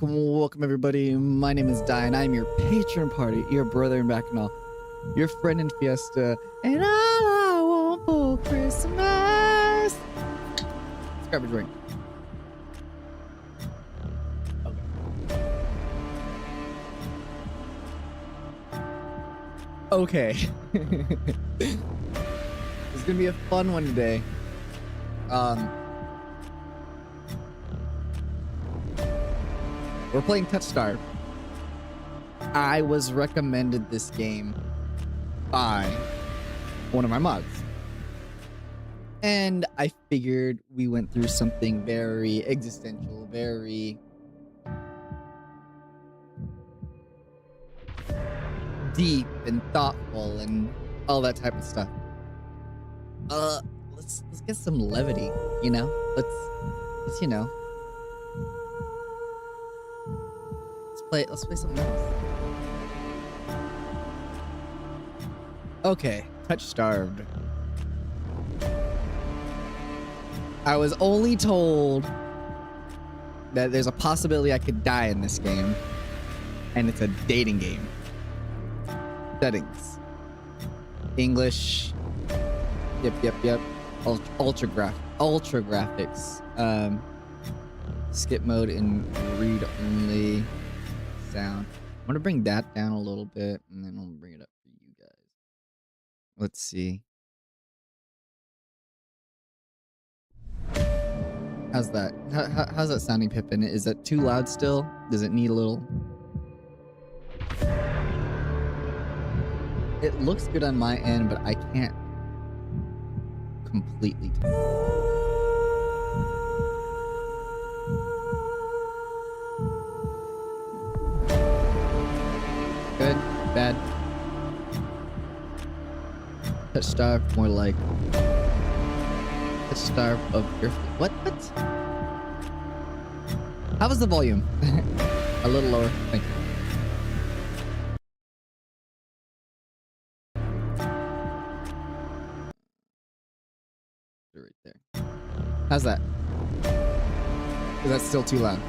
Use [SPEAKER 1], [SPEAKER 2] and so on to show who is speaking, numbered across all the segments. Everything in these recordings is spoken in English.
[SPEAKER 1] Welcome everybody. My name is Di and I'm your patron party, your brother in Bacchanal, your friend in Fiesta, and all I want for Christmas. Let's grab a drink. Okay. It's gonna be a fun one today. We're playing Touchstarved. I was recommended this game by one of my mods. And I figured we went through something very existential, very deep and thoughtful and all that type of stuff. Let's get some levity, you know? Let's you know. Let's play something else. Okay, Touchstarved. I was only told that there's a possibility I could die in this game, and it's a dating game. Settings. English. Yep. Ultra graphics. Skip mode and read only. Sound. I'm gonna bring that down a little bit and then I'll bring it up for you guys. Let's see. How's that? How's that sounding, Pippin? Is that too loud still? Does it need a little? It looks good on my end, but I can't completely tell. Good, bad. Touchstarved, more like Touchstarved of your what? How was the volume? A little lower, thank you. Right there. How's that? Is that still too loud?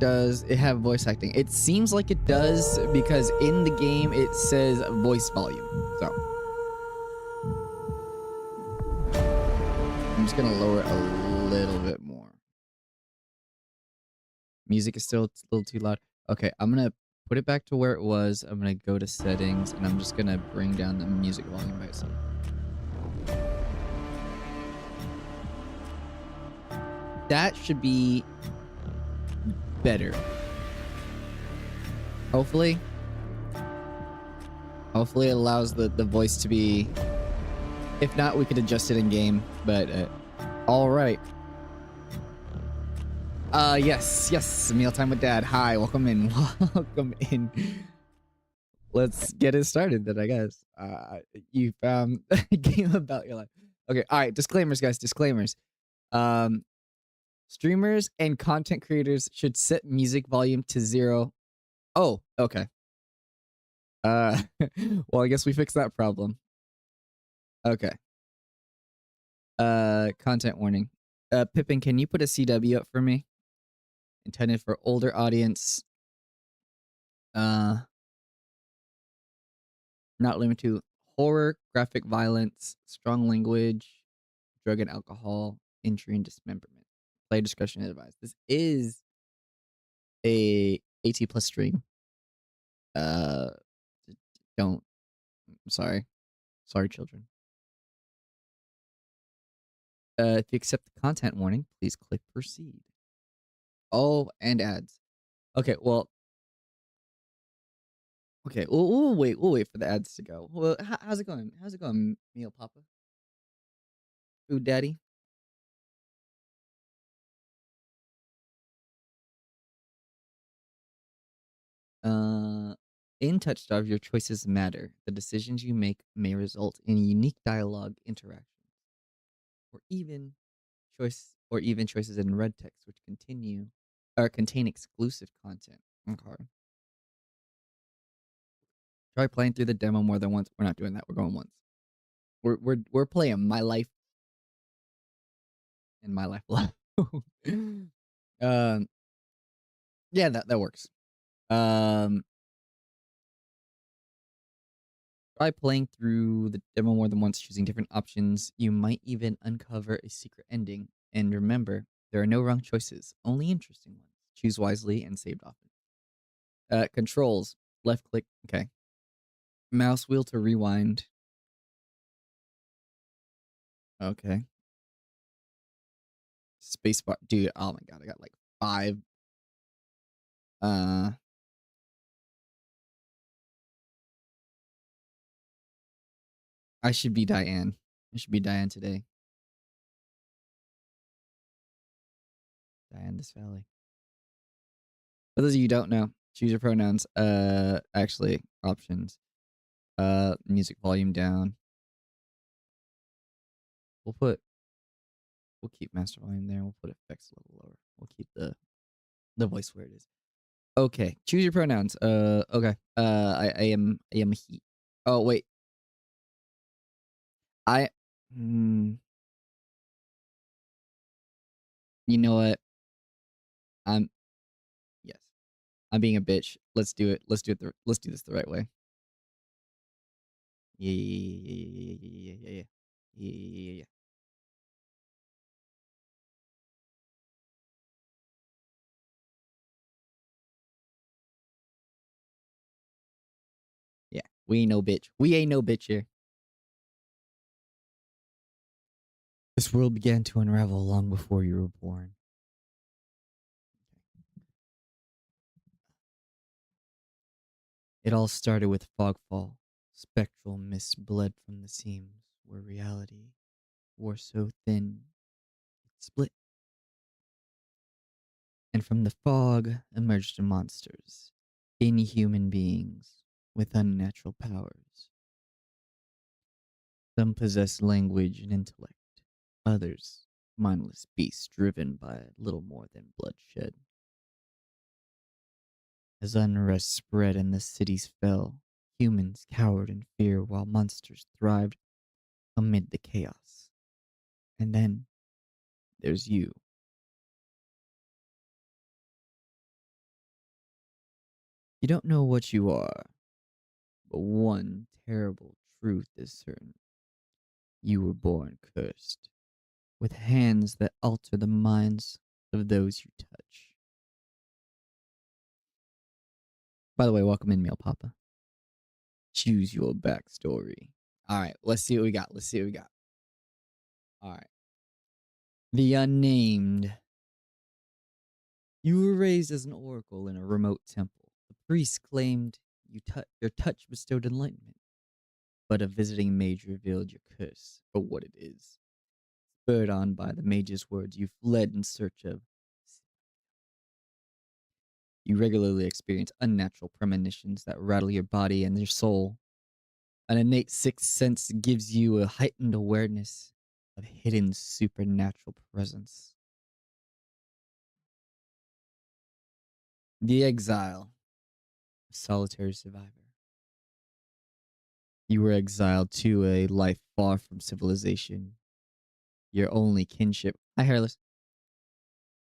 [SPEAKER 1] Does it have voice acting? It seems like it does because in the game it says voice volume. So I'm just gonna lower it a little bit more. Music is still a little too loud. Okay, I'm gonna put it back to where it was. I'm gonna go to settings and I'm just gonna bring down the music volume by itself. That should be better. Hopefully it allows the voice to be, if not we could adjust it in game, but all right. Yes, mealtime with dad. Hi, welcome in. Let's get it started then, I guess. You found a game about your life. Okay, all right, disclaimers guys, disclaimers. Streamers and content creators should set music volume to 0. Oh, okay. Well, I guess we fixed that problem. Okay. Content warning. Pippin, can you put a CW up for me? Intended for older audience. Not limited to horror, graphic violence, strong language, drug and alcohol, injury and dismemberment. Play discretion advised. This is a 18 plus stream. Don't. I'm sorry. Sorry, children. If you accept the content warning, please click proceed. Oh, and ads. Okay, well. Okay, we'll wait. We'll wait for the ads to go. Well, how's it going? How's it going, Meal Papa? Food Daddy? In Touchstarved, your choices matter. The decisions you make may result in unique dialogue interactions. or even choices in red text, which continue or contain exclusive content. Okay. Try playing through the demo more than once. We're not doing that. We're going once. We're playing my life and my life alone. um, yeah, that works. Try playing through the demo more than once, choosing different options. You might even uncover a secret ending. And remember, there are no wrong choices, only interesting ones. Choose wisely and saved often. Controls. Left click. Okay. Mouse wheel to rewind. Okay. Spacebar. Dude, oh my god, I got like 5. Uh, I should be Diane. I should be Diane today. Diane this valley. For those of you who don't know, choose your pronouns. Actually, options. Music volume down. We'll keep master volume there. We'll put effects a little lower. We'll keep the voice where it is. Okay, choose your pronouns. Okay. I am he. Oh wait, I. Hmm, you know what? I'm yes. I'm being a bitch. Let's do it. Let's do it. Let's do this the right way. Yeah, yeah, yeah, yeah, yeah, yeah, yeah, yeah, yeah, yeah. Yeah, we ain't no bitch. We ain't no bitch here. This world began to unravel long before you were born. It all started with fogfall. Spectral mist bled from the seams where reality wore so thin it split. And from the fog emerged monsters, inhuman beings with unnatural powers. Some possessed language and intellect, others mindless beasts driven by little more than bloodshed. As unrest spread and the cities fell, humans cowered in fear while monsters thrived amid the chaos. And then there's you. You don't know what you are, but one terrible truth is certain. You were born cursed, with hands that alter the minds of those you touch. By the way, welcome in, Meal Papa. Choose your backstory. All right, let's see what we got. Let's see what we got. All right. The Unnamed. You were raised as an oracle in a remote temple. The priest claimed your touch bestowed enlightenment, but a visiting mage revealed your curse for what it is. Spurred on by the mage's words, you fled in search of. You regularly experience unnatural premonitions that rattle your body and your soul. An innate sixth sense gives you a heightened awareness of hidden supernatural presence. The Exile, a solitary survivor. You were exiled to a life far from civilization. Your only kinship. Hi, Hairless.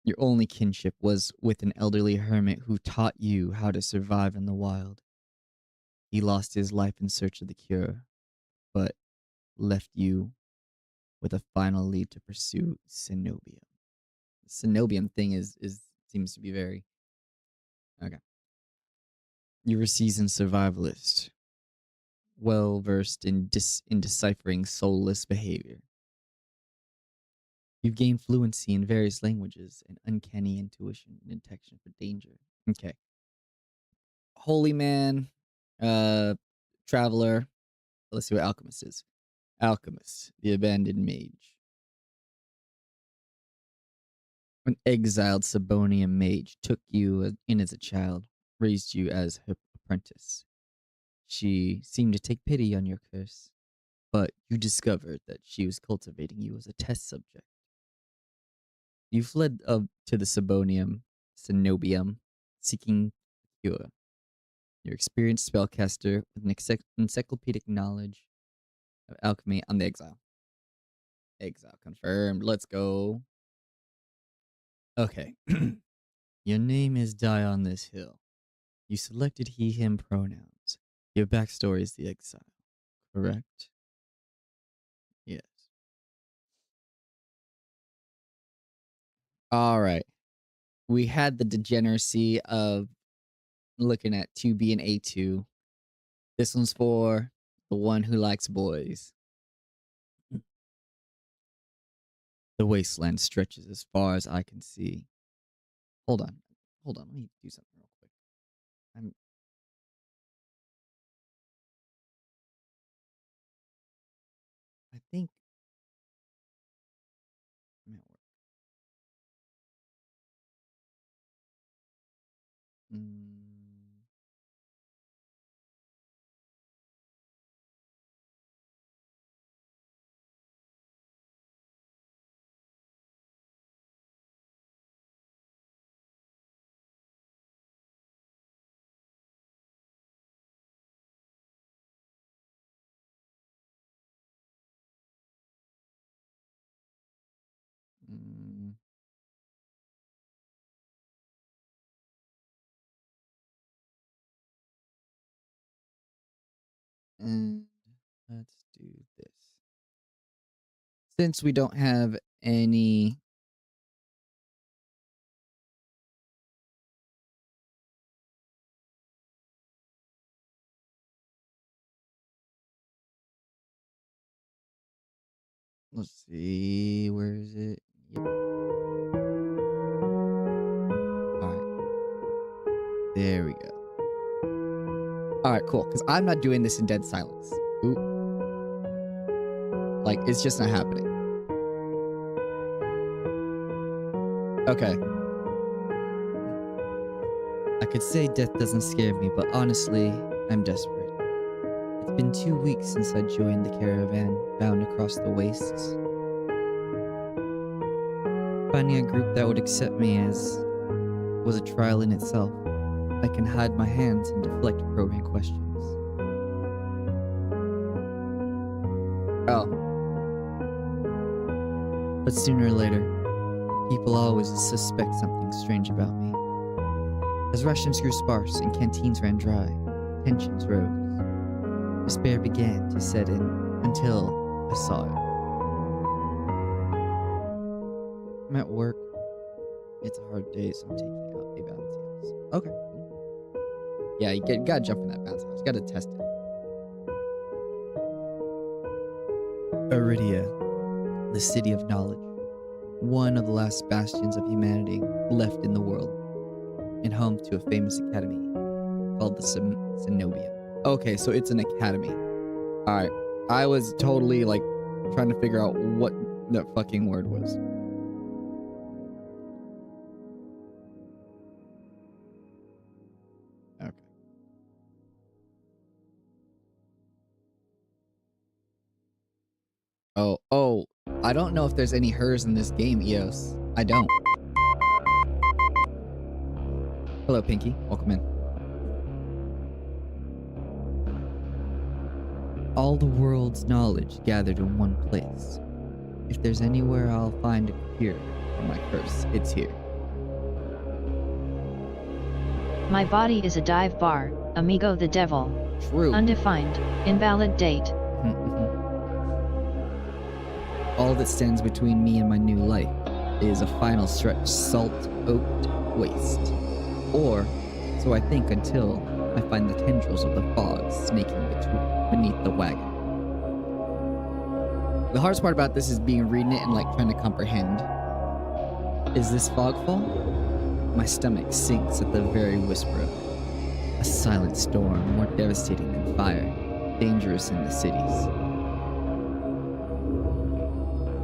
[SPEAKER 1] Your only kinship was with an elderly hermit who taught you how to survive in the wild. He lost his life in search of the cure, but left you with a final lead to pursue Cenobium. The Cenobium thing is seems to be very okay. You're a seasoned survivalist, well versed in deciphering soulless behavior. You've gained fluency in various languages and uncanny intuition and detection for danger. Okay. Holy man, uh, traveler. Let's see what alchemist is. Alchemist, the abandoned mage. An exiled Sabonian mage took you in as a child, raised you as her apprentice. She seemed to take pity on your curse, but you discovered that she was cultivating you as a test subject. You fled to the Cenobium, seeking cure. Your experienced spellcaster with an encyclopedic knowledge of alchemy on the exile. Exile confirmed. Let's go. Okay. Your name is Die on this hill. You selected he, him pronouns. Your backstory is the exile, correct? Yes. All right. We had the degeneracy of looking at 2B and A2. This one's for the one who likes boys. The wasteland stretches as far as I can see. Hold on. Let me do something real quick. I think I'm at work. And let's do this. Since we don't have any... Let's see, where is it? Yep. Alright. There we go. Alright, cool. Because I'm not doing this in dead silence. Oop. Like, it's just not happening. Okay. I could say death doesn't scare me, but honestly, I'm desperate. It's been 2 weeks since I joined the caravan bound across the wastes. Finding a group that would accept me was a trial in itself. I can hide my hands and deflect probing questions. Oh. But sooner or later, people always suspect something strange about me. As rations grew sparse and canteens ran dry, tensions rose. Despair began to set in until I saw it. I'm at work. It's a hard day, so I'm taking out a bouncy house. Okay. Yeah, you gotta jump in that bouncy house. You gotta test it. Aridia, the city of knowledge. One of the last bastions of humanity left in the world. And home to a famous academy called the Cenobium. Okay, so it's an academy. Alright. I was totally, like, trying to figure out what that fucking word was. Okay. Oh, I don't know if there's any hers in this game, Eos. I don't. Hello, Pinky. Welcome in. All the world's knowledge gathered in one place. If there's anywhere I'll find a cure for my curse, it's here.
[SPEAKER 2] My body is a dive bar, amigo the devil.
[SPEAKER 1] True.
[SPEAKER 2] Undefined, invalid date.
[SPEAKER 1] All that stands between me and my new life is a final stretch salt-oaked waste. Or, so I think until I find the tendrils of the fog snaking beneath the wagon. The hardest part about this is reading it and like trying to comprehend. Is this fogfall? My stomach sinks at the very whisper of it. A silent storm, more devastating than fire, dangerous in the cities.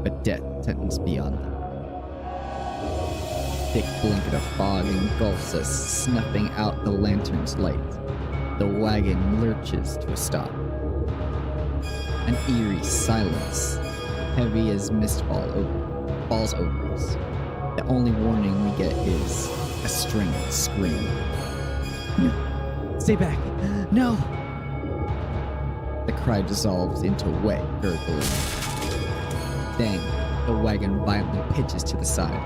[SPEAKER 1] But death tends beyond them. Thick blanket of fog engulfs us, snuffing out the lantern's light. The wagon lurches to a stop. An eerie silence, heavy as mist falls over us. The only warning we get is a strangled scream. Stay back! No! The cry dissolves into wet gurgling. Then, the wagon violently pitches to the side.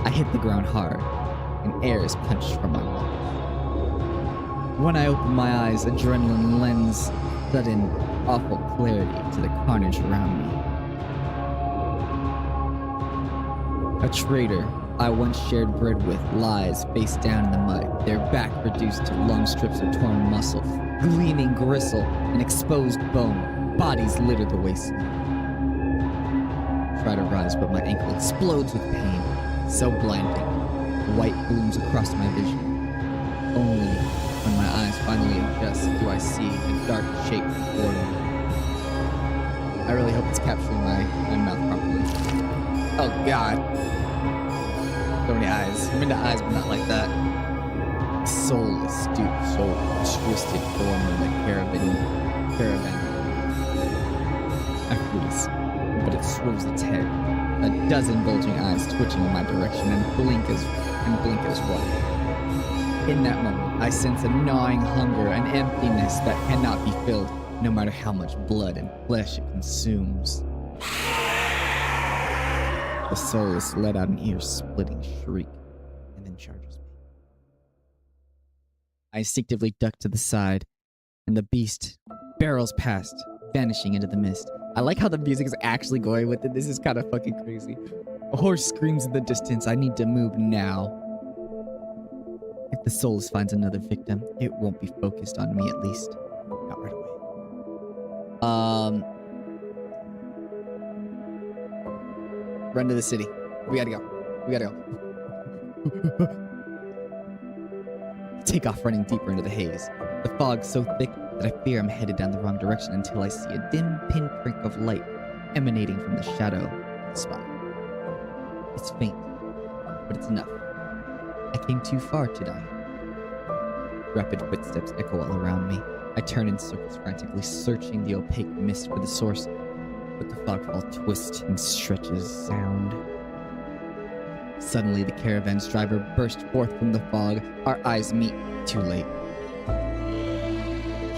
[SPEAKER 1] I hit the ground hard, and air is punched from my lungs. When I open my eyes, adrenaline lends sudden, awful clarity to the carnage around me. A traitor I once shared bread with lies face down in the mud, their back reduced to long strips of torn muscle, gleaming gristle, and exposed bone. Bodies litter the wasteland. Try to rise, but my ankle explodes with pain, so blinding. White blooms across my vision. Only when my eyes finally adjust do I see a dark shape before me. I really hope it's capturing my mouth properly. Oh god. So many eyes. I'm into eyes, but not like that. Soulless, stooped, soul, twisted form of a caravan. I freeze, but it swivels its head. A dozen bulging eyes twitching in my direction and blink as one. In that moment, I sense a gnawing hunger, an emptiness that cannot be filled, no matter how much blood and flesh it consumes. The soulless let out an ear-splitting shriek, and then charges me. I instinctively duck to the side, and the beast barrels past, vanishing into the mist. I like how the music is actually going with it. This is kind of fucking crazy. A horse screams in the distance. I need to move now. If the soulless finds another victim, it won't be focused on me, at least. Not right away. Run to the city. We gotta go. Take off running deeper into the haze. The fog's so thick that I fear I'm headed down the wrong direction until I see a dim pinprick of light emanating from the shadow of the spire. It's faint, but it's enough. I came too far to die. Rapid footsteps echo all around me. I turn in circles, frantically searching the opaque mist for the source, but the fogfall twists and stretches sound. Suddenly, the caravan's driver burst forth from the fog. Our eyes meet, too late.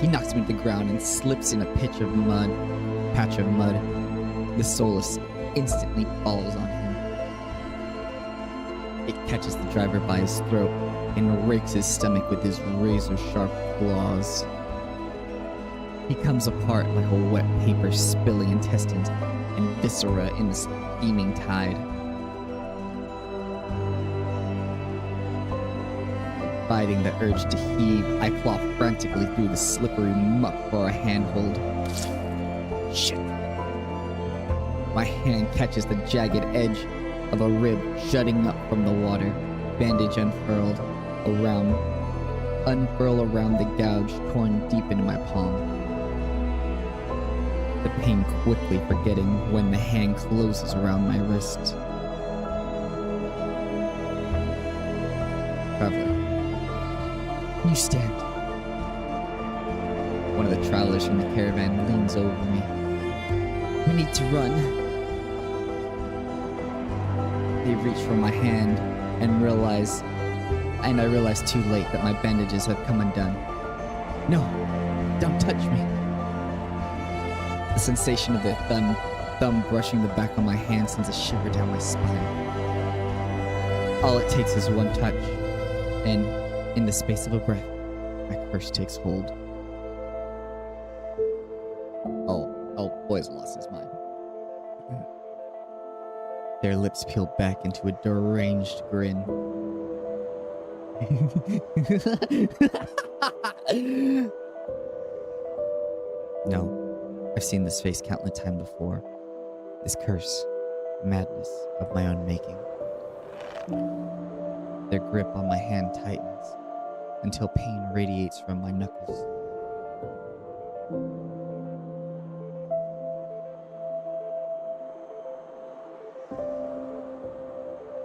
[SPEAKER 1] He knocks me to the ground and slips in a patch of mud. The soulless instantly falls on him. It catches the driver by his throat and rakes his stomach with his razor-sharp claws. He comes apart like a wet paper, spilling intestines and viscera in the steaming tide. Fighting the urge to heave, I claw frantically through the slippery muck for a handhold. Shit. My hand catches the jagged edge of a rib jutting up from the water. Bandage unfurl around the gouge torn deep into my palm. The pain quickly forgetting when the hand closes around my wrist. Traveler, you stand. One of the travelers from the caravan leans over me. We need to run. They reach for my hand and I realize too late that my bandages have come undone. No, don't touch me. The sensation of their thumb brushing the back of my hand sends a shiver down my spine. All it takes is one touch, and in the space of a breath, my curse takes hold. Oh, boy's lost his mind. Their lips peel back into a deranged grin. No, I've seen this face countless times before. This curse, madness of my own making. Their grip on my hand tightens until pain radiates from my knuckles.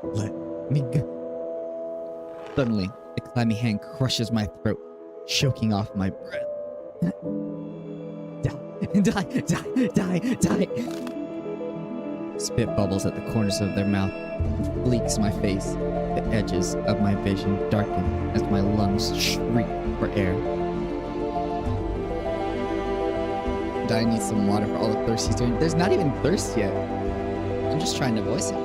[SPEAKER 1] Let me go. Suddenly, the clammy hand crushes my throat, choking off my breath. Down. Die. Spit bubbles at the corners of their mouth, bleaks my face. The edges of my vision darken as my lungs shriek for air. I need some water for all the thirst he's doing. There's not even thirst yet. I'm just trying to voice it.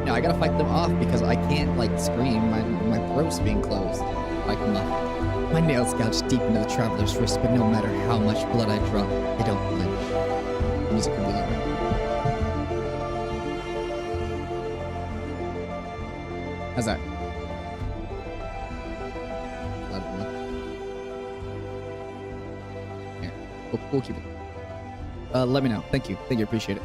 [SPEAKER 1] No, I gotta fight them off because I can't like scream. My throat's being closed. Like my nails gouge deep into the traveler's wrist, but no matter how much blood I draw, I don't flinch. The music will be louder. How's that? Loud enough. Here, we'll keep it. Let me know. Thank you. Appreciate it.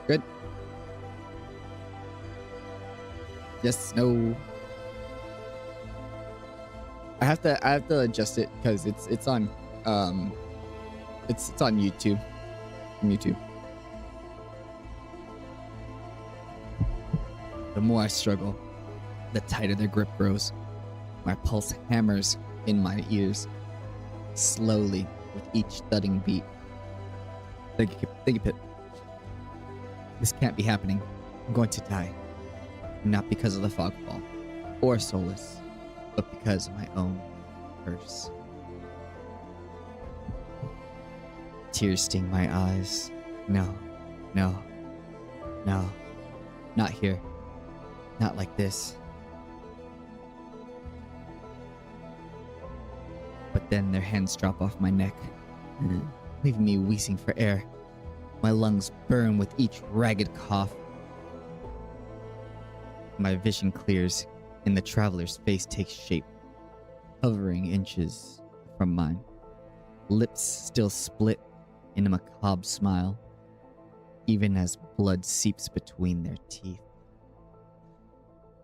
[SPEAKER 1] Good. Yes, no. I have to adjust it because it's on it's on YouTube. From YouTube. The more I struggle, the tighter their grip grows. My pulse hammers in my ears, slowly with each thudding beat. Thank you, Pip. This can't be happening. I'm going to die. Not because of the fog ball or Solus, but because of my own curse. Tears sting my eyes. No. Not here. Not like this. But then their hands drop off my neck, leaving me wheezing for air. My lungs burn with each ragged cough. My vision clears, and the traveler's face takes shape, hovering inches from mine. Lips still split in a macabre smile, even as blood seeps between their teeth.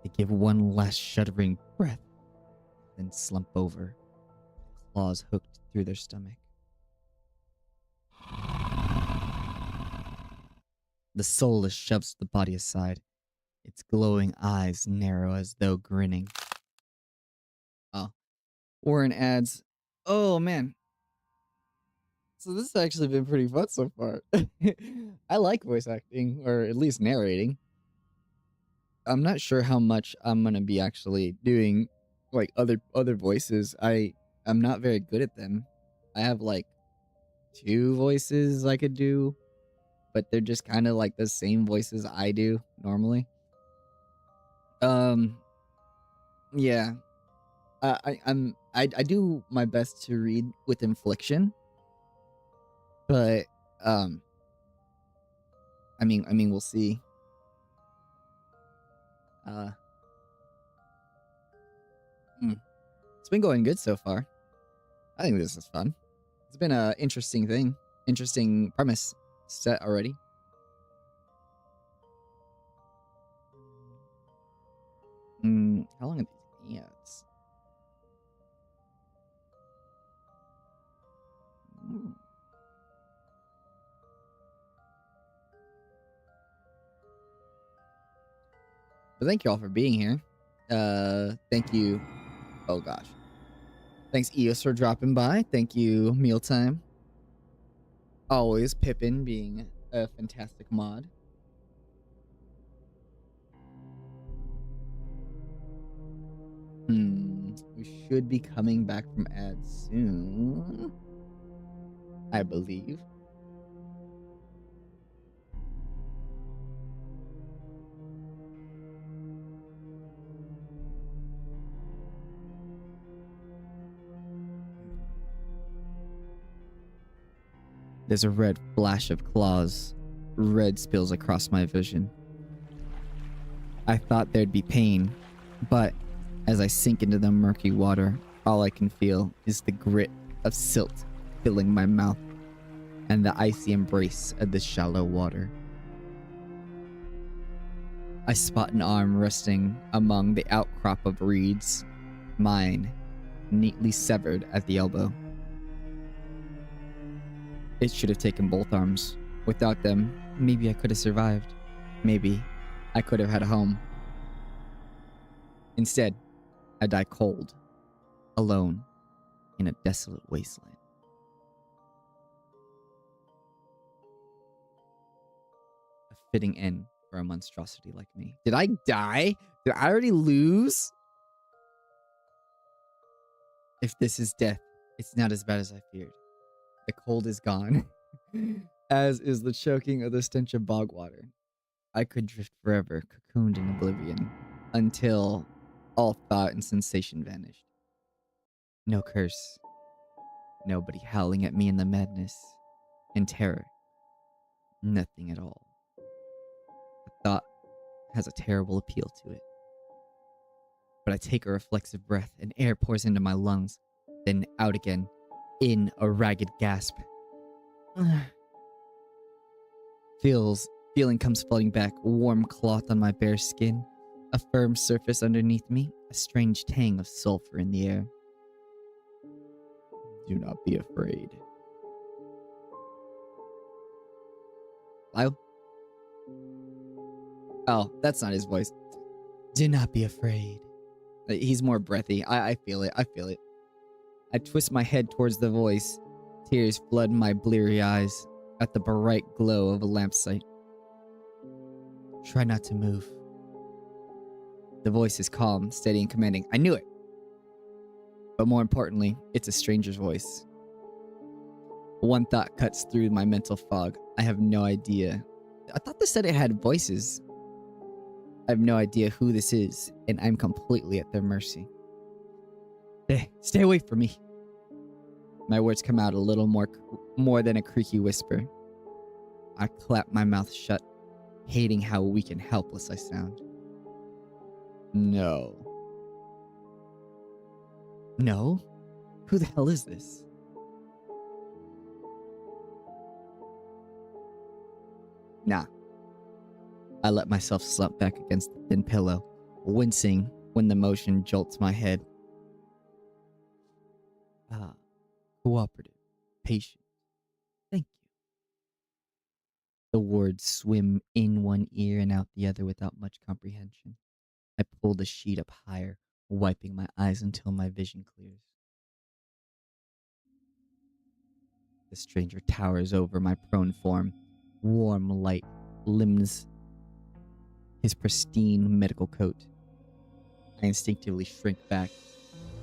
[SPEAKER 1] They give one last shuddering breath, then slump over, claws hooked through their stomach. The soulless shoves the body aside, its glowing eyes narrow as though grinning. Oh. Warren adds, oh man. So this has actually been pretty fun so far. I like voice acting, or at least narrating. I'm not sure how much I'm gonna be actually doing like other voices. I'm not very good at them. I have like 2 voices I could do, but they're just kind of like the same voices I do normally. Yeah. I do my best to read with inflection, but I mean we'll see. It's been going good so far. I think this is fun. It's been a interesting premise set already. How long are these ads? But thank you all for being here. Thank you. Oh gosh. Thanks Eos for dropping by. Thank you Mealtime. Always Pippin being a fantastic mod. We should be coming back from ads soon, I believe. There's a red flash of claws. Red spills across my vision. I thought there'd be pain, but as I sink into the murky water, all I can feel is the grit of silt filling my mouth and the icy embrace of the shallow water. I spot an arm resting among the outcrop of reeds, mine neatly severed at the elbow. It should have taken both arms. Without them, maybe I could have survived. Maybe I could have had a home. Instead, I die cold, alone, in a desolate wasteland. A fitting end for a monstrosity like me. Did I die? Did I already lose? If this is death, it's not as bad as I feared. The cold is gone, as is the choking of the stench of bog water. I could drift forever, cocooned in oblivion, until all thought and sensation vanished. No curse. Nobody howling at me in the madness and terror. Nothing at all. The thought has a terrible appeal to it. But I take a reflexive breath, and air pours into my lungs, then out again, in a ragged gasp. Feeling comes flooding back, warm cloth on my bare skin, a firm surface underneath me, a strange tang of sulfur in the air. Do not be afraid. Hello? Oh, that's not his voice. Do not be afraid. He's more breathy. I feel it. I feel it. I twist my head towards the voice. Tears flood my bleary eyes at the bright glow of a lampsight. Try not to move. The voice is calm, steady, and commanding. I knew it. But more importantly, it's a stranger's voice. One thought cuts through my mental fog. I have no idea. I thought this said it had voices. I have no idea who this is, and I'm completely at their mercy. Hey, stay away from me. My words come out a little more than a creaky whisper. I clap my mouth shut, hating how weak and helpless I sound. No. No? Who the hell is this? Nah. I let myself slump back against the thin pillow, wincing when the motion jolts my head. Ah, cooperative, patient. Thank you. The words swim in one ear and out the other without much comprehension. I pull the sheet up higher, wiping my eyes until my vision clears. The stranger towers over my prone form. Warm light limns his pristine medical coat. I instinctively shrink back,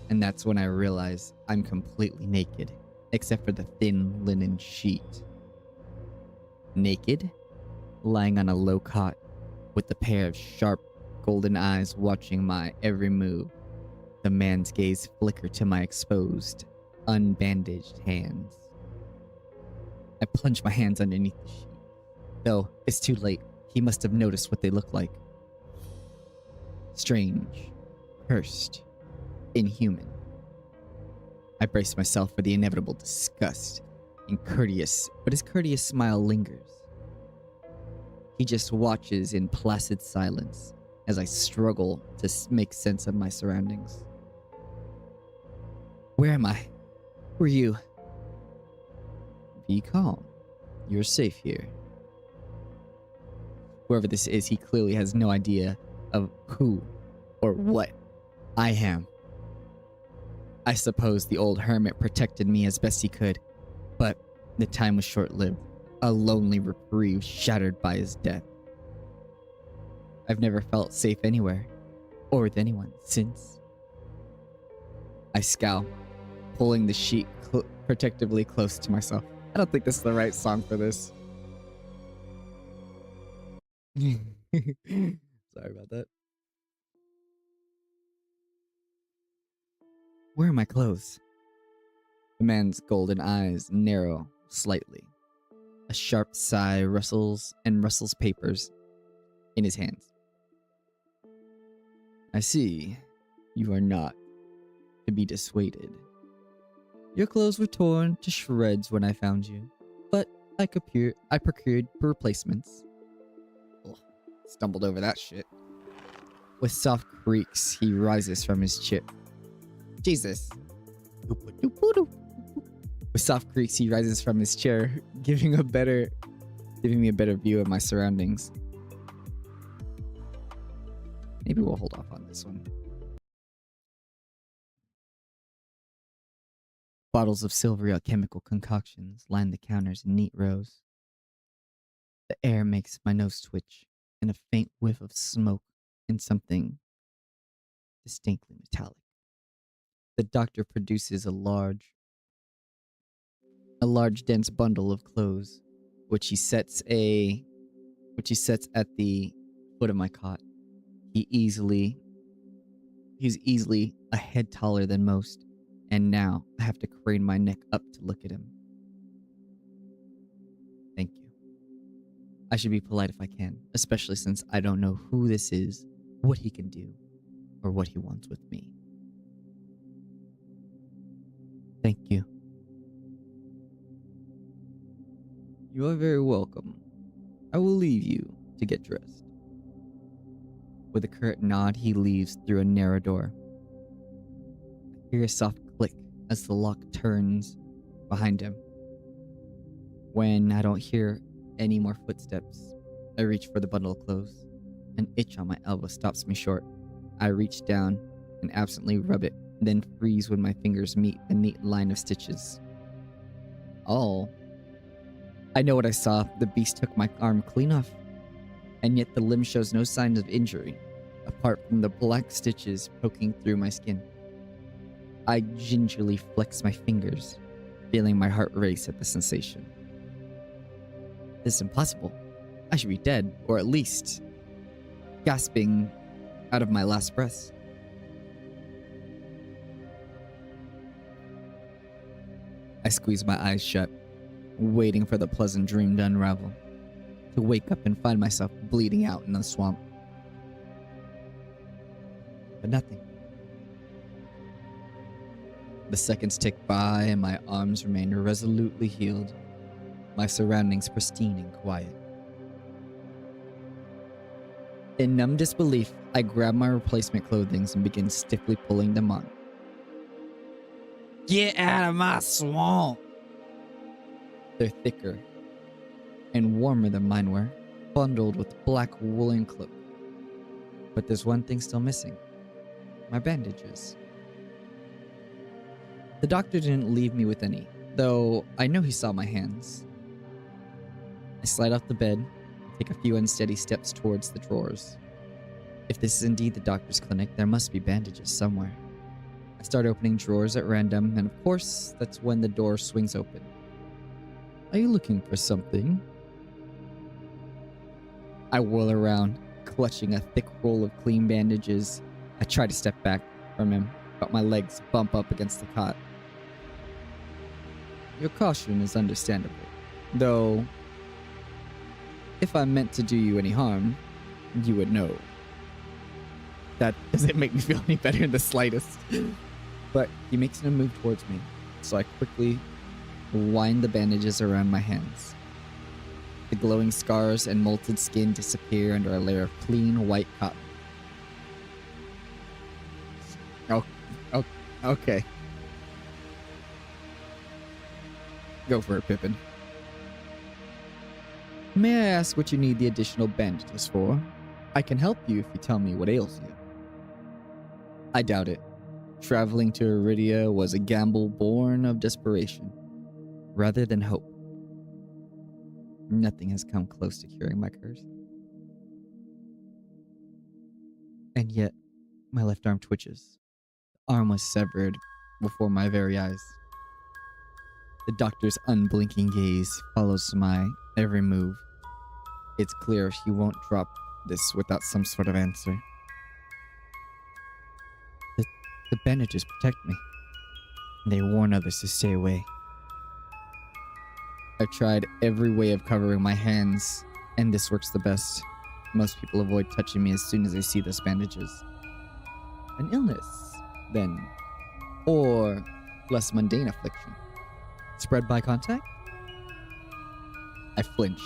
[SPEAKER 1] and that's when I realize I'm completely naked, except for the thin linen sheet. Naked, lying on a low cot, with a pair of sharp golden eyes watching my every move. The man's gaze flicker to my exposed, unbandaged hands. I plunge my hands underneath the sheet. Though it's too late, he must have noticed what they look like. Strange, cursed, inhuman. I brace myself for the inevitable disgust, but his courteous smile lingers. He just watches in placid silence as I struggle to make sense of my surroundings. Where am I? Who are you? Be calm. You're safe here. Whoever this is, he clearly has no idea of who or what I am. I suppose the old hermit protected me as best he could, but the time was short-lived, a lonely reprieve shattered by his death. I've never felt safe anywhere, or with anyone, since. I scowl, pulling the sheet protectively close to myself. I don't think this is the right song for this. Sorry about that. Where are my clothes? The man's golden eyes narrow slightly. A sharp sigh rustles papers in his hands. I see. You are not to be dissuaded. Your clothes were torn to shreds when I found you, but I procured replacements. Ugh, stumbled over that shit. With soft creaks, he rises from his chip. Jesus. With soft creaks, he rises from his chair, giving me a better view of my surroundings. Maybe we'll hold off on this one. Bottles of silvery alchemical concoctions line the counters in neat rows. The air makes my nose twitch, and a faint whiff of smoke and something distinctly metallic. The doctor produces a large dense bundle of clothes, which he sets at the foot of my cot. He's easily a head taller than most, and now I have to crane my neck up to look at him. Thank you. I should be polite if I can, especially since I don't know who this is, what he can do, or what he wants with me. Thank you. You are very welcome. I will leave you to get dressed. With a curt nod, he leaves through a narrow door. I hear a soft click as the lock turns behind him. When I don't hear any more footsteps, I reach for the bundle of clothes. An itch on my elbow stops me short. I reach down and absently rub it, then freeze when my fingers meet the neat line of stitches. Oh. I know what I saw. The beast took my arm clean off, and yet the limb shows no signs of injury, apart from the black stitches poking through my skin. I gingerly flex my fingers, feeling my heart race at the sensation. This is impossible. I should be dead, or at least gasping out of my last breath. I squeeze my eyes shut, waiting for the pleasant dream to unravel, to wake up and find myself bleeding out in the swamp. But nothing. The seconds tick by and my arms remain resolutely healed, my surroundings pristine and quiet. In numb disbelief, I grab my replacement clothing and begin stiffly pulling them on. Get out of my swamp! They're thicker and warmer than mine were, bundled with black woolen cloak. But there's one thing still missing. My bandages. The doctor didn't leave me with any, though I know he saw my hands. I slide off the bed and take a few unsteady steps towards the drawers. If this is indeed the doctor's clinic, there must be bandages somewhere. I start opening drawers at random, and of course, that's when the door swings open. Are you looking for something? I whirl around, clutching a thick roll of clean bandages. I try to step back from him, but my legs bump up against the cot. Your caution is understandable, though if I meant to do you any harm, you would know. That doesn't make me feel any better in the slightest. But he makes no move towards me, so I quickly wind the bandages around my hands. The glowing scars and molted skin disappear under a layer of clean white cotton. Oh, okay. Go for it, Pippin. May I ask what you need the additional bandages for? I can help you if you tell me what ails you. I doubt it. Traveling to Iridia was a gamble born of desperation, rather than hope. Nothing has come close to curing my curse. And yet, my left arm twitches. The arm was severed before my very eyes. The doctor's unblinking gaze follows my every move. It's clear he won't drop this without some sort of answer. The bandages protect me. They warn others to stay away. I've tried every way of covering my hands, and this works the best. Most people avoid touching me as soon as they see those bandages. An illness, then. Or less mundane affliction. Spread by contact? I flinch.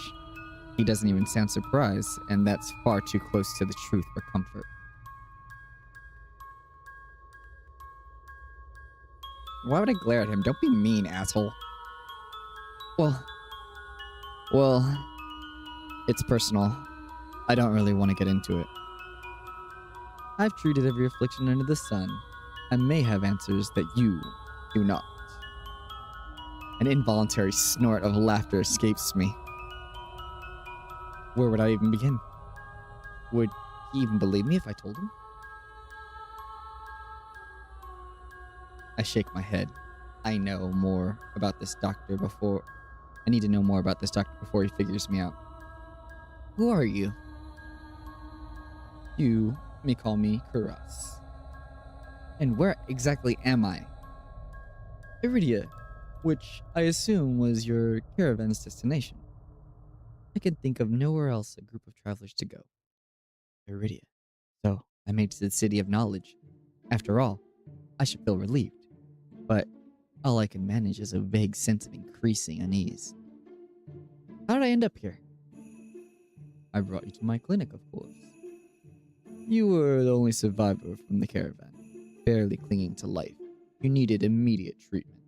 [SPEAKER 1] He doesn't even sound surprised, and that's far too close to the truth for comfort. Why would I glare at him? Don't be mean, asshole. Well, it's personal. I don't really want to get into it. I've treated every affliction under the sun. I may have answers that you do not. An involuntary snort of laughter escapes me. Where would I even begin? Would he even believe me if I told him? I shake my head. I know more about this doctor before... I need to know more about this doctor before he figures me out. Who are you? You may call me Kuras. And where exactly am I? Iridia, which I assume was your caravan's destination. I can think of nowhere else a group of travelers to go. Iridia. So I made it to the city of knowledge. After all, I should feel relieved. But all I can manage is a vague sense of increasing unease. How did I end up here? I brought you to my clinic, of course. You were the only survivor from the caravan, barely clinging to life. You needed immediate treatment.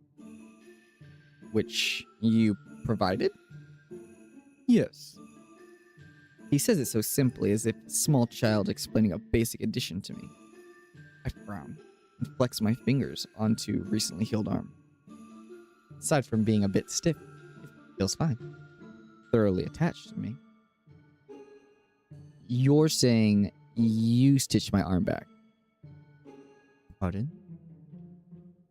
[SPEAKER 1] Which you provided? Yes. He says it so simply, as if a small child explaining a basic addition to me. I frown and flex my fingers onto recently healed arm. Aside from being a bit stiff, it feels fine. Thoroughly attached to me. You're saying you stitched my arm back? Pardon?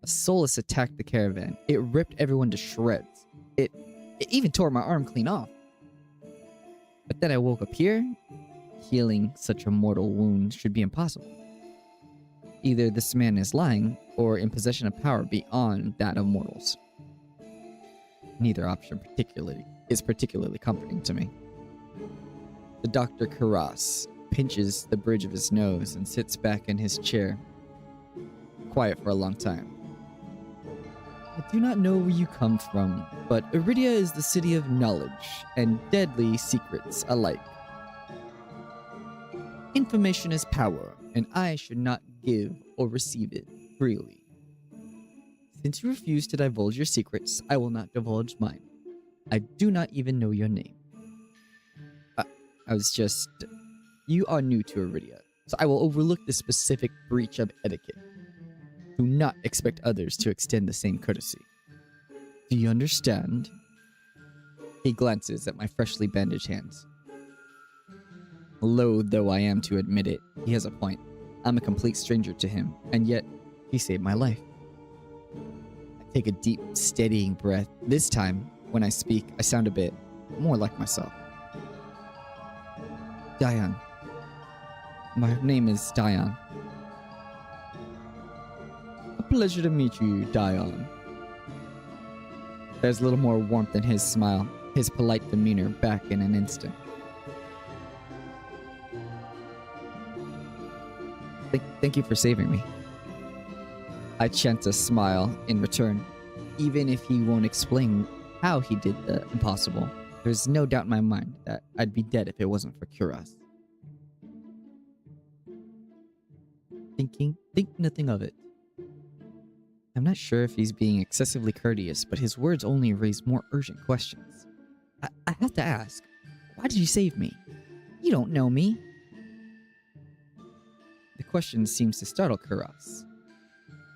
[SPEAKER 1] A Solus attacked the caravan. It ripped everyone to shreds. It even tore my arm clean off. But then I woke up here. Healing such a mortal wound should be impossible. Either this man is lying, or in possession of power beyond that of mortals. Neither option is particularly comforting to me. The Dr. Kuras pinches the bridge of his nose and sits back in his chair, quiet for a long time. I do not know where you come from, but Iridia is the city of knowledge and deadly secrets alike. Information is power, and I should not give or receive it freely. Since you refuse to divulge your secrets, I will not divulge mine. I do not even know your name. You are new to Iridia, so I will overlook this specific breach of etiquette. Do not expect others to extend the same courtesy. Do you understand? He glances at my freshly bandaged hands. Loath though I am to admit it, he has a point. I'm a complete stranger to him, and yet he saved my life. I take a deep, steadying breath. This time, when I speak, I sound a bit more like myself. Diane. My name is Diane. A pleasure to meet you, Diane. There's a little more warmth in his smile, his polite demeanor back in an instant. Thank you for saving me. I chant a smile in return, even if he won't explain how he did the impossible. There's no doubt in my mind that I'd be dead if it wasn't for Kuras. Think nothing of it. I'm not sure if he's being excessively courteous, but his words only raise more urgent questions. I have to ask, why did you save me? You don't know me. The question seems to startle Kuras.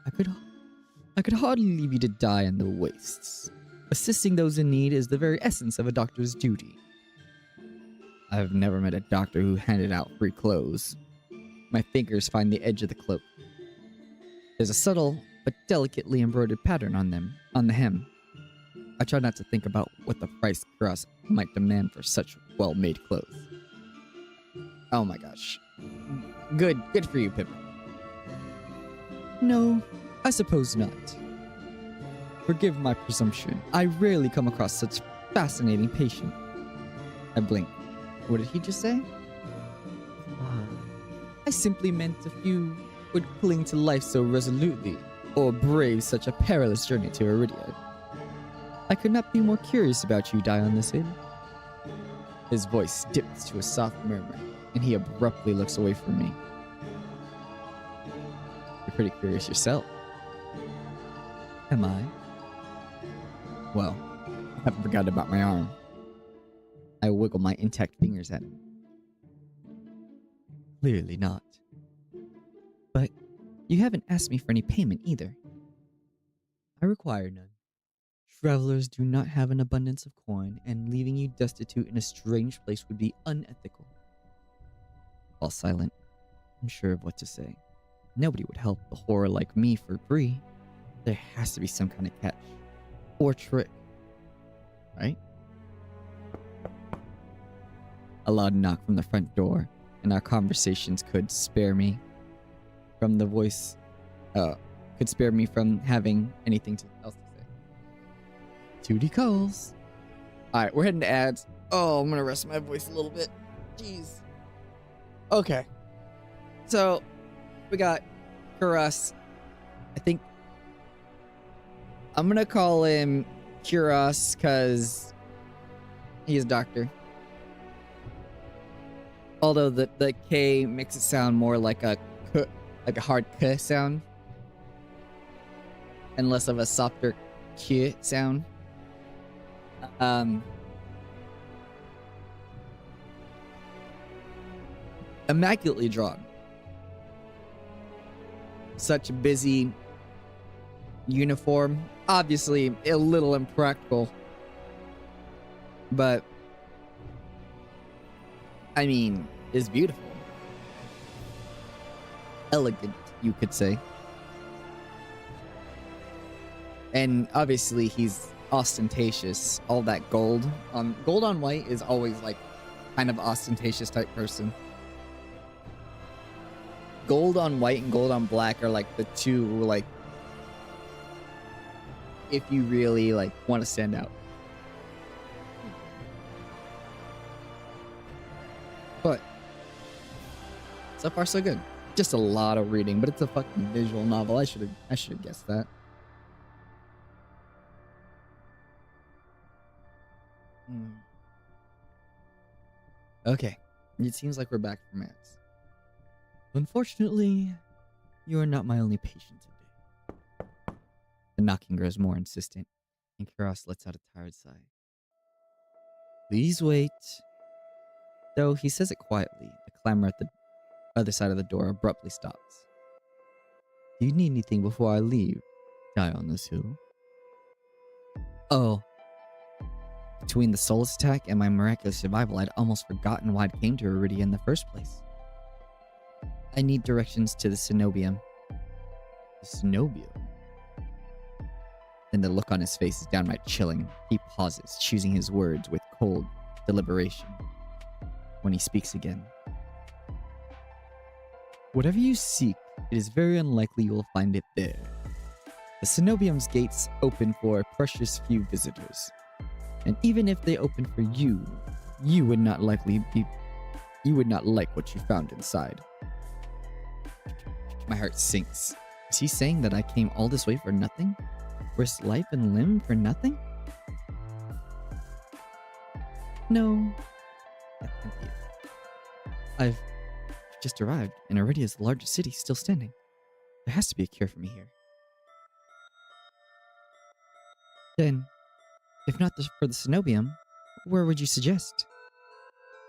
[SPEAKER 1] I could hardly leave you to die in the wastes. Assisting those in need is the very essence of a doctor's duty. I've never met a doctor who handed out free clothes. My fingers find the edge of the cloak. There's a subtle but delicately embroidered pattern on the hem. I try not to think about what the price Kuras might demand for such well-made clothes. Oh my gosh. Good for you, Pippin. No, I suppose not. Forgive my presumption. I rarely come across such fascinating patient. I blink. What did he just say? I simply meant a few would cling to life so resolutely, or brave such a perilous journey to Iridia. I could not be more curious about you, Dion the Cid. His voice dips to a soft murmur, and he abruptly looks away from me. You're pretty curious yourself. Am I? Well, I haven't forgotten about my arm. I wiggle my intact fingers at him. Clearly not. But you haven't asked me for any payment either. I require none. Travelers do not have an abundance of coin, and leaving you destitute in a strange place would be unethical. While silent, unsure of what to say. Nobody would help a horror like me for free. There has to be some kind of catch. Or trick. Right? A loud knock from the front door, and our conversations could spare me from the voice, could spare me from having anything else to say. Tootie calls. Alright, we're heading to ads. Oh, I'm gonna rest my voice a little bit. Jeez. Okay. So, we got Kuras. I think I'm gonna call him Kuras because he's a doctor. Although the K makes it sound more like a K, like a hard K sound, and less of a softer Q sound. Immaculately drawn. Such a busy uniform. Obviously a little impractical. But I mean, is beautiful. Elegant, you could say. And obviously he's ostentatious. All that gold. Gold on white is always like kind of ostentatious type person. Gold on white and gold on black are like the two, like, if you really like want to stand out. But so far so good. Just a lot of reading, but it's a fucking visual novel. I should have guessed that. Okay. It seems like we're back from ads. Unfortunately, you are not my only patient today. The knocking grows more insistent, and Kuras lets out a tired sigh. Please wait. Though he says it quietly, the clamor at the other side of the door abruptly stops. Do you need anything before I leave? Die on this hill. Oh. Between the Solus attack and my miraculous survival, I'd almost forgotten why I came to Iridia in the first place. I need directions to the Cenobium. The Cenobium? Then the look on his face is downright chilling. He pauses, choosing his words with cold deliberation. When he speaks again. Whatever you seek, it is very unlikely you will find it there. The Cenobium's gates open for a precious few visitors. And even if they open for you, you would not like what you found inside. My heart sinks. Is he saying that I came all this way for nothing? Risked life and limb for nothing? No. That can't be it. I've just arrived, and Iridia's largest city still standing. There has to be a cure for me here. Then, if not for the Cenobium, where would you suggest?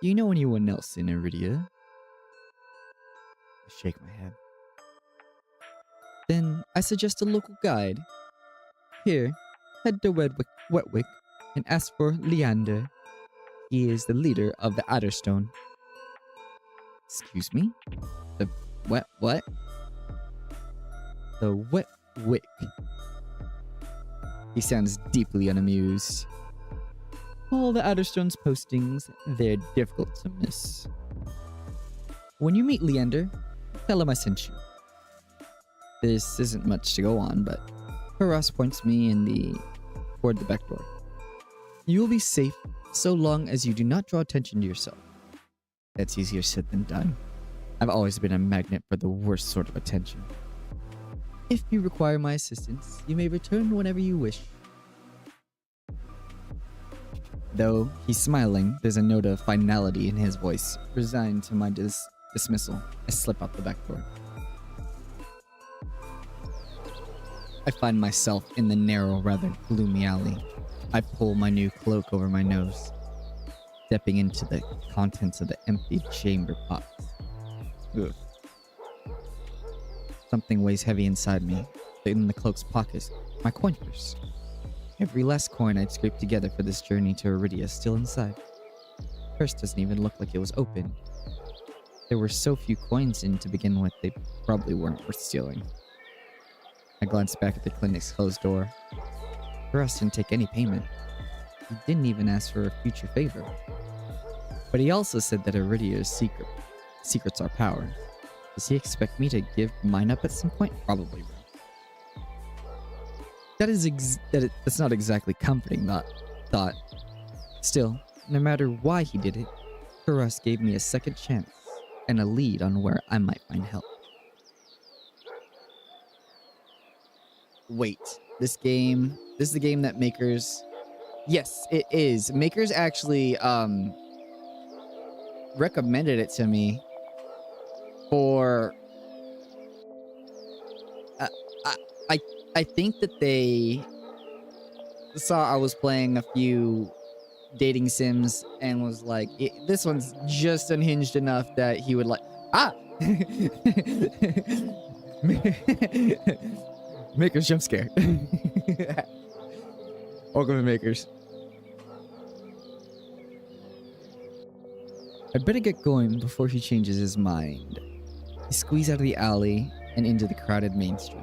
[SPEAKER 1] Do you know anyone else in Iridia? I shake my head. Then I suggest a local guide. Here, head to Wetwick and ask for Leander. He is the leader of the Adderstone. Excuse me? The what? The Wetwick. He sounds deeply unamused. All the Adderstone's postings, they're difficult to miss. When you meet Leander, tell him I sent you. This isn't much to go on, but Kuras points me toward the back door. You will be safe so long as you do not draw attention to yourself. That's easier said than done. I've always been a magnet for the worst sort of attention. If you require my assistance, you may return whenever you wish. Though he's smiling, there's a note of finality in his voice. Resigned to my dismissal, I slip out the back door. I find myself in the narrow, rather gloomy alley. I pull my new cloak over my nose, stepping into the contents of the empty chamber pots. Ugh. Something weighs heavy inside me. In the cloak's pocket, my coin purse. Every last coin I'd scraped together for this journey to Iridia is still inside. The purse doesn't even look like it was open. There were so few coins in to begin with, they probably weren't worth stealing. I glanced back at the clinic's closed door. Russ didn't take any payment. He didn't even ask for a future favor. But he also said that Iridia's secrets are power. Does he expect me to give mine up at some point? Probably will. That's not exactly comforting, that thought. Still, no matter why he did it, Russ gave me a second chance and a lead on where I might find help. Wait, this is the game that Makers... Yes, it is. Makers actually, recommended it to me for... I think that they saw I was playing a few dating sims and was like, this one's just unhinged enough that he would like... Ah! Makers jump scare. Welcome to Makers. I'd better get going before he changes his mind. He squeezed out of the alley and into the crowded main street.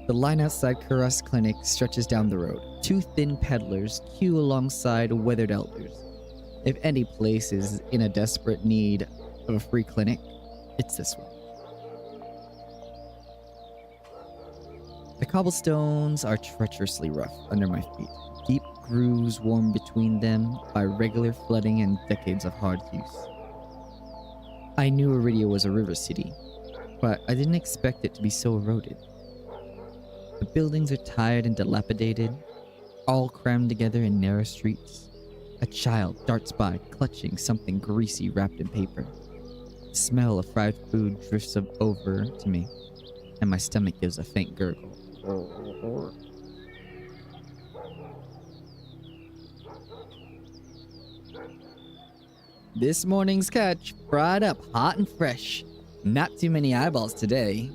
[SPEAKER 1] The line outside Kuras Clinic stretches down the road. Two thin peddlers queue alongside weathered elders. If any place is in a desperate need of a free clinic, it's this one. The cobblestones are treacherously rough under my feet. Deep grooves worn between them by regular flooding and decades of hard use. I knew Iridia was a river city, but I didn't expect it to be so eroded. The buildings are tired and dilapidated, all crammed together in narrow streets. A child darts by, clutching something greasy wrapped in paper. The smell of fried food drifts over to me, and my stomach gives a faint gurgle. This morning's catch, fried up hot and fresh. Not too many eyeballs today.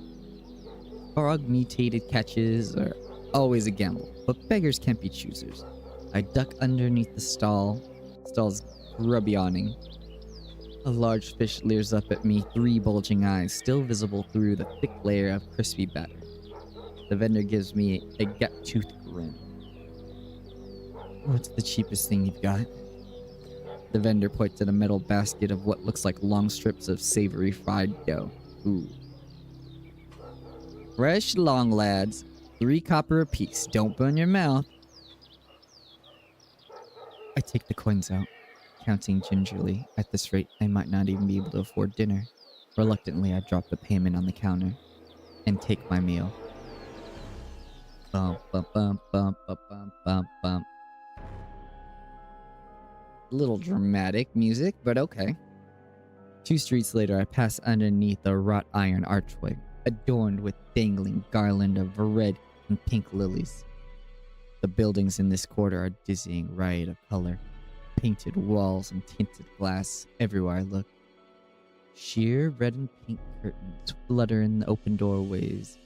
[SPEAKER 1] Frog mutated catches are always a gamble, but beggars can't be choosers. I duck underneath the stall's grubby awning. A large fish leers up at me, three bulging eyes still visible through the thick layer of crispy batter. The vendor gives me a gap-toothed grin. What's the cheapest thing you've got? The vendor points at a metal basket of what looks like long strips of savory fried dough. Ooh. Fresh long, lads. 3 copper apiece. Don't burn your mouth. I take the coins out, counting gingerly. At this rate, I might not even be able to afford dinner. Reluctantly, I drop the payment on the counter and take my meal. Bump, bump, bump, bump, bump, bump, bump, bump. A little dramatic music, but okay. 2 streets later, I pass underneath a wrought iron archway, adorned with dangling garland of red and pink lilies. The buildings in this quarter are dizzying riot of color. Painted walls and tinted glass everywhere I look. Sheer red and pink curtains flutter in the open doorways.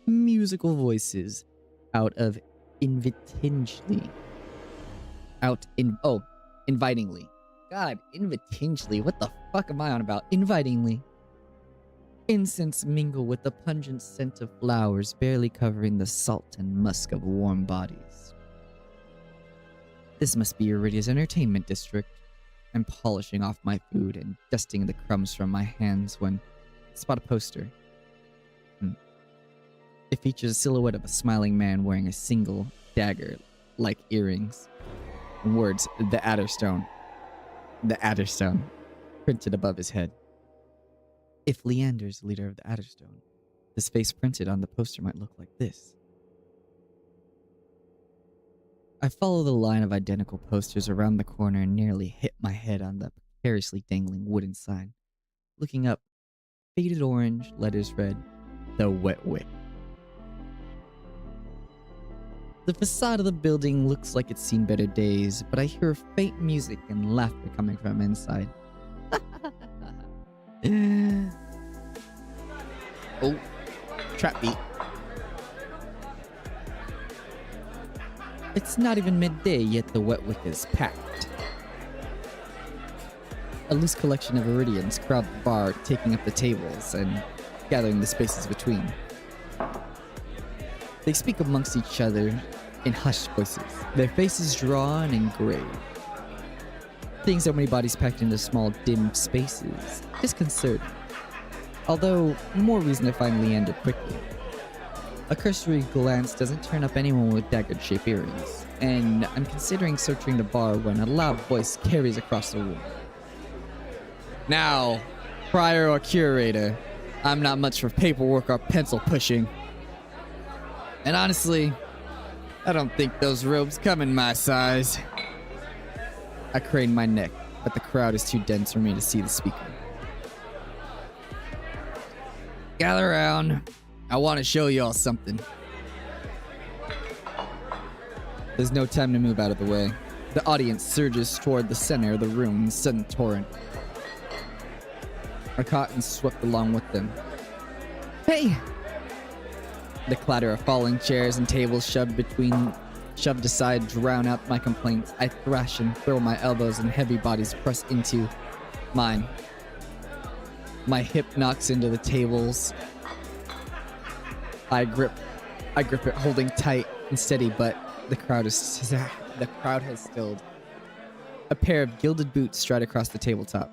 [SPEAKER 1] Musical voices invitingly. God, invitingly. What the fuck am I on about? Invitingly. Incense mingle with the pungent scent of flowers, barely covering the salt and musk of warm bodies. This must be Iridia's entertainment district. I'm polishing off my food and dusting the crumbs from my hands when I spot a poster. It features a silhouette of a smiling man wearing a single dagger-like earrings. And words, the Adderstone, printed above his head. If Leander's leader of the Adderstone, his face printed on the poster might look like this. I follow the line of identical posters around the corner and nearly hit my head on the precariously dangling wooden sign. Looking up, faded orange, letters read, "The Wet Wick." The facade of the building looks like it's seen better days, but I hear faint music and laughter coming from inside. Oh, trap beat. It's not even midday yet the wet wick is packed. A loose collection of Iridians crowd the bar, taking up the tables and gathering the spaces between. They speak amongst each other in hushed voices, their faces drawn and grave. Seeing so many bodies packed into small, dim spaces disconcerting, although more reason to find Leander quickly. A cursory glance doesn't turn up anyone with dagger-shaped earrings, and I'm considering searching the bar when a loud voice carries across the room. Now, prior or curator, I'm not much for paperwork or pencil pushing. And honestly, I don't think those robes come in my size. I crane my neck, but the crowd is too dense for me to see the speaker. Gather around. I want to show y'all something. There's no time to move out of the way. The audience surges toward the center of the room in sudden torrent. Our cottons swept along with them. Hey! The clatter of falling chairs and tables shoved aside drown out my complaints. I thrash and throw my elbows and heavy bodies press into mine. My hip knocks into the tables. I grip it holding tight and steady, but the crowd has stilled. A pair of gilded boots stride across the tabletop.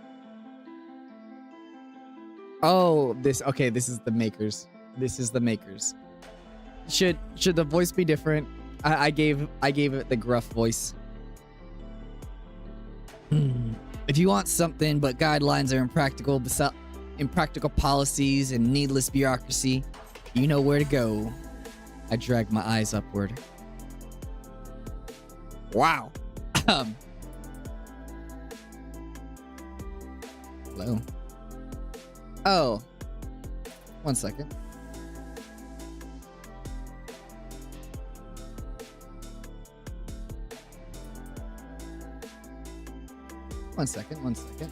[SPEAKER 1] Oh, this is the makers. This is the makers. Should the voice be different? I gave it the gruff voice. If you want something but guidelines are impractical policies and needless bureaucracy, you know where to go. I drag my eyes upward. Wow. Hello. Oh. 1 second. One second.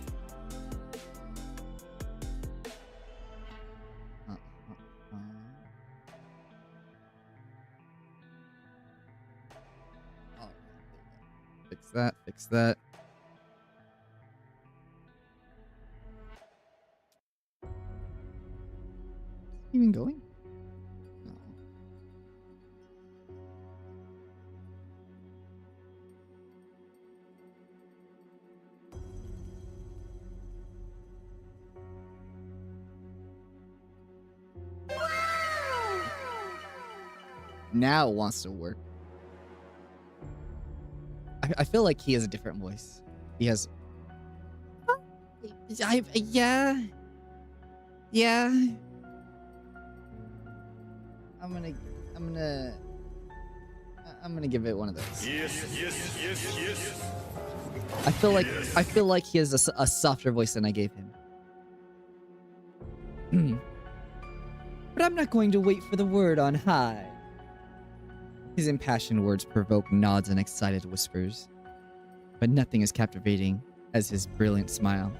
[SPEAKER 1] Oh, fix that. Even going? No. Now it wants to work. I feel like he has a different voice. He has... Yeah. I'm gonna give it one of those. Yes. I feel like he has a softer voice than I gave him. But I'm not going to wait for the word on high. His impassioned words provoke nods and excited whispers. But nothing as captivating as his brilliant smile.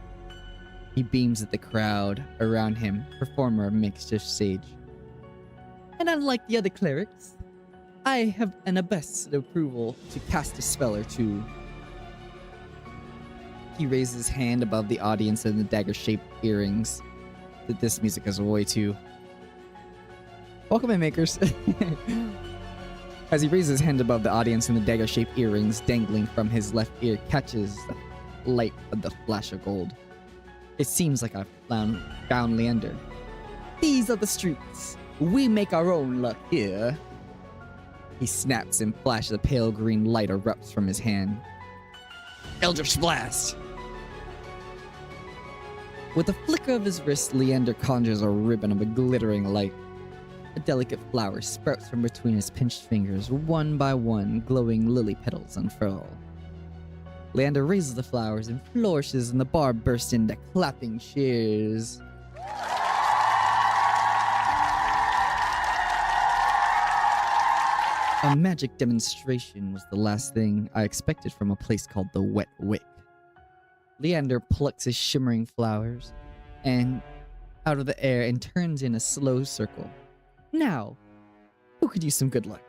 [SPEAKER 1] He beams at the crowd around him, performer of makeshift sage. And unlike the other clerics, I have an abest approval to cast a spell or two. He raises his hand above the audience and the dagger-shaped earrings. This music is way too... Welcome in, makers. As he raises his hand above the audience and the dagger-shaped earrings dangling from his left ear catches the light of the flash of gold. It seems like I've found Leander. These are the streets. We make our own luck here. He snaps and flashes a pale green light erupts from his hand. Eldritch Blast! With a flicker of his wrist, Leander conjures a ribbon of a glittering light. A delicate flower sprouts from between his pinched fingers, one by one, glowing lily petals unfurl. Leander raises the flowers and flourishes, and the bar bursts into clapping cheers. A magic demonstration was the last thing I expected from a place called the Wet Wick. Leander plucks his shimmering flowers and out of the air and turns in a slow circle. Now, who could use some good luck?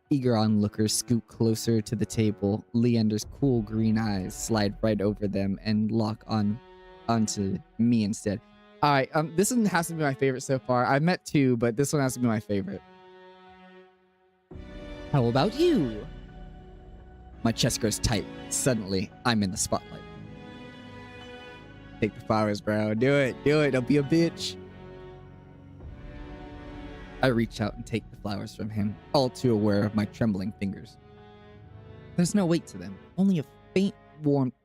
[SPEAKER 1] Eager onlookers scoot closer to the table. Leander's cool green eyes slide right over them and lock onto me instead. All right, this one has to be my favorite so far. I've met two, but this one has to be my favorite. How about you? My chest grows tight. Suddenly, I'm in the spotlight. Take the flowers, bro. Do it. Don't be a bitch. I reach out and take the flowers from him, all too aware of my trembling fingers. There's no weight to them, only a faint warmth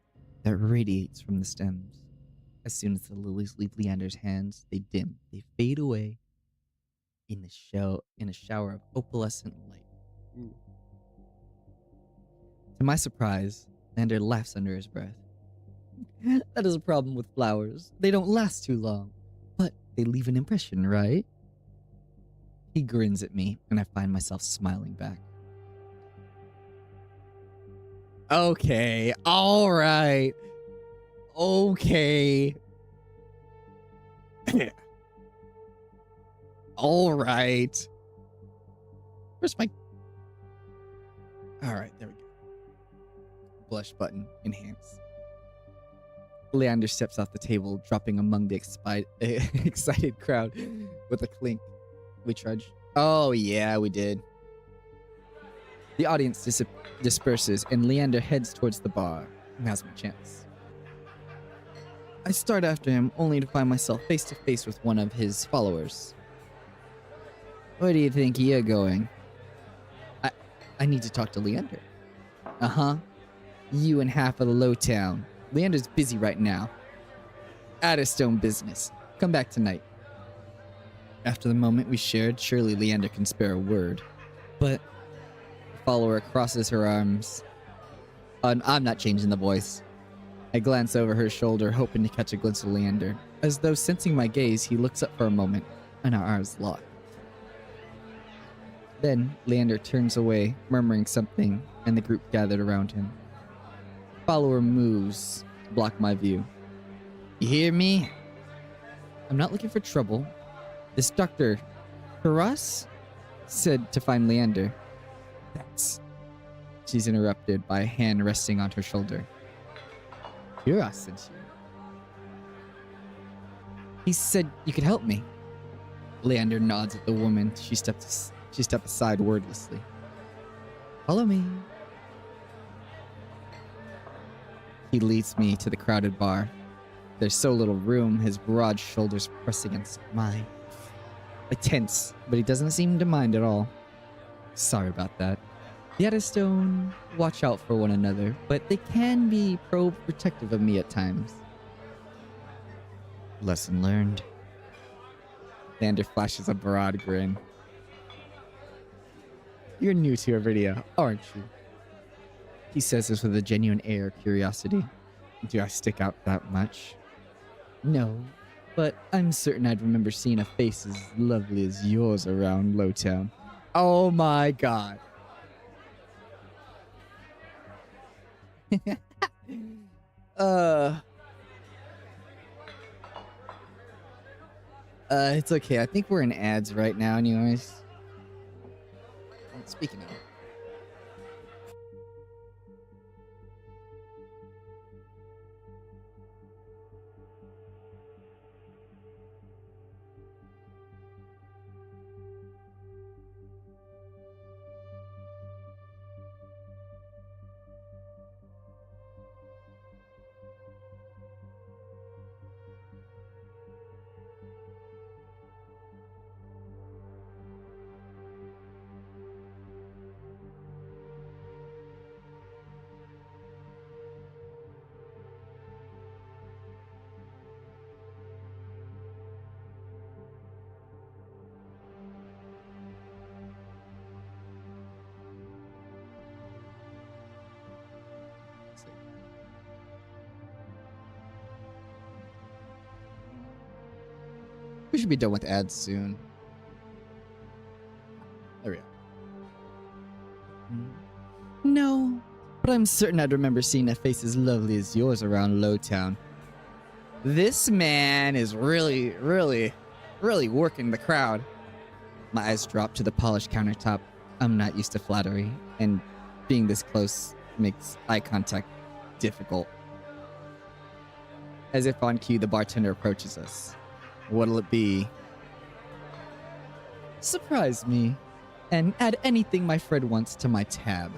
[SPEAKER 1] that radiates from the stems. As soon as the lilies leave Leander's hands, they dim, they fade away in a shower of opalescent light. Ooh. To my surprise, Leander laughs under his breath. That is a problem with flowers. They don't last too long, but they leave an impression, right? He grins at me, and I find myself smiling back. Okay, all right. Okay. All right. Where's my... All right, there we go. Blush button, enhance. Leander steps off the table, dropping among the excited crowd with a clink. We trudge. Oh, yeah, we did. The audience disperses, and Leander heads towards the bar. Now's my chance. I start after him, only to find myself face to face with one of his followers. Where do you think you're going? I need to talk to Leander. Uh-huh. You and half of the Lowtown. Leander's busy right now. Adderstone business. Come back tonight. After the moment we shared, surely Leander can spare a word. But the follower crosses her arms. I'm not changing the voice. I glance over her shoulder, hoping to catch a glimpse of Leander. As though sensing my gaze, he looks up for a moment, and our eyes lock. Then, Leander turns away, murmuring something, and the group gathered around him. The follower moves to block my view. You hear me? I'm not looking for trouble. This Dr. Taras said to find Leander. That's... She's interrupted by a hand resting on her shoulder. Taras sent you. He said you could help me. Leander nods at the woman. She stepped aside wordlessly. Follow me. He leads me to the crowded bar. There's so little room, his broad shoulders press against mine. I tense, but he doesn't seem to mind at all. Sorry about that. The Adderstone watch out for one another, but they can be protective of me at times. Lesson learned. Leander flashes a broad grin. You're new to your video, aren't you? He says this with a genuine air of curiosity. Do I stick out that much? No, but I'm certain I'd remember seeing a face as lovely as yours around Lowtown. Oh my god. It's okay. I think we're in ads right now anyways. Speaking of... We should be done with ads soon. There we go. No, but I'm certain I'd remember seeing a face as lovely as yours around Lowtown. This man is really working the crowd. My eyes drop to the polished countertop. I'm not used to flattery, and being this close makes eye contact difficult. As if on cue, the bartender approaches us. What'll it be? Surprise me, and add anything my friend wants to my tab.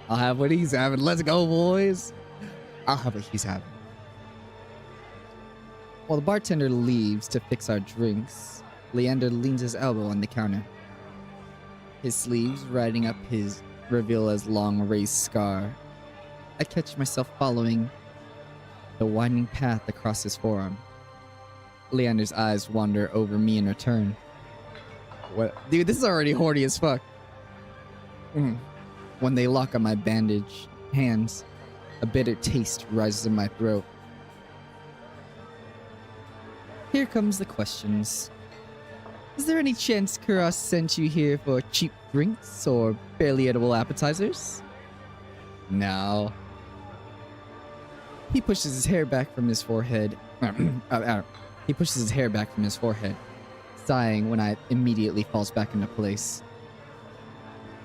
[SPEAKER 1] I'll have what he's having. Let's go, boys. I'll have what he's having. While the bartender leaves to fix our drinks, Leander leans his elbow on the counter. His sleeves riding up his reveal as long raised scar. I catch myself following the winding path across his forearm. Leander's eyes wander over me in return. What? Dude, this is already horny as fuck. When they lock on my bandaged hands, a bitter taste rises in my throat. Here comes the questions. Is there any chance Kuros sent you here for cheap drinks or barely edible appetizers? No. He pushes his hair back from his forehead. He pushes his hair back from his forehead, sighing when I immediately falls back into place.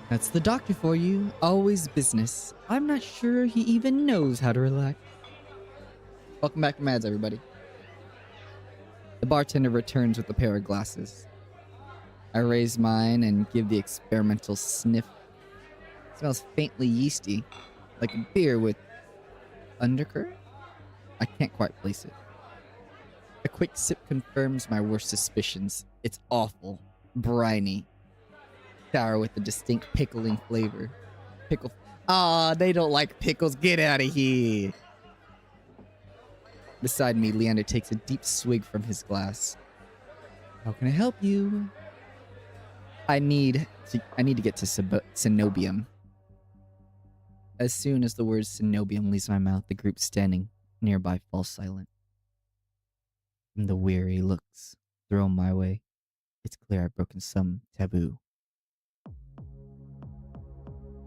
[SPEAKER 1] That's the doctor for you. Always business. I'm not sure he even knows how to relax. Welcome back to Mads, everybody. The bartender returns with a pair of glasses. I raise mine and give the experimental sniff. It smells faintly yeasty, like a beer with undercurrent? I can't quite place it. A quick sip confirms my worst suspicions. It's awful, briny, sour with a distinct pickling flavor. They don't like pickles. Get out of here. Beside me, Leander takes a deep swig from his glass. How can I help you? I need to get to Cenobium. As soon as the word Cenobium leaves my mouth, the group standing nearby falls silent. From the weary looks thrown my way, it's clear I've broken some taboo.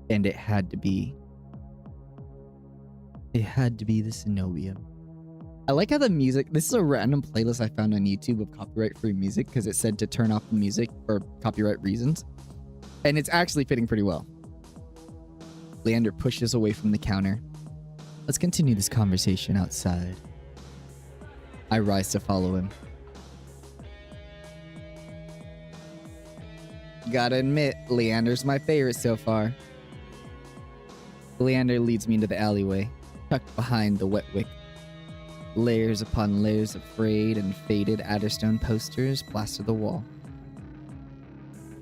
[SPEAKER 1] And it had to be the Cenobium. I like how the music, this is a random playlist I found on YouTube of copyright-free music because it said to turn off the music for copyright reasons. And it's actually fitting pretty well. Leander pushes away from the counter. Let's continue this conversation outside. I rise to follow him. Gotta admit, Leander's my favorite so far. Leander leads me into the alleyway, tucked behind the wet wick. Layers upon layers of frayed and faded Adderstone posters plaster the wall.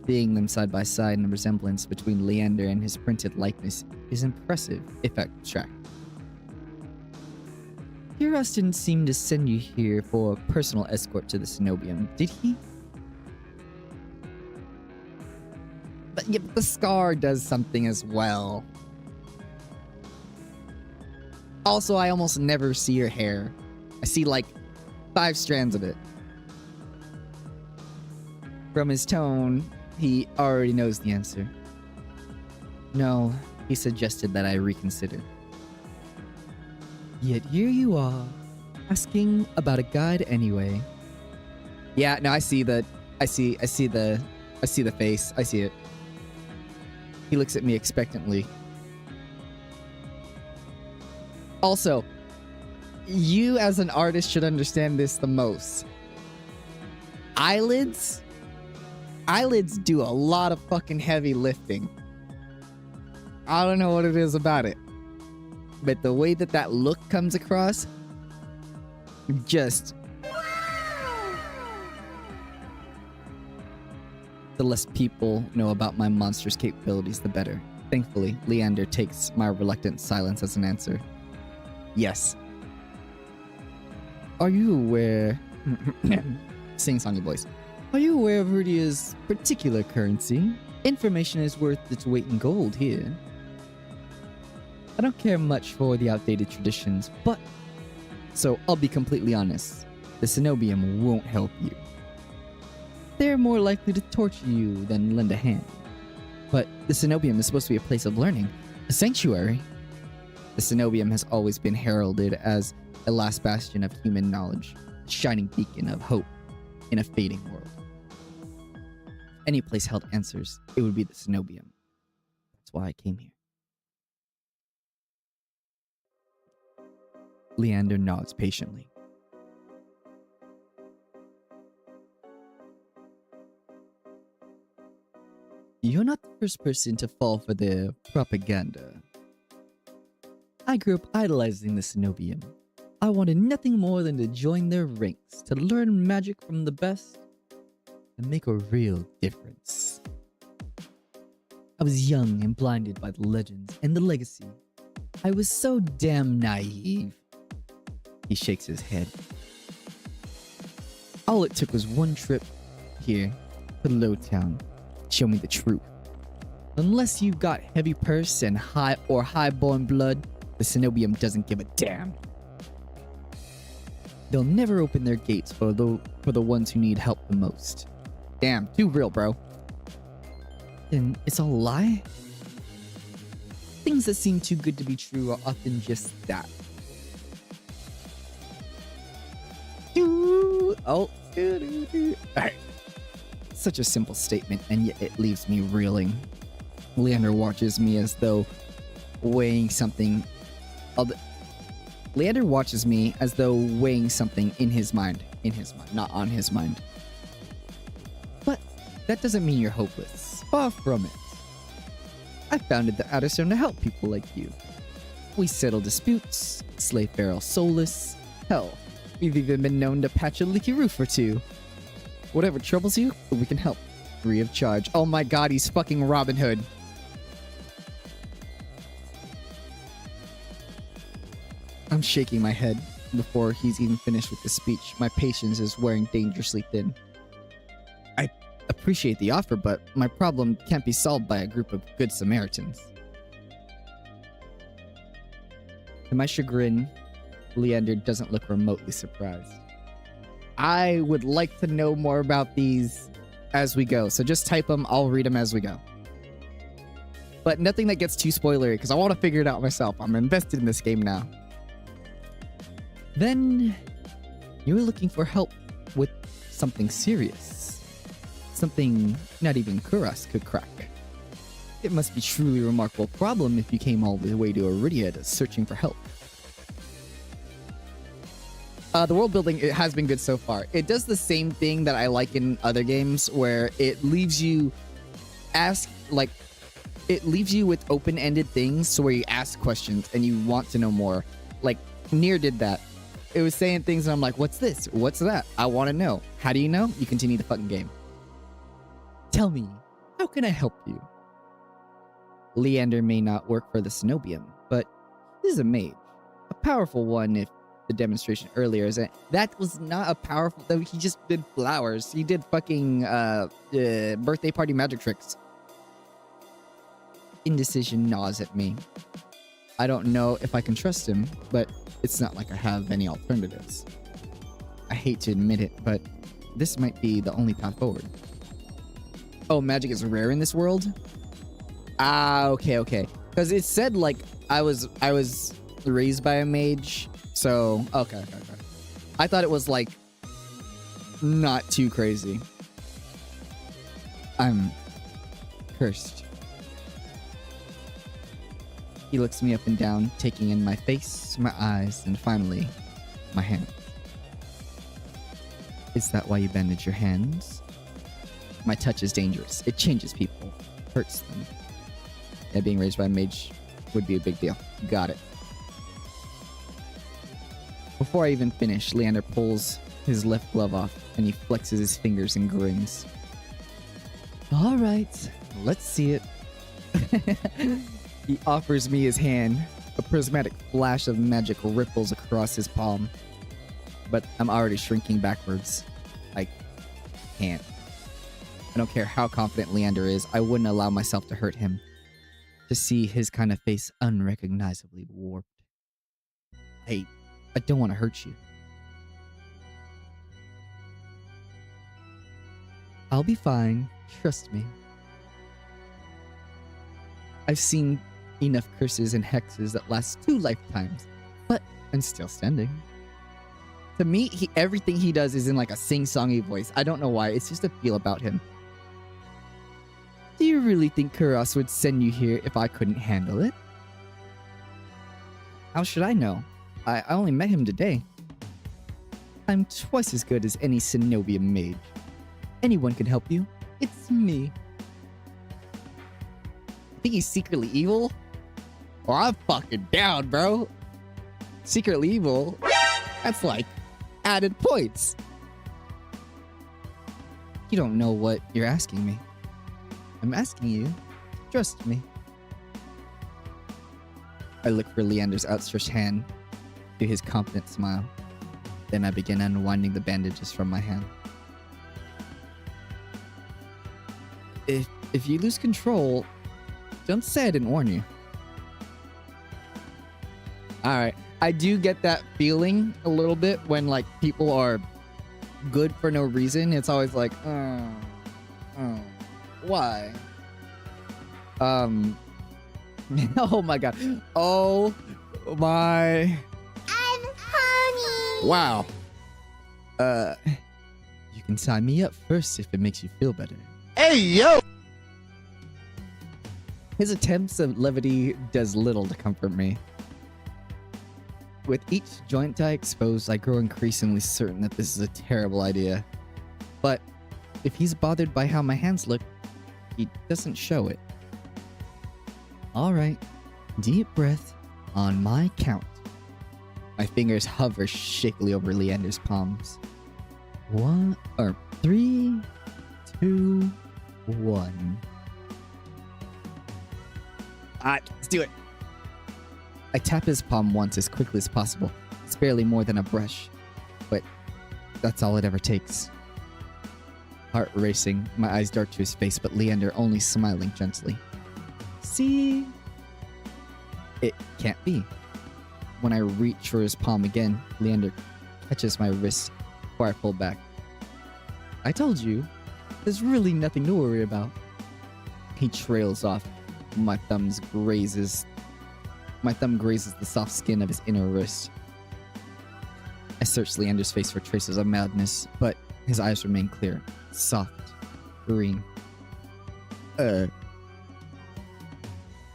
[SPEAKER 1] Seeing them side by side in the resemblance between Leander and his printed likeness is impressive, if abstract. Kuros didn't seem to send you here for a personal escort to the Cenobium, did he? But the scar does something as well. Also, I almost never see your hair. I see like 5 strands of it. From his tone, he already knows the answer. No, he suggested that I reconsider. Yet here you are, asking about a guide anyway. Yeah, no, I see the face. I see it. He looks at me expectantly. Also, you as an artist should understand this the most. Eyelids do a lot of fucking heavy lifting. I don't know what it is about it, but the way that look comes across, just... The less people know about my monster's capabilities, the better. Thankfully, Leander takes my reluctant silence as an answer. Yes. Are you aware... Sing-songy voice. Are you aware of Rudia's particular currency? Information is worth its weight in gold here. I don't care much for the outdated traditions, but... So, I'll be completely honest. The Cenobium won't help you. They're more likely to torture you than lend a hand. But the Cenobium is supposed to be a place of learning, a sanctuary. The Cenobium has always been heralded as a last bastion of human knowledge, a shining beacon of hope in a fading world. If any place held answers, it would be the Cenobium. That's why I came here. Leander nods patiently. You're not the first person to fall for the propaganda. I grew up idolizing the Cenobium. I wanted nothing more than to join their ranks, to learn magic from the best, and make a real difference. I was young and blinded by the legends and the legacy. I was so damn naive. He shakes his head. All it took was one trip here to Lowtown. Show me the truth. Unless you've got heavy purse and highborn blood, the Cenobium doesn't give a damn. They'll never open their gates for the ones who need help the most. Damn, too real, bro. Then it's all a lie? Things that seem too good to be true are often just that. Alright. Such a simple statement, and yet it leaves me reeling. Leander watches me as though weighing something. Leander watches me as though weighing something in his mind, not on his mind. But that doesn't mean you're hopeless. Far from it. I founded the Outer Stone to help people like you. We settle disputes, slay feral soulless. Hell, we've even been known to patch a leaky roof or two. Whatever troubles you, we can help. Free of charge. Oh my god, he's fucking Robin Hood. I'm shaking my head before he's even finished with the speech. My patience is wearing dangerously thin. I appreciate the offer, but my problem can't be solved by a group of good Samaritans. To my chagrin, Leander doesn't look remotely surprised. I would like to know more about these as we go, so just type them, I'll read them as we go. But nothing that gets too spoilery, because I want to figure it out myself. I'm invested in this game now. Then, you were looking for help with something serious. Something not even Kuras could crack. It must be truly a remarkable problem if you came all the way to Iridia searching for help. The world building, it has been good so far. It does the same thing that I like in other games, where it leaves you it leaves you with open-ended things, so where you ask questions and you want to know more. Like, Nier did that. It was saying things and I'm like, what's this? What's that? I want to know. How do you know? You continue the fucking game. Tell me, how can I help you? Leander may not work for the Cenobium, but he's a mage. A powerful one if the demonstration earlier is that was not a powerful, though. He just did flowers. He did fucking birthday party magic tricks. Indecision gnaws at me. I don't know if I can trust him, but it's not like I have any alternatives. I hate to admit it, but this might be the only path forward. Oh, magic is rare in this world? Ah, okay. Because it said like I was raised by a mage. So, okay. I thought it was, like, not too crazy. I'm cursed. He looks me up and down, taking in my face, my eyes, and finally, my hand. Is that why you bandage your hands? My touch is dangerous. It changes people. Hurts them. Yeah, being raised by a mage would be a big deal. Got it. Before I even finish, Leander pulls his left glove off and he flexes his fingers and grins. All right, let's see it. He offers me his hand. A prismatic flash of magic ripples across his palm. But I'm already shrinking backwards. I can't. I don't care how confident Leander is, I wouldn't allow myself to hurt him. To see his kind of face unrecognizably warped. I don't want to hurt you. I'll be fine. Trust me. I've seen enough curses and hexes that last 2 lifetimes, but I'm still standing. To me, everything he does is in like a sing-songy voice. I don't know why. It's just a feel about him. Do you really think Kuros would send you here if I couldn't handle it? How should I know? I only met him today. I'm twice as good as any Cenobian mage. Anyone can help you. It's me. Think he's secretly evil? Well, I'm fucking down, bro. Secretly evil? That's like added points. You don't know what you're asking me. I'm asking you to trust me. I look for Leander's outstretched hand to his confident smile. Then I begin unwinding the bandages from my hand. If you lose control, don't say I didn't warn you. Alright, I do get that feeling a little bit when like people are good for no reason. It's always like, why? Oh my god. Oh my.
[SPEAKER 3] I'm honey.
[SPEAKER 1] Wow. You can tie me up first if it makes you feel better.
[SPEAKER 4] Hey, yo!
[SPEAKER 1] His attempts of levity does little to comfort me. With each joint I expose, I grow increasingly certain that this is a terrible idea. But if he's bothered by how my hands look, he doesn't show it. Alright, deep breath on my count. My fingers hover shakily over Leander's palms. 3, 2, 1. Alright, let's do it. I tap his palm once as quickly as possible. It's barely more than a brush, but that's all it ever takes. Heart racing, my eyes dart to his face, but Leander only smiling gently. See? It can't be. When I reach for his palm again, Leander catches my wrist before I pull back. I told you, there's really nothing to worry about. He trails off. My thumb grazes the soft skin of his inner wrist. I search Leander's face for traces of madness, but his eyes remain clear, soft, green.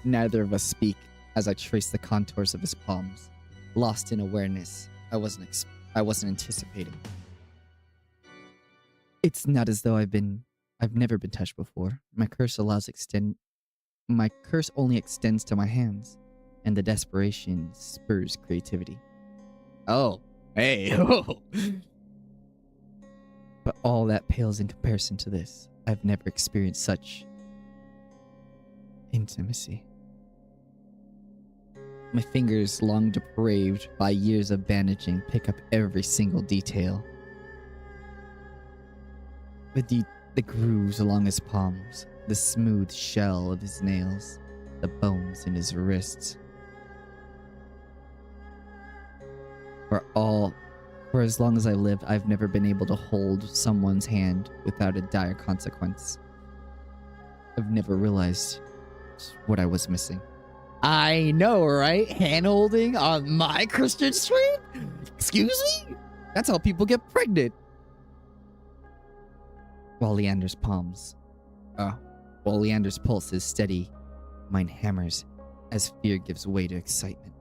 [SPEAKER 1] Neither of us speak as I trace the contours of his palms, lost in awareness I wasn't anticipating. It's not as though I've never been touched before. My curse only extends to my hands, and the desperation spurs creativity. Oh, hey. But all that pales in comparison to this. I've never experienced such intimacy. My fingers, long depraved by years of bandaging, pick up every single detail. The grooves along his palms, the smooth shell of his nails, the bones in his wrists. For as long as I lived, I've never been able to hold someone's hand without a dire consequence. I've never realized what I was missing. I know, right? Hand-holding on my Christian stream? Excuse me? That's how people get pregnant. While Leander's pulse is steady, mine hammers as fear gives way to excitement.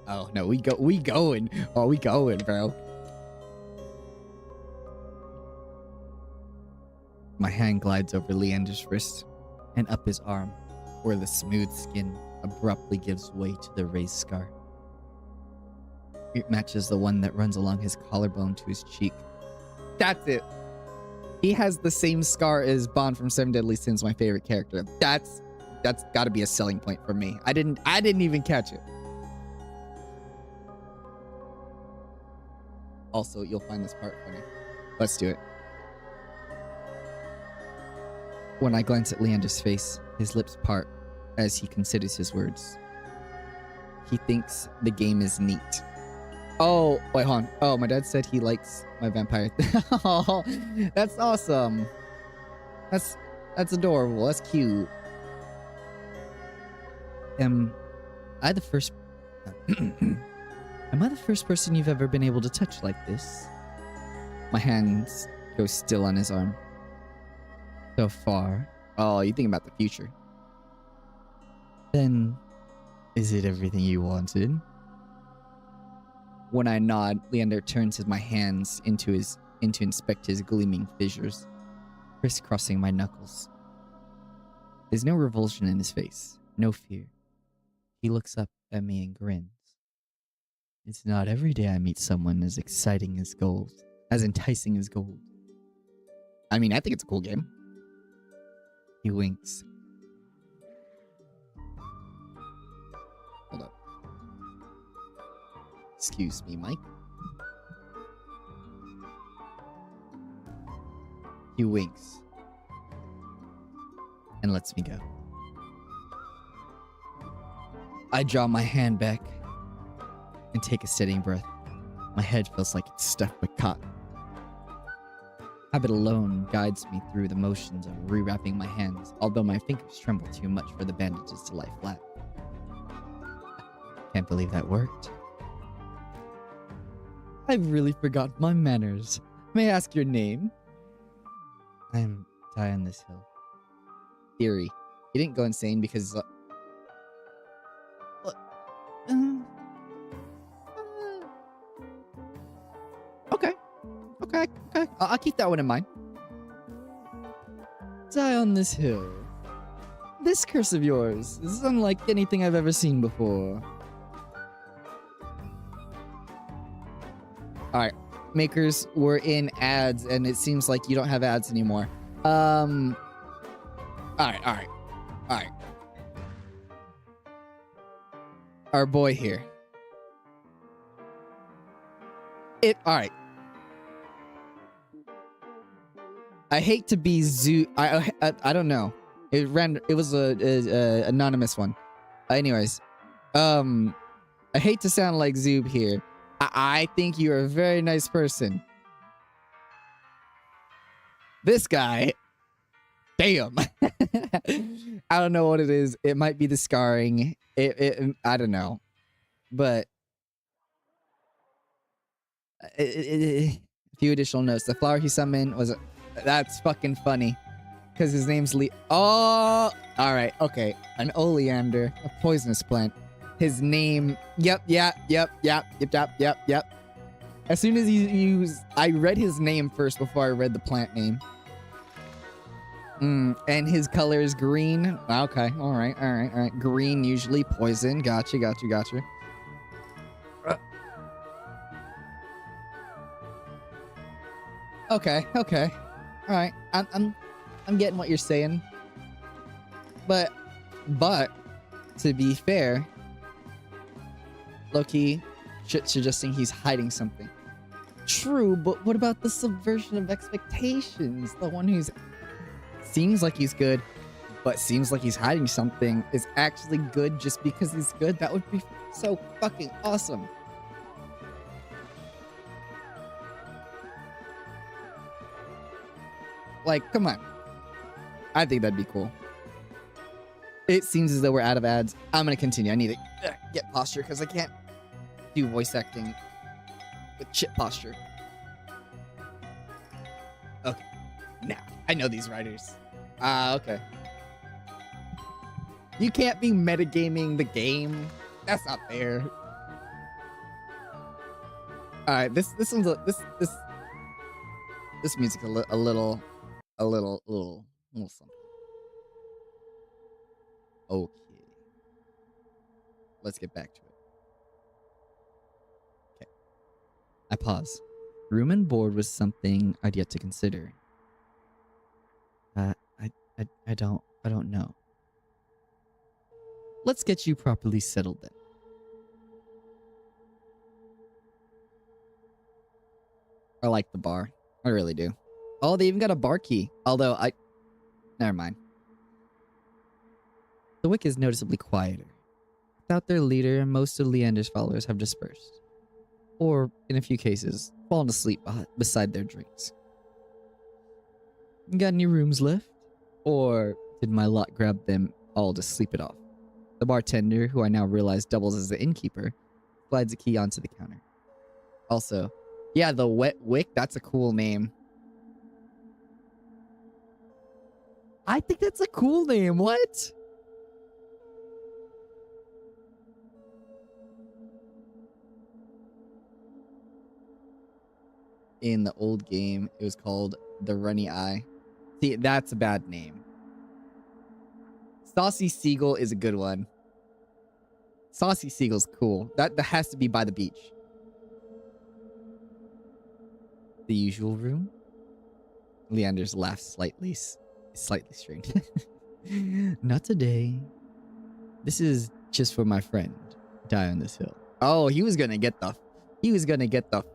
[SPEAKER 1] Oh no, we going. Oh, we going, bro. My hand glides over Leander's wrist and up his arm, where the smooth skin abruptly gives way to the raised scar. It matches the one that runs along his collarbone to his cheek. That's it. He has the same scar as Bond from Seven Deadly Sins, my favorite character. That's got to be a selling point for me. I didn't even catch it. Also, you'll find this part funny. Let's do it. When I glance at Leander's face, his lips part as he considers his words. He thinks the game is neat. Oh, wait, hold on. Oh, my dad said he likes my vampire. Oh, that's awesome. That's adorable. That's cute. I'm Am I the first person you've ever been able to touch like this? My hands go still on his arm. So far. Oh, you think about the future. Then, is it everything you wanted? When I nod, Leander turns my hands to inspect his gleaming fissures, crisscrossing my knuckles. There's no revulsion in his face, no fear. He looks up at me and grins. It's not every day I meet someone as exciting as gold, as enticing as gold. I mean, I think it's a cool game. He winks. Hold up. Excuse me, Mike. He winks and lets me go. I draw my hand back and take a steadying breath. My head feels like it's stuffed with cotton. Habit alone guides me through the motions of rewrapping my hands, although my fingers tremble too much for the bandages to lie flat. Can't believe that worked. I really forgot my manners. May I ask your name? I'm die on this hill. Theory. He didn't go insane because... Okay. I'll keep that one in mind. Die on this hill. This curse of yours is unlike anything I've ever seen before. Alright. Makers, we're in ads, and it seems like you don't have ads anymore. Alright. Our boy here. Alright. I hate to be I don't know. It was a anonymous one. Anyways, I hate to sound like Zoob here. I think you're a very nice person. This guy, damn. I don't know what it is. It might be the scarring. I don't know, but a few additional notes. The flower he summoned was. That's fucking funny. Because his name's Oh! Alright, okay. An oleander. A poisonous plant. His name... Yep. As soon as I read his name first before I read the plant name. And his color is green. Okay, alright. Green, usually poison. Gotcha. Okay. Alright, I'm getting what you're saying. But, to be fair, Loki suggesting he's hiding something. True, but what about the subversion of expectations? The one who's seems like he's good, but seems like he's hiding something is actually good just because he's good? That would be so fucking awesome. Like, come on. I think that'd be cool. It seems as though we're out of ads. I'm gonna continue. I need to get posture because I can't do voice acting with shit posture. Okay. Now, I know these writers. Okay. You can't be metagaming the game. That's not fair. Alright, this one's this music a little something. Okay. Let's get back to it. Okay. I pause. Room and board was something I'd yet to consider. I don't know. Let's get you properly settled then. I like the bar. I really do. Oh, they even got a bar key. Although never mind. The Wick is noticeably quieter. Without their leader, most of Leander's followers have dispersed. Or, in a few cases, fallen asleep beside their drinks. Got any rooms left? Or did my lot grab them all to sleep it off? The bartender, who I now realize doubles as the innkeeper, Slides a key onto the counter. Also, yeah, the Wet Wick, that's a cool name. I think that's a cool name. What? In the old game, it was called the Runny Eye. See, that's a bad name. Saucy Seagull is a good one. Saucy Seagull's cool. That has to be by the beach. The usual room? Leander's laugh slightly strange. Not today. This is just for my friend. Die on this hill. Oh, he was gonna get the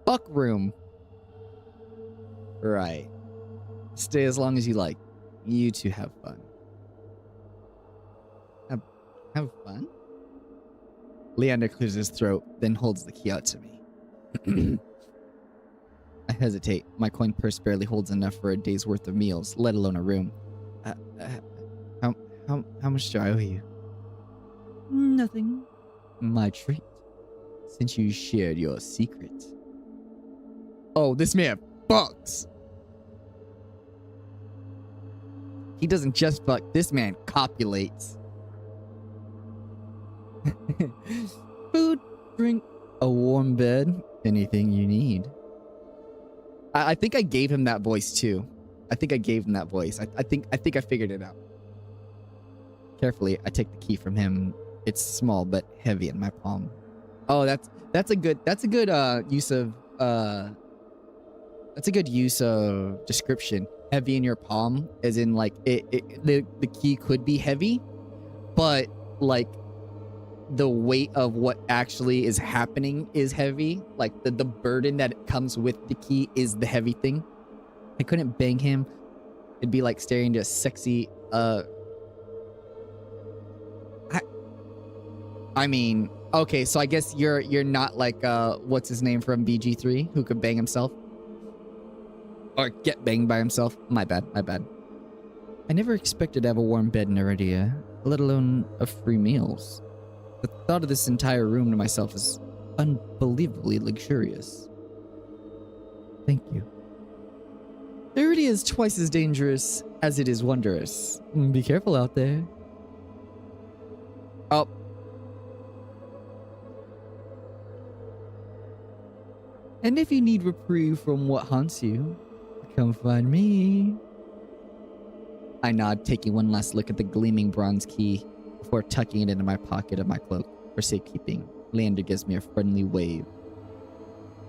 [SPEAKER 1] fuck room. Right. Stay as long as you like. You two have fun. Have fun? Leander clears his throat, then holds the key out to me. I hesitate. My coin purse barely holds enough for a day's worth of meals, let alone a room. How much do I owe you? Nothing. My treat. Since you shared your secret. Oh, this man fucks. He doesn't just fuck. This man copulates. Food, drink, a warm bed, anything you need. I think I gave him that voice too. I think I gave him that voice. I think I figured it out. Carefully, I take the key from him. It's small but heavy in my palm. Oh, that's a good use of description. Heavy in your palm, as in like the key could be heavy, but like the weight of what actually is happening is heavy. Like the burden that comes with the key is the heavy thing. I couldn't bang him. It'd be like staring into a sexy I mean, okay, so I guess you're not like what's his name from BG3 who could bang himself or get banged by himself. My bad. I never expected to have a warm bed in Iridia, let alone a free meals. The thought of this entire room to myself is unbelievably luxurious. Thank you. Iridia is twice as dangerous as it is wondrous. Be careful out there. Oh. And if you need reprieve from what haunts you, come find me. I nod, taking one last look at the gleaming bronze key before tucking it into my pocket of my cloak for safekeeping. Leander gives me a friendly wave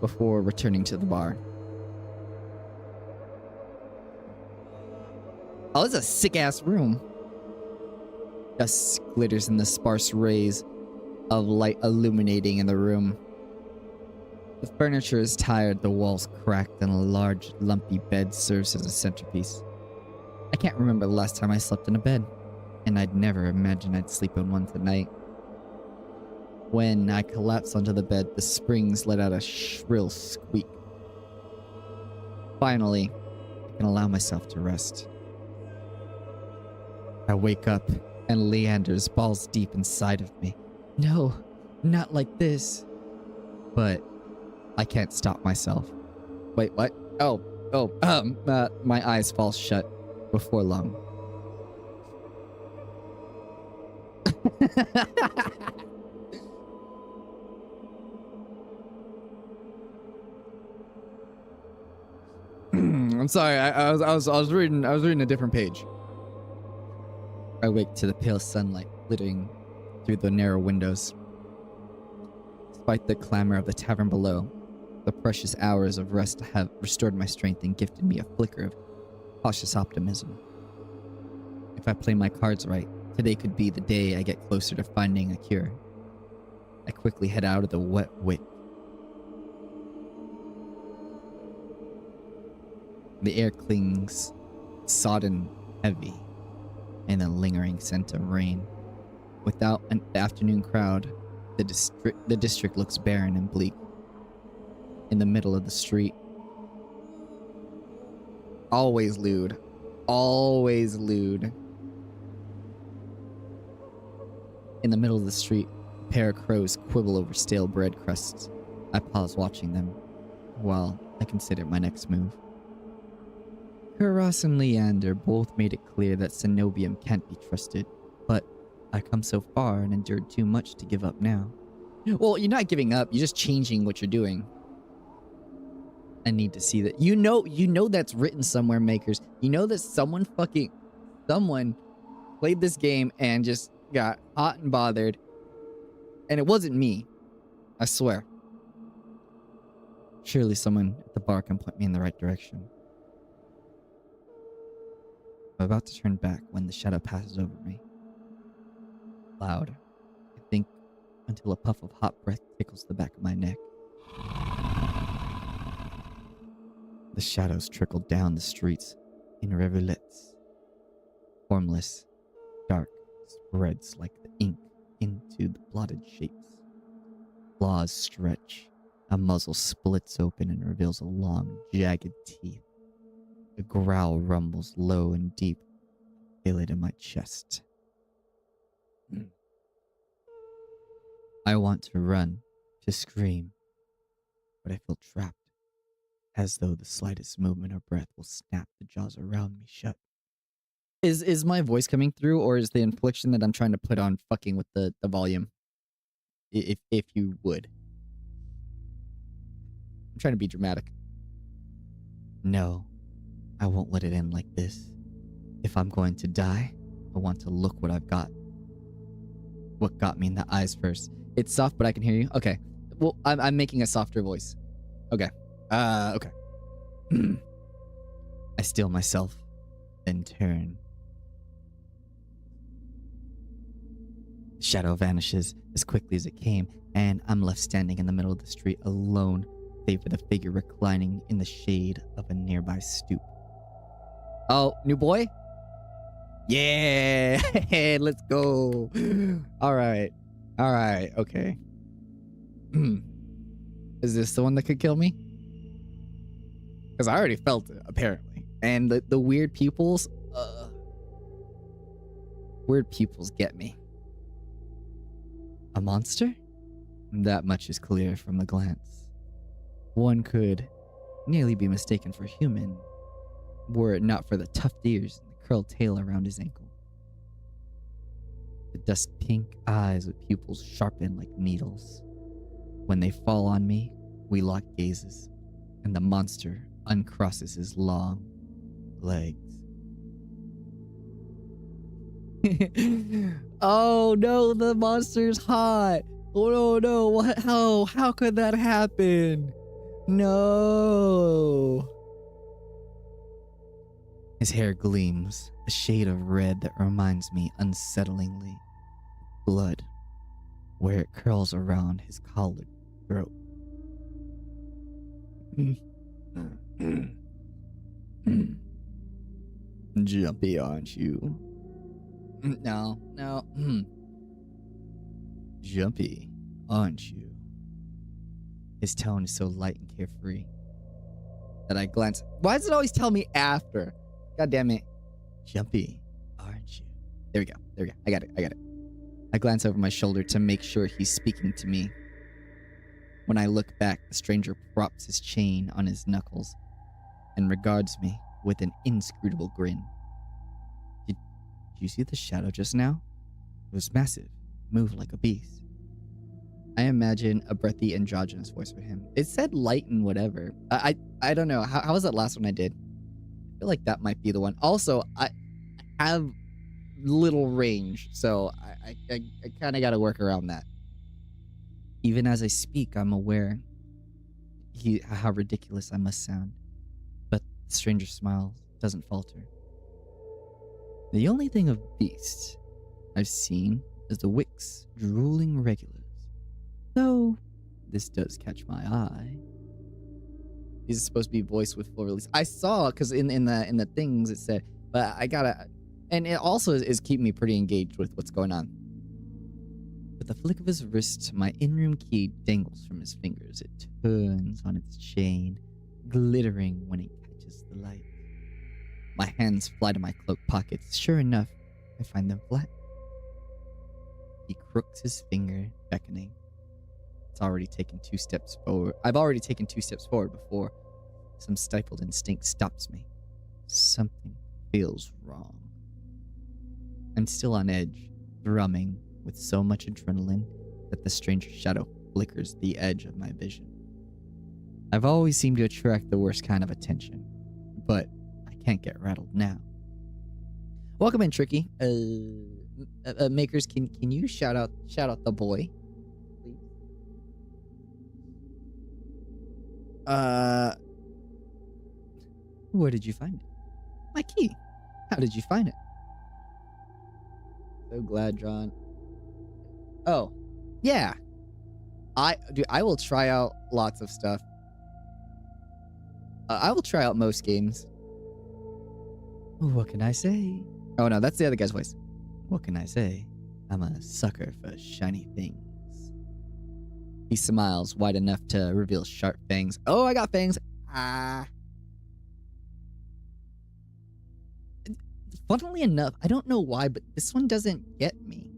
[SPEAKER 1] before returning to the bar. Oh, this is a sick-ass room. Dust glitters in the sparse rays of light illuminating in the room. The furniture is tired, the walls cracked, and a large, lumpy bed serves as a centerpiece. I can't remember the last time I slept in a bed, and I'd never imagined I'd sleep in one tonight. When I collapsed onto the bed, the springs let out a shrill squeak. Finally, I can allow myself to rest. I wake up, and Leander's balls deep inside of me. No, not like this. But I can't stop myself. Wait, what? My eyes fall shut before long. I'm sorry. I was reading a different page. I wake to the pale sunlight glittering through the narrow windows. Despite the clamor of the tavern below, the precious hours of rest have restored my strength and gifted me a flicker of cautious optimism. If I play my cards right, today could be the day I get closer to finding a cure. I quickly head out of the wet wick. The air clings sodden, heavy, and the lingering scent of rain. Without an afternoon crowd, the district looks barren and bleak. In the middle of the street, always lewd. In the middle of the street, pair of crows quibble over stale bread crusts. I pause watching them while I consider my next move. Kuros and Leander both made it clear that Cenobium can't be trusted, but I come so far and endured too much to give up now. Well, you're not giving up, you're just changing what you're doing. I need to see that. You know that's written somewhere, makers. You know that someone played this game and just got hot and bothered. And it wasn't me. I swear. Surely someone at the bar can point me in the right direction. I'm about to turn back when the shadow passes over me. Loud, I think, until a puff of hot breath tickles the back of my neck. The shadows trickle down the streets in rivulets. Formless, dark, spreads like the ink into the blotted shapes. Claws stretch. A muzzle splits open and reveals a long, jagged teeth. A growl rumbles low and deep. I feel it in my chest. I want to run, to scream, but I feel trapped, as though the slightest movement or breath will snap the jaws around me shut. Is my voice coming through, or is the infliction that I'm trying to put on fucking with the volume? If you would. I'm trying to be dramatic. No, I won't let it end like this. If I'm going to die, I want to look what I've got. What got me in the eyes first. It's soft, but I can hear you. Okay. Well, I'm making a softer voice. Okay. Okay. I steel myself, then turn. The shadow vanishes as quickly as it came, and I'm left standing in the middle of the street alone, save for the figure reclining in the shade of a nearby stoop. Oh, new boy? Yeah! Let's go! Alright. Alright, okay. Is this the one that could kill me? Because I already felt it, apparently. And the weird pupils, weird pupils get me. A monster? That much is clear from the glance. One could nearly be mistaken for human, were it not for the tufted ears and the curled tail around his ankle. The dust pink eyes with pupils sharpened like needles. When they fall on me, we lock gazes, and the monster uncrosses his long legs. Oh no, the monster's hot. Oh no, what? How could that happen? No. His hair gleams, a shade of red that reminds me unsettlingly of blood, where it curls around his collared throat. Jumpy, aren't you? No. Jumpy, aren't you? His tone is so light and carefree that I glance. Why does it always tell me after? God damn it. Jumpy, aren't you? There we go. I got it. I glance over my shoulder to make sure he's speaking to me. When I look back, the stranger props his chain on his knuckles and regards me with an inscrutable grin. Did you see the shadow just now? It was massive, moved like a beast. I imagine a breathy androgynous voice for him. It said light and whatever. I don't know. How was that last one I did? I feel like that might be the one. Also, I have little range, so I kind of got to work around that. Even as I speak, I'm aware how ridiculous I must sound. But the stranger smiles, doesn't falter. The only thing of beasts I've seen is the wicks drooling regulars. Though this does catch my eye. These are supposed to be voiced with full release. I saw, because in the things it said, but I gotta, and it also is keeping me pretty engaged with what's going on. With the flick of his wrist, my in-room key dangles from his fingers. It turns on its chain, glittering when it catches the light. My hands fly to my cloak pockets. Sure enough, I find them flat. He crooks his finger, beckoning. It's already taken 2 steps forward. I've already taken 2 steps forward before some stifled instinct stops me. Something feels wrong. I'm still on edge, thrumming with so much adrenaline that the stranger's shadow flickers the edge of my vision. I've always seemed to attract the worst kind of attention, but I can't get rattled now. Welcome in, Tricky. Makers, can you shout out the boy, please? Where did you find it? My key. How did you find it? So glad, John. Oh, yeah. I will try out lots of stuff. I will try out most games. What can I say? Oh no, that's the other guy's voice. What can I say? I'm a sucker for shiny things. He smiles wide enough to reveal sharp fangs. Oh, I got fangs. Funnily enough, I don't know why, but this one doesn't get me.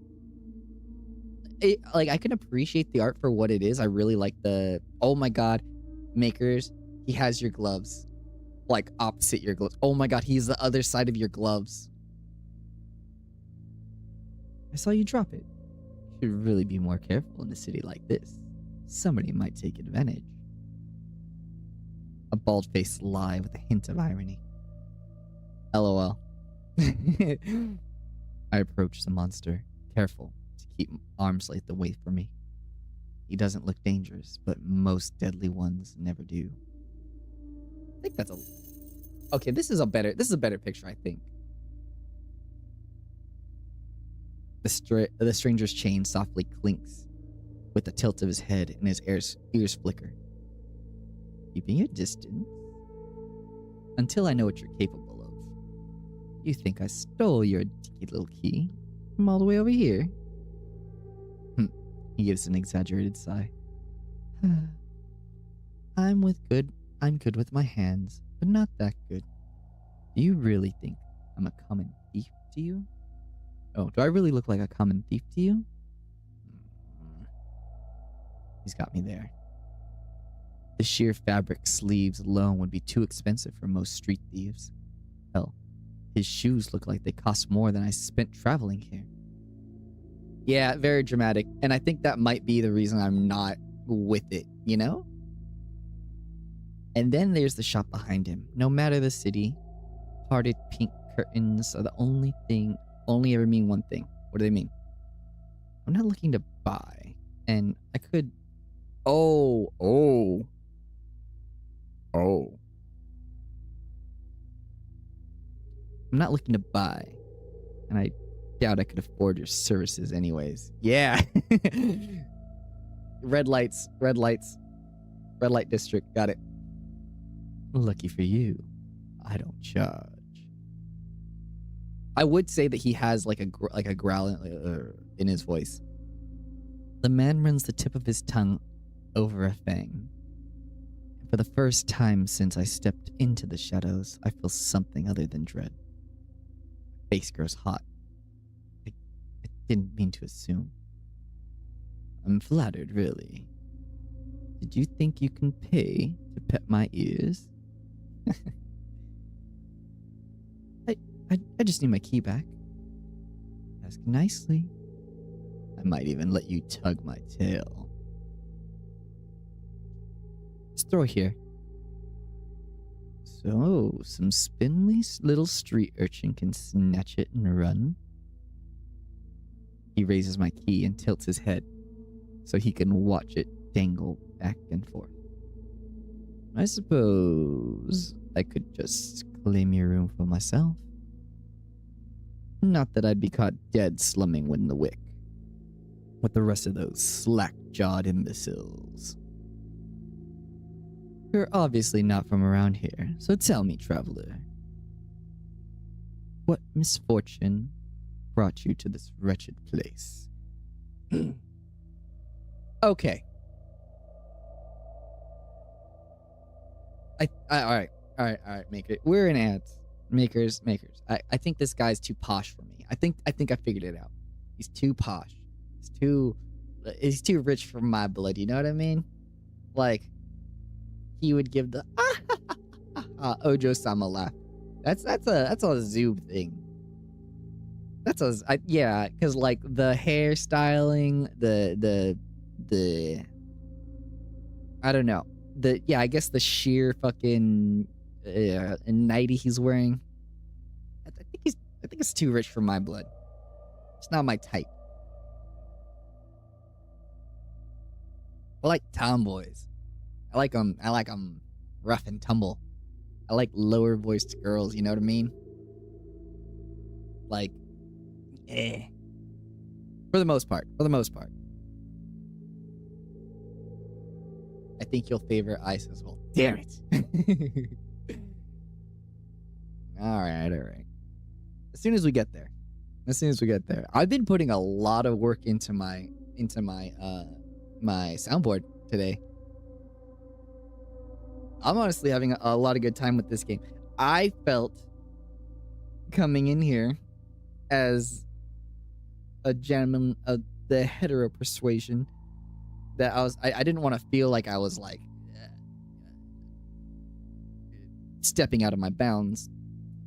[SPEAKER 1] I can appreciate the art for what it is. I really like the, oh my god, Makers, he has your gloves. Like, opposite your gloves. Oh my god, he's the other side of your gloves. I saw you drop it. You should really be more careful in a city like this. Somebody might take advantage. A bald-faced lie with a hint of irony. LOL. I approach the monster, careful to keep arm's length away from me. He doesn't look dangerous, but most deadly ones never do. I think that's a... Okay, this is a better picture, I think. The stranger's chain softly clinks with the tilt of his head and his ears flicker. Keeping your distance until I know what you're capable of. You think I stole your dinky little key from all the way over here? He gives an exaggerated sigh. I'm good with my hands, but not that good. Do you really think I'm a common thief to you? Oh, do I really look like a common thief to you? He's got me there. The sheer fabric sleeves alone would be too expensive for most street thieves. Hell, his shoes look like they cost more than I spent traveling here. Yeah, very dramatic. And I think that might be the reason I'm not with it, you know? And then there's the shop behind him. No matter the city, parted pink curtains are the only ever mean one thing. What do they mean? I'm not looking to buy. And I could... Oh. I'm not looking to buy. And I doubt I could afford your services anyways. Yeah. Red light district. Got it. Lucky for you, I don't charge. I would say that he has like a growl in his voice. The man runs the tip of his tongue over a fang. For the first time since I stepped into the shadows, I feel something other than dread. My face grows hot. I didn't mean to assume. I'm flattered, really. Did you think you can pay to pet my ears? I just need my key back. Ask nicely. I might even let you tug my tail. Just throw it here. So, some spindly little street urchin can snatch it and run? He raises my key and tilts his head so he can watch it dangle back and forth. I suppose I could just claim your room for myself. Not that I'd be caught dead slumming in the wick with the rest of those slack-jawed imbeciles. You're obviously not from around here, so tell me, traveler, what misfortune brought you to this wretched place? Okay. All right, Maker. We're in ads. Makers. I think this guy's too posh for me. I think I figured it out. He's too posh. He's too rich for my blood. You know what I mean? Like, he would give the Ojo-sama laugh. That's a Zoob thing. Yeah, because like the hairstyling, the I don't know. I guess the sheer fucking nightie he's wearing. I think it's too rich for my blood. It's not my type. I like tomboys. I like them rough and tumble. I like lower voiced girls, you know what I mean? Like, For the most part. I think you'll favor Ice as well. Damn it. Alright. As soon as we get there. I've been putting a lot of work into my my soundboard today. I'm honestly having a lot of good time with this game. I felt coming in here as a gentleman of the hetero persuasion that I didn't want to feel like I was like stepping out of my bounds.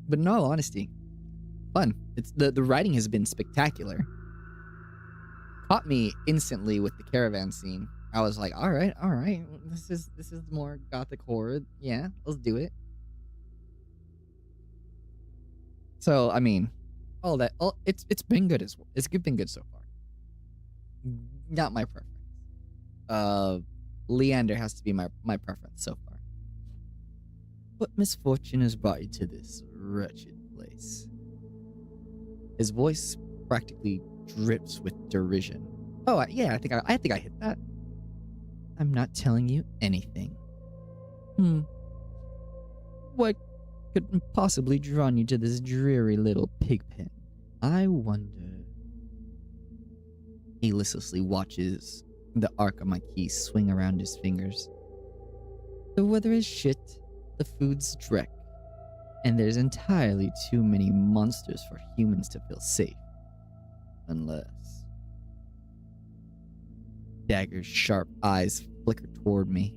[SPEAKER 1] But in all honesty, fun. It's the writing has been spectacular. Caught me instantly with the caravan scene. I was like, all right. This is more gothic horror. Yeah, let's do it. So, I mean, it's been good as well. It's been good so far. Not my preference. Leander has to be my preference so far. What misfortune has brought you to this wretched place? His voice practically drips with derision. Oh, yeah, I think I hit that. I'm not telling you anything. What could possibly drawn you to this dreary little pig pen? I wonder. He listlessly watches the arc of my keys swing around his fingers. The weather is shit, the food's dreck, and there's entirely too many monsters for humans to feel safe. Unless... Dagger's sharp eyes flicker toward me.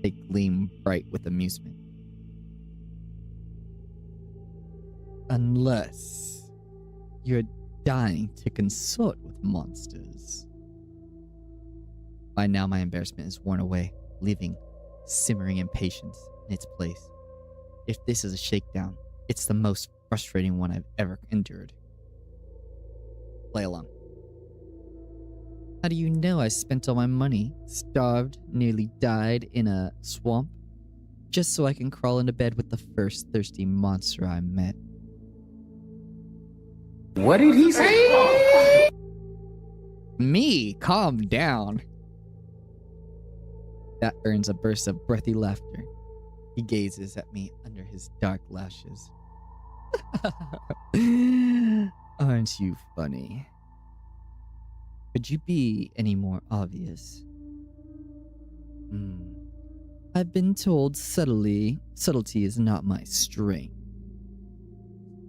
[SPEAKER 1] They gleam bright with amusement. Unless you're dying to consort with monsters. By now my embarrassment is worn away, leaving simmering impatience in its place. If this is a shakedown, it's the most frustrating one I've ever endured. Play along. How do you know I spent all my money, starved, nearly died in a swamp, just so I can crawl into bed with the first thirsty monster I met?
[SPEAKER 4] What did he say?
[SPEAKER 1] Me, calm down. That earns a burst of breathy laughter. He gazes at me under his dark lashes. Aren't you funny? Could you be any more obvious? I've been told subtlety is not my strength.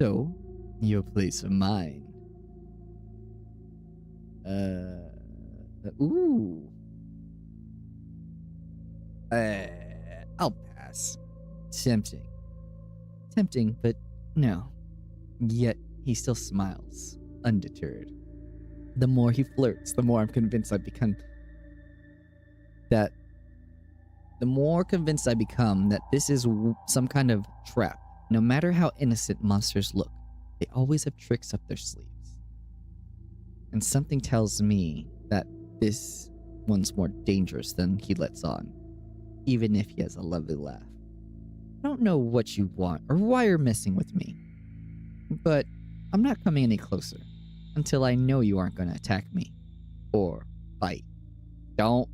[SPEAKER 1] So, your place or mine? I'll pass. Tempting, but no. Yet, he still smiles, undeterred. The more he flirts, the more I'm convinced I become that this is some kind of trap. No matter how innocent monsters look, they always have tricks up their sleeves. And something tells me that this one's more dangerous than he lets on, even if he has a lovely laugh. I don't know what you want or why you're messing with me, but I'm not coming any closer until I know you aren't going to attack me or bite. Don't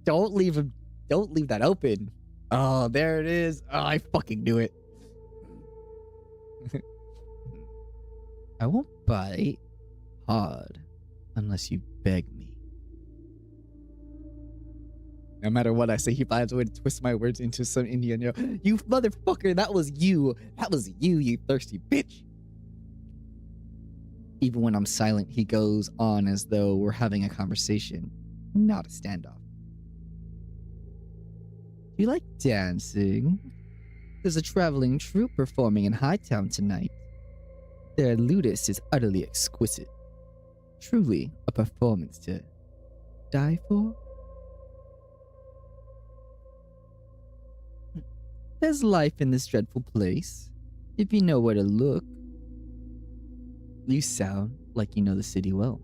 [SPEAKER 1] leave that open. Oh, there it is. Oh, I fucking knew it. I won't bite hard unless you beg me. No matter what I say, he finds a way to twist my words into some Indian. You motherfucker, that was you, you thirsty bitch. Even when I'm silent, he goes on as though we're having a conversation, not a standoff. Do you like dancing? There's a traveling troupe performing in Hightown tonight. Their ludus is utterly exquisite. Truly a performance to die for. There's life in this dreadful place, if you know where to look. You sound like you know the city well.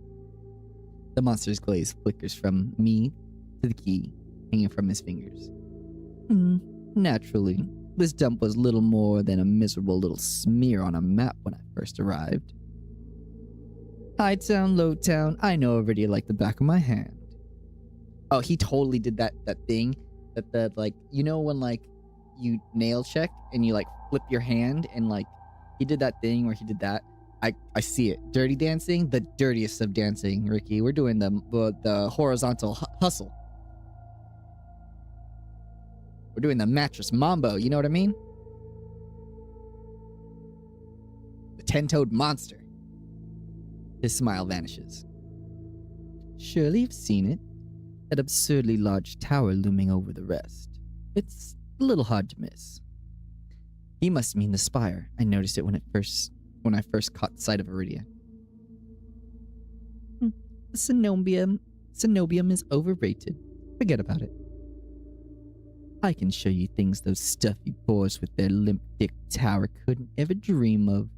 [SPEAKER 1] The monster's glaze flickers from me to the key hanging from his fingers. Naturally, this dump was little more than a miserable little smear on a map when I first arrived. Hightown, Lowtown, I know already like the back of my hand. Oh, he totally did that thing that like, you know when like you nail check and you like flip your hand and like he did that thing where he did that. I see it. Dirty dancing, the dirtiest of dancing, Ricky. We're doing the horizontal hustle. We're doing the mattress mambo, you know what I mean? The 10-toed monster. His smile vanishes. Surely you've seen it. That absurdly large tower looming over the rest. It's a little hard to miss. He must mean the spire. I noticed it when I first caught sight of Iridia. The cenobium is overrated. Forget about it. I can show you things those stuffy boys with their limp dick tower couldn't ever dream of.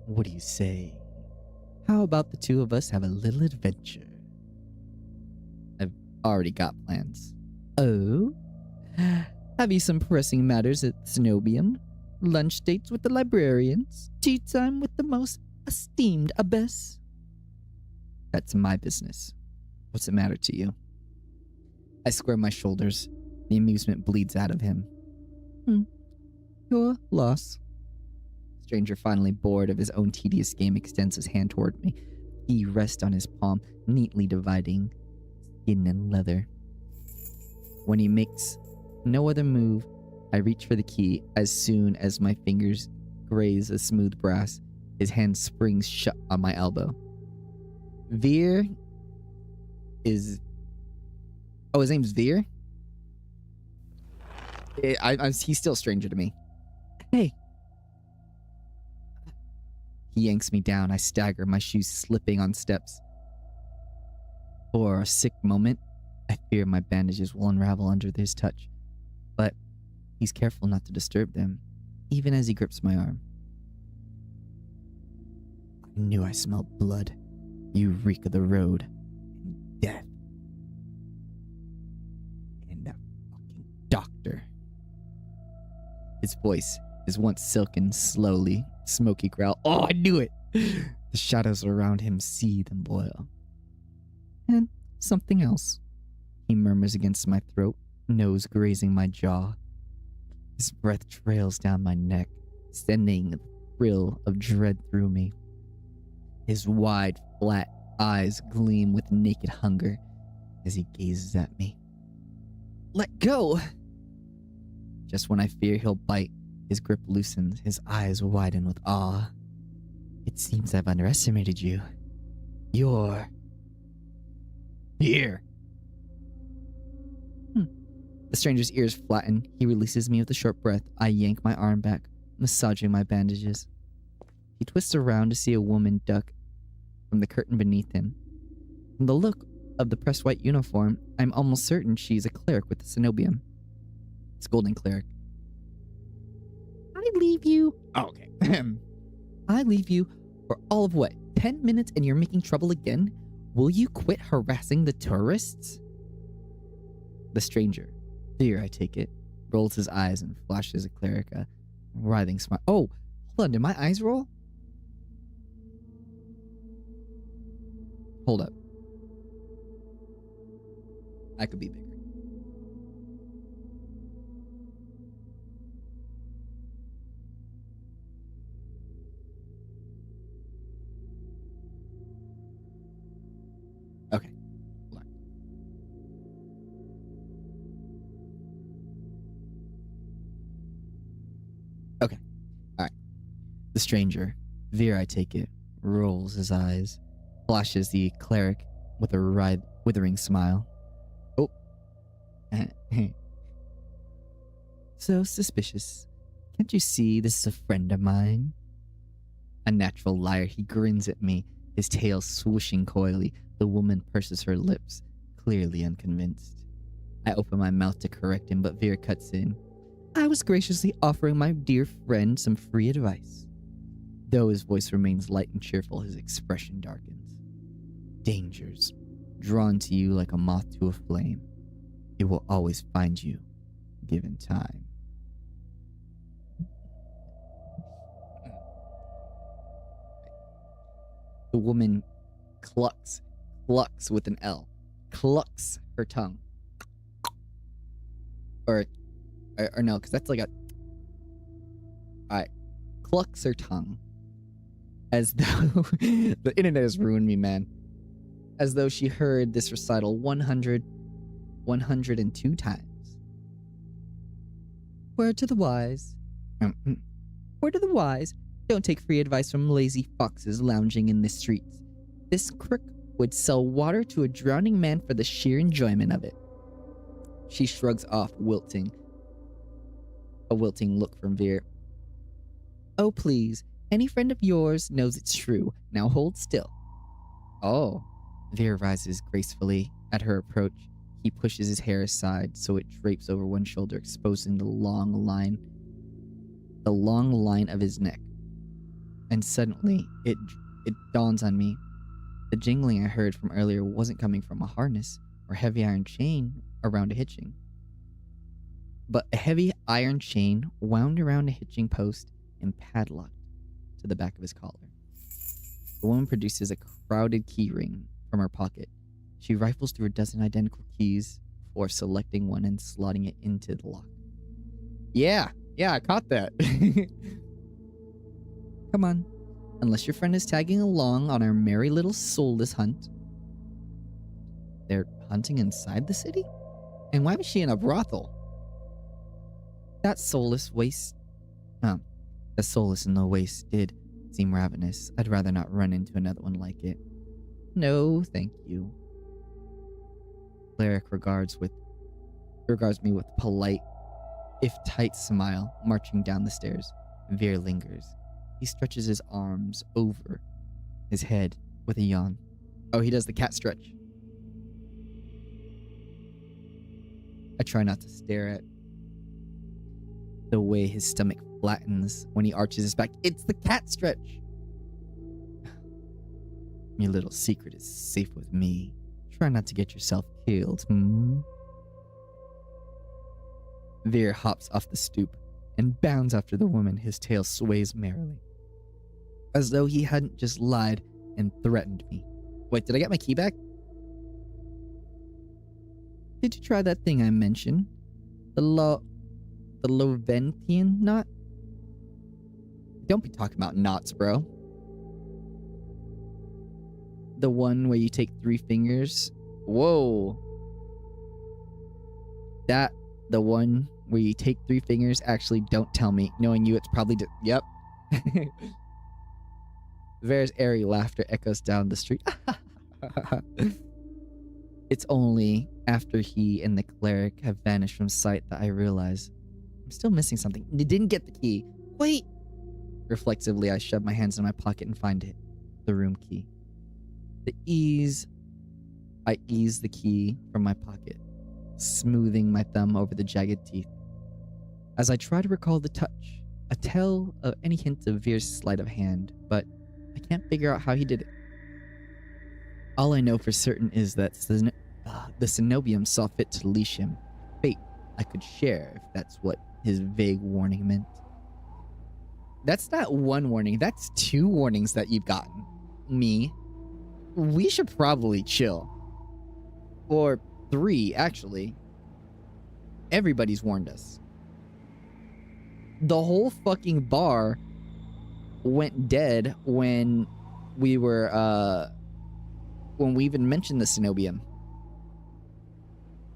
[SPEAKER 1] What do you say? How about the two of us have a little adventure? I've already got plans. Oh? Have you some pressing matters at Cenobium? Lunch dates with the librarians? Tea time with the most esteemed abbess? That's my business. What's it matter to you? I square my shoulders. The amusement bleeds out of him. Your loss. Stranger, finally bored of his own tedious game, extends his hand toward me. He rests on his palm, neatly dividing skin and leather. When he makes no other move, I reach for the key. As soon as my fingers graze a smooth brass, his hand springs shut on my elbow. Veer is... Oh, his name's Veer? He's still a stranger to me. Hey. He yanks me down. I stagger, my shoes slipping on steps. For a sick moment, I fear my bandages will unravel under his touch. But he's careful not to disturb them, even as he grips my arm. I knew I smelled blood. You reek of the road. And death. And that fucking doctor. His voice is once silken, slowly, smoky growl. Oh, I knew it! The shadows around him seethe and boil. And something else. He murmurs against my throat, nose grazing my jaw. His breath trails down my neck, sending a thrill of dread through me. His wide, flat eyes gleam with naked hunger as he gazes at me. Let go! Just when I fear he'll bite, his grip loosens, his eyes widen with awe. It seems I've underestimated you. You're... here. The stranger's ears flatten. He releases me with a short breath. I yank my arm back, massaging my bandages. He twists around to see a woman duck from the curtain beneath him. From the look of the pressed white uniform, I'm almost certain she's a cleric with the Cenobium. It's Golden Cleric. I leave you... Oh, okay. I leave you for all of what? 10 minutes and you're making trouble again? Will you quit harassing the tourists? The stranger, Fear, I take it, rolls his eyes and flashes a cleric a writhing smile. Oh, hold on, did my eyes roll? Hold up. I could be bigger. Okay. Hold on. Okay. Alright. The stranger, Veer, I take it, rolls his eyes, flashes the cleric with a withering smile. Oh. So suspicious. Can't you see this is a friend of mine? A natural liar, he grins at me, his tail swooshing coyly. The woman purses her lips, clearly unconvinced. I open my mouth to correct him, but Veer cuts in. I was graciously offering my dear friend some free advice. Though his voice remains light and cheerful, his expression darkens. Dangers, drawn to you like a moth to a flame. It will always find you, given time. The woman clucks with an L, clucks her tongue. Or no, because that's like a... Alright, clucks her tongue. As though... The internet has ruined me, man. As though she heard this recital 102 times. Word to the wise. Word to the wise. Don't take free advice from lazy foxes lounging in the streets. This crook would sell water to a drowning man for the sheer enjoyment of it. She shrugs off, a wilting look from Veer. Oh, please. Any friend of yours knows it's true. Now hold still. Oh. Veer rises gracefully at her approach. He pushes his hair aside so it drapes over one shoulder, exposing the long line of his neck. And suddenly, it dawns on me. The jingling I heard from earlier wasn't coming from a harness or heavy iron chain around a hitching, but a heavy iron chain wound around a hitching post and padlocked to the back of his collar. The woman produces a crowded key ring from her pocket. She rifles through a dozen identical keys before selecting one and slotting it into the lock. Yeah, I caught that. Come on. Unless your friend is tagging along on our merry little soulless hunt. They're hunting inside the city? And why was she in a brothel? That soulless in the waste did seem ravenous. I'd rather not run into another one like it. No, thank you. Cleric regards me with polite, if tight smile, marching down the stairs. Veer lingers. He stretches his arms over his head with a yawn. Oh, he does the cat stretch. I try not to stare at the way his stomach flattens when he arches his back. It's the cat stretch! Your little secret is safe with me. Try not to get yourself killed, Veer hops off the stoop and bounds after the woman. His tail sways merrily, as though he hadn't just lied and threatened me. Wait, did I get my key back? Did you try that thing I mentioned? The Loventian knot? Don't be talking about knots, bro. The one where you take 3 fingers? Whoa. The one where you take 3 fingers? Actually, don't tell me. Knowing you, it's probably... Yep. Veer's airy laughter echoes down the street. It's only after he and the cleric have vanished from sight that I realize I'm still missing something. You didn't get the key. Wait! Reflexively, I shove my hands in my pocket and find it. The room key. I ease the key from my pocket, smoothing my thumb over the jagged teeth. As I try to recall the touch, a tell of any hint of Veer's sleight of hand, but I can't figure out how he did it. All I know for certain is that the Cenobium saw fit to leash him. Fate I could share, if that's what his vague warning meant. That's not one warning, that's 2 warnings that you've gotten. Me. We should probably chill. Or 3, actually. Everybody's warned us. The whole fucking bar went dead when we even mentioned the Cenobium.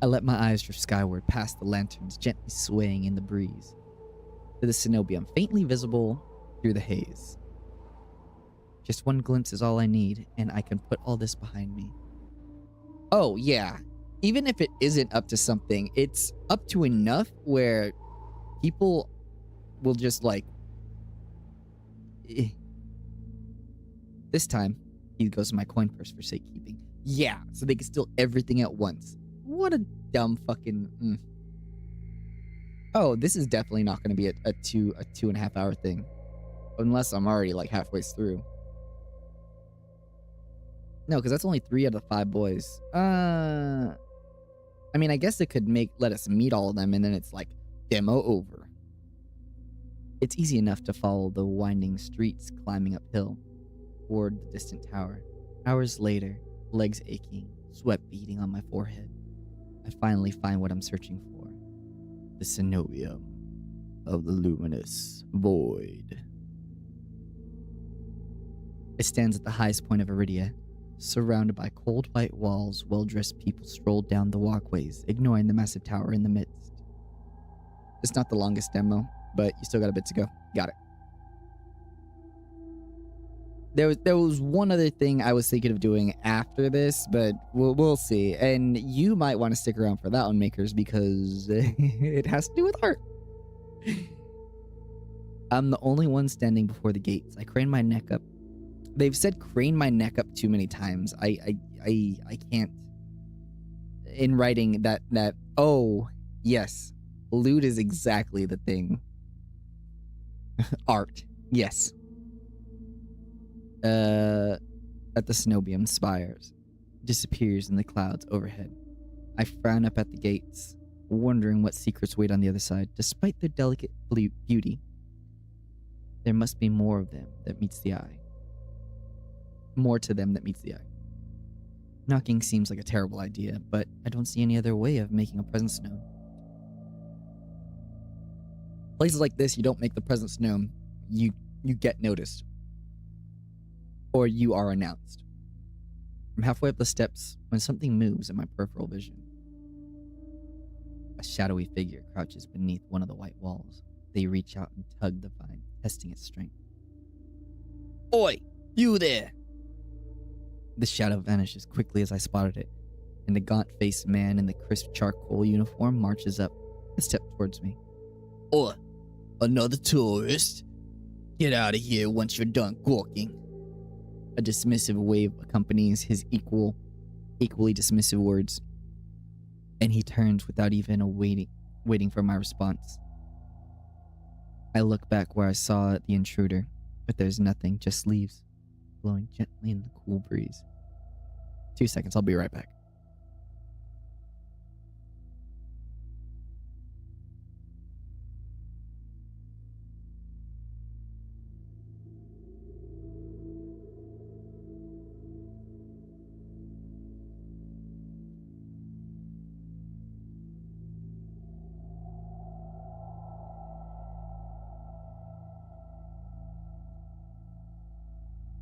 [SPEAKER 1] I let my eyes drift skyward past the lanterns gently swaying in the breeze to the Cenobium faintly visible through the haze. Just one glimpse is all I need, and I can put all this behind me. Oh, yeah. Even if it isn't up to something, it's up to enough where people will just like... This time, he goes to my coin purse for safekeeping. Yeah, so they can steal everything at once. What a dumb fucking... Oh, this is definitely not going to be a 2.5 hour thing. Unless I'm already like halfway through. No, because that's only 3 out of 5 boys. I mean, I guess it could let us meet all of them, and then it's like, demo over. It's easy enough to follow the winding streets climbing uphill toward the distant tower. Hours later, legs aching, sweat beading on my forehead, I finally find what I'm searching for. The cenobium of the luminous void. It stands at the highest point of Iridia, surrounded by cold white walls. Well-dressed people stroll down the walkways, ignoring the massive tower in the midst. It's not the longest demo, but you still got a bit to go. Got it. There was one other thing I was thinking of doing after this, but we'll see. And you might want to stick around for that one, Makers, because it has to do with art. I'm the only one standing before the gates. I crane my neck up. They've said crane my neck up too many times. I can't. In writing that oh yes, loot is exactly the thing. Art, yes. At the cenobium spires, disappears in the clouds overhead. I frown up at the gates, wondering what secrets wait on the other side. Despite their delicate beauty, there must be more of them that meets the eye. More to them that meets the eye. Knocking seems like a terrible idea, but I don't see any other way of making a presence known. Places like this, you don't make the presence known. You get noticed. Or you are announced. I'm halfway up the steps when something moves in my peripheral vision. A shadowy figure crouches beneath one of the white walls. They reach out and tug the vine, testing its strength. Oi! You there! The shadow vanishes quickly as I spotted it, and the gaunt-faced man in the crisp charcoal uniform marches up a step towards me. Oi! Another tourist? Get out of here once you're done gawking. A dismissive wave accompanies his equally dismissive words, and he turns without even waiting for my response. I look back where I saw the intruder, but there's nothing, just leaves, blowing gently in the cool breeze. 2 seconds, I'll be right back.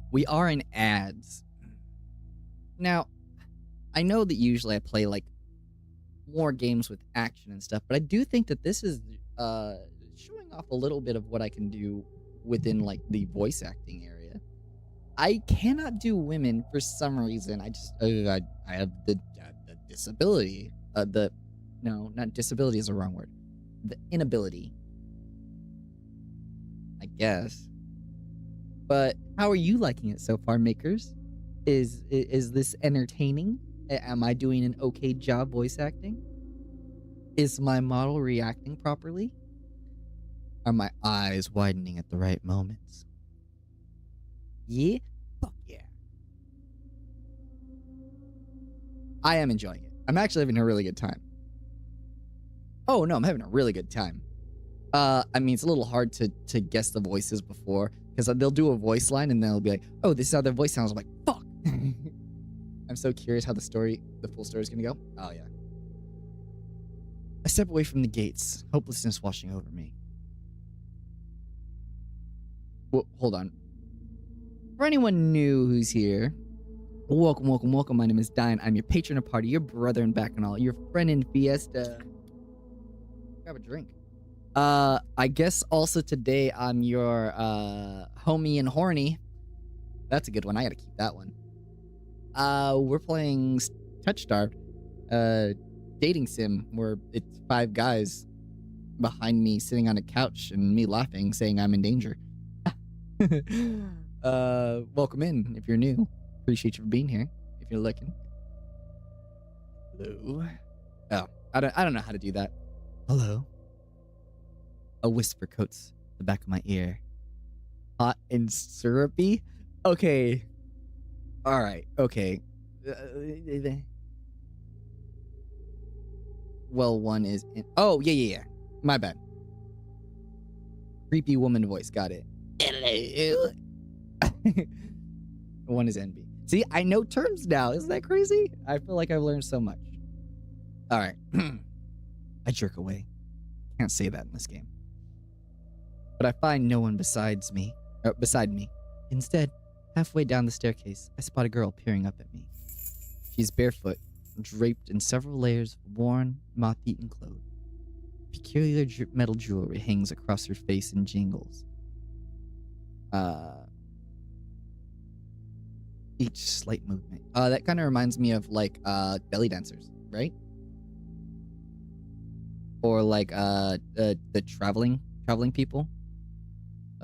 [SPEAKER 1] We are in ads. Now, I know that usually I play like more games with action and stuff, but I do think that this is showing off a little bit of what I can do within like the voice acting area. I cannot do women for some reason. I have the disability. No, not disability is the wrong word. The inability, I guess. But how are you liking it so far, Makers? Is this entertaining? Am I doing an okay job voice acting? Is my model reacting properly? Are my eyes widening at the right moments? Yeah? Fuck yeah. I am enjoying it. I'm actually having a really good time. Oh no, I'm having a really good time. I mean, it's a little hard to guess the voices before, because they'll do a voice line and then they'll be like, oh, this is how their voice sounds. I'm like, fuck. I'm so curious how the full story is going to go. Oh, yeah. I step away from the gates, hopelessness washing over me. Well, hold on. For anyone new who's here, welcome. My name is Diane. I'm your patron of party, your brother in Bacchanal, your friend in Fiesta. Grab a drink. I guess also today I'm your homie and horny. That's a good one. I gotta keep that one. We're playing Touchstarved, dating sim where it's 5 guys behind me sitting on a couch and me laughing, saying I'm in danger. Welcome in if you're new. Appreciate you for being here. If you're looking. Hello. Oh, I don't know how to do that. Hello. A whisper coats the back of my ear. Hot and syrupy? Okay. Alright, okay. Well, one is in... Oh, yeah. My bad. Creepy woman voice, got it. Hello. One is envy. See, I know terms now. Isn't that crazy? I feel like I've learned so much. Alright. I jerk away. Can't say that in this game. But I find no one beside me. Instead, halfway down the staircase, I spot a girl peering up at me. She's barefoot, draped in several layers of worn, moth-eaten clothes. Peculiar metal jewelry hangs across her face and jingles. Each slight movement. That kind of reminds me of like belly dancers, right? Or like the traveling people.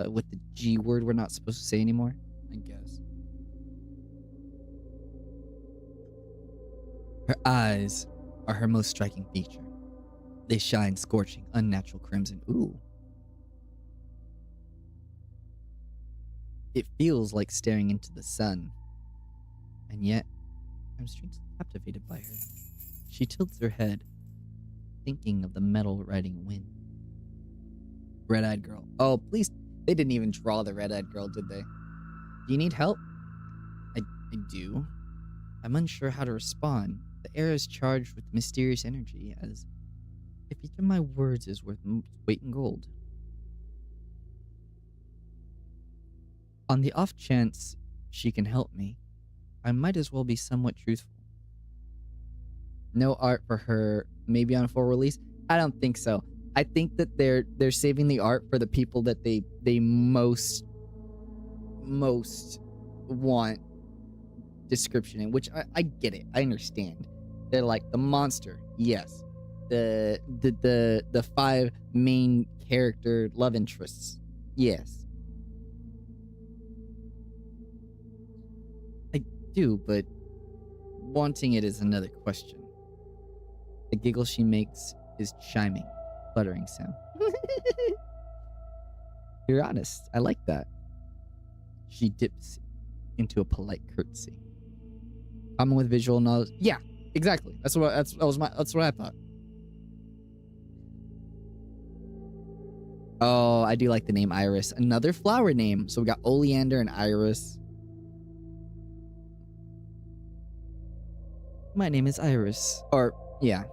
[SPEAKER 1] With the G word we're not supposed to say anymore, I guess. Her eyes are her most striking feature. They shine scorching, unnatural crimson. Ooh. It feels like staring into the sun. And yet, I'm strangely captivated by her. She tilts her head, thinking of the metal riding wind. Red-eyed girl. Oh, please. They didn't even draw the red-eyed girl, did they? Do you need help? I do. I'm unsure how to respond. The air is charged with mysterious energy, as if each of my words is worth weight in gold. On the off chance she can help me, I might as well be somewhat truthful. No art for her, maybe on full release? I don't think so. I think that they're saving the art for the people that they most want description in, which I get it. I understand. They're like the monster, yes. The 5 main character love interests, yes. I do, but wanting it is another question. The giggle she makes is chiming. Fluttering sound. You're honest. I like that. She dips into a polite curtsy. Common with visual knowledge. Yeah, exactly. That's what I thought. Oh, I do like the name Iris. Another flower name. So we got oleander and iris. My name is Iris. Or yeah.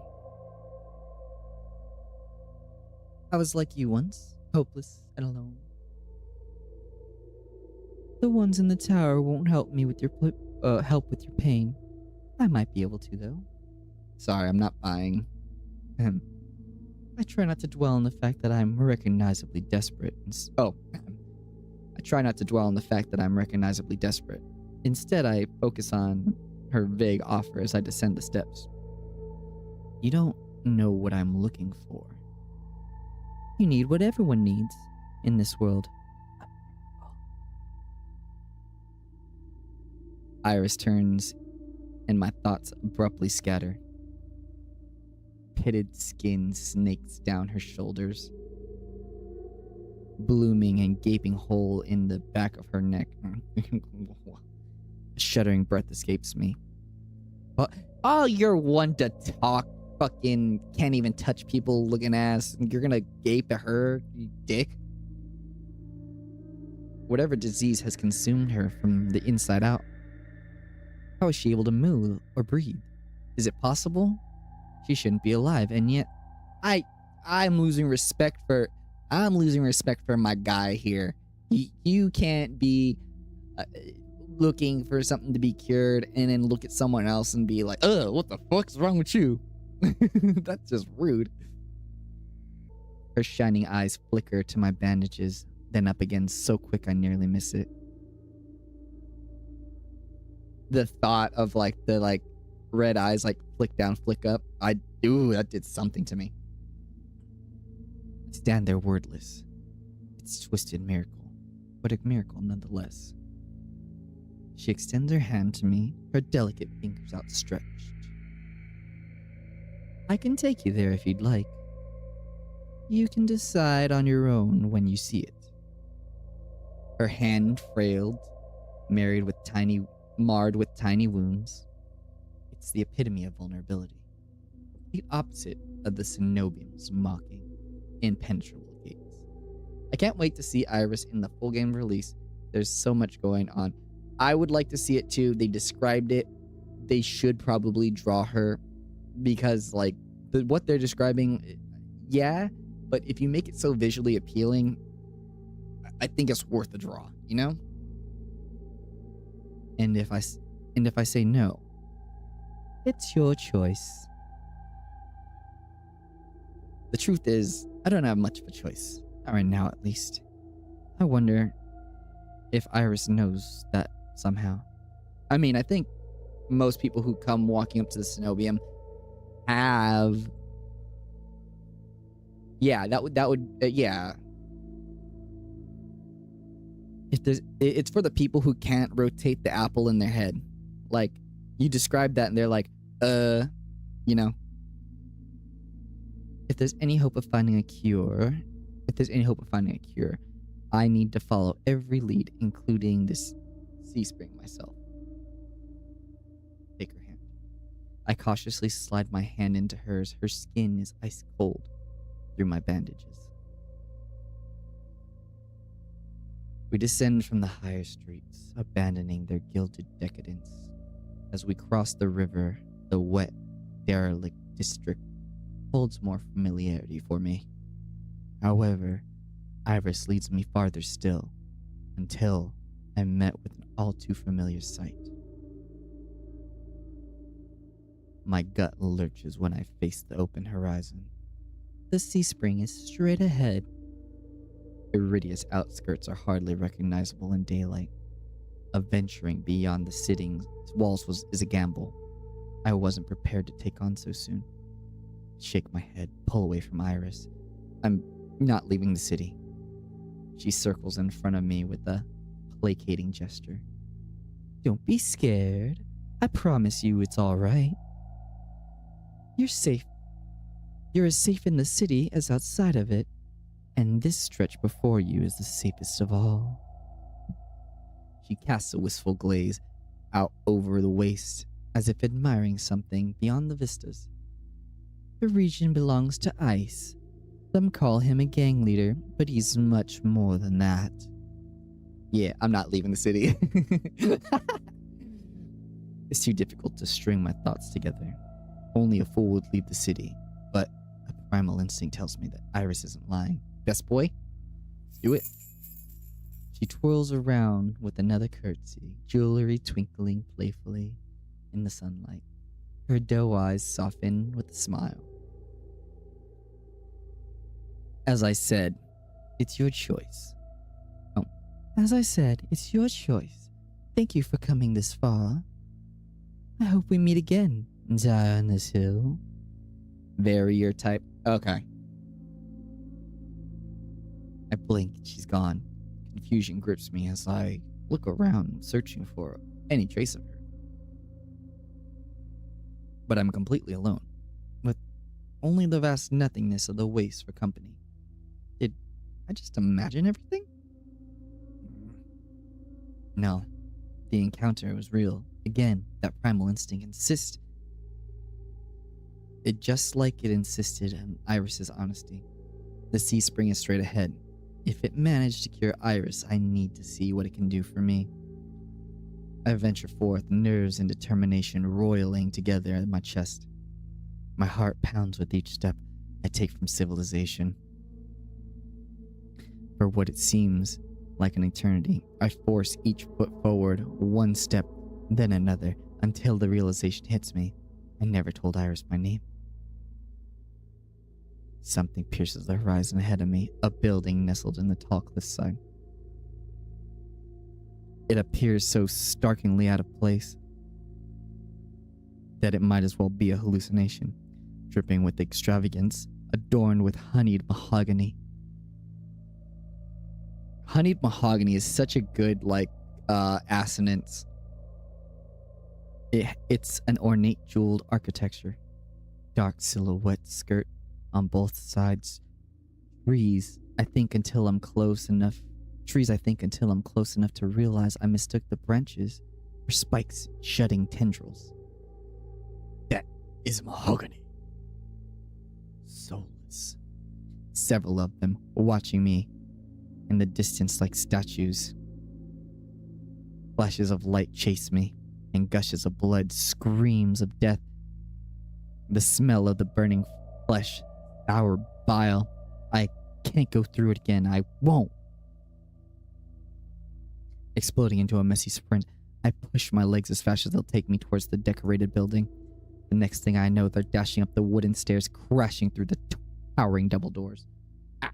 [SPEAKER 1] I was like you once, hopeless and alone. The ones in the tower won't help me with your pain. I might be able to, though. Sorry, I'm not buying. I try not to dwell on the fact that I'm recognizably desperate. I try not to dwell on the fact that I'm recognizably desperate. Instead, I focus on her vague offer as I descend the steps. You don't know what I'm looking for. You need what everyone needs in this world. Iris turns, and my thoughts abruptly scatter. Pitted skin snakes down her shoulders. Blooming and gaping hole in the back of her neck. A shuddering breath escapes me. Oh, you're one to talk. Fucking can't even touch people looking ass. You're gonna gape at her, you dick. Whatever disease has consumed her from the inside out. How is she able to move or breathe? Is it possible? She shouldn't be alive, and yet I'm losing respect for my guy here. You can't be looking for something to be cured and then look at someone else and be like, what the fuck's wrong with you? That's just rude. Her shining eyes flicker to my bandages, then up again so quick I nearly miss it. the thought of like the like red eyes like flick down, flick up. That did something to me. I stand there wordless. It's a twisted miracle, but a miracle nonetheless. She extends her hand to me, her delicate fingers outstretched. I can take you there if you'd like. You can decide on your own when you see it. Her hand frailed, marred with tiny wounds. It's the epitome of vulnerability. The opposite of the Cenobium's mocking, impenetrable gaze. I can't wait to see Iris in the full game release. There's so much going on. I would like to see it too. They described it. They should probably draw her because like what they're describing, yeah, but if you make it so visually appealing, I think it's worth a draw, you know? And if I say no, it's your choice. The truth is, I don't have much of a choice. Not right now, at least. I wonder if Iris knows that somehow. I mean, I think most people who come walking up to the Cenobium have... Yeah, that would yeah. It's for the people who can't rotate the apple in their head. Like, you describe that and they're like, you know. If there's any hope of finding a cure, I need to follow every lead, including this sea spring myself. Take her hand. I cautiously slide my hand into hers. Her skin is ice cold through my bandages. We descend from the higher streets, abandoning their gilded decadence. As we cross the river, the wet, derelict district holds more familiarity for me. However, Iris leads me farther still, until I'm met with an all too familiar sight. My gut lurches when I face the open horizon. The sea spring is straight ahead. Iridia's outskirts are hardly recognizable in daylight. Venturing beyond the city's walls is a gamble I wasn't prepared to take on so soon. Shake my head, pull away from Iris. I'm not leaving the city. She circles in front of me with a placating gesture. Don't be scared. I promise you it's all right. You're safe. You're as safe in the city as outside of it, and this stretch before you is the safest of all. She casts a wistful gaze out over the waste, as if admiring something beyond the vistas. The region belongs to Ice. Some call him a gang leader, but he's much more than that. Yeah, I'm not leaving the city. It's too difficult to string my thoughts together. Only a fool would leave the city, but a primal instinct tells me that Iris isn't lying. Best boy, do it. She twirls around with another curtsy, jewelry twinkling playfully in the sunlight. Her doe eyes soften with a smile. As I said, it's your choice. Oh, as I said, it's your choice. Thank you for coming this far. I hope we meet again, die on this hill. Very your type. Okay. I blink and she's gone. Confusion grips me as I look around, searching for any trace of her. But I'm completely alone, with only the vast nothingness of the waste for company. Did I just imagine everything? No, the encounter was real. Again, that primal instinct insists. It just like it insisted on Iris's honesty. The sea spring is straight ahead. If it managed to cure Iris, I need to see what it can do for me. I venture forth, nerves and determination roiling together in my chest. My heart pounds with each step I take from civilization. For what it seems like an eternity, I force each foot forward, one step, then another, until the realization hits me. I never told Iris my name. Something pierces the horizon ahead of me, a building nestled in the tall cliffside. It appears so starkingly out of place, that it might as well be a hallucination, dripping with extravagance, adorned with honeyed mahogany. Honeyed mahogany is such a good, assonance. It's an ornate jeweled architecture. Dark silhouette skirt on both sides. Trees, I think until I'm close enough to realize I mistook the branches for spikes shedding tendrils. That is mahogany. Soulless. Several of them watching me in the distance like statues. Flashes of light chase me, and gushes of blood, screams of death. The smell of the burning flesh, sour bile. I can't go through it again. I won't. Exploding into a messy sprint, I push my legs as fast as they'll take me towards the decorated building. The next thing I know, they're dashing up the wooden stairs, crashing through the towering double doors. Ah.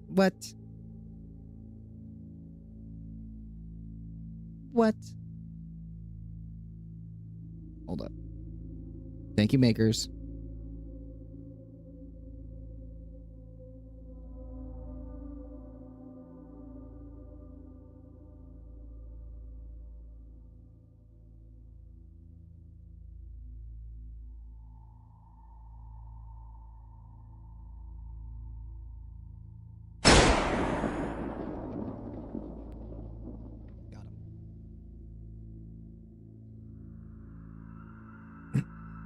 [SPEAKER 1] What? What? Hold up. Thank you, makers.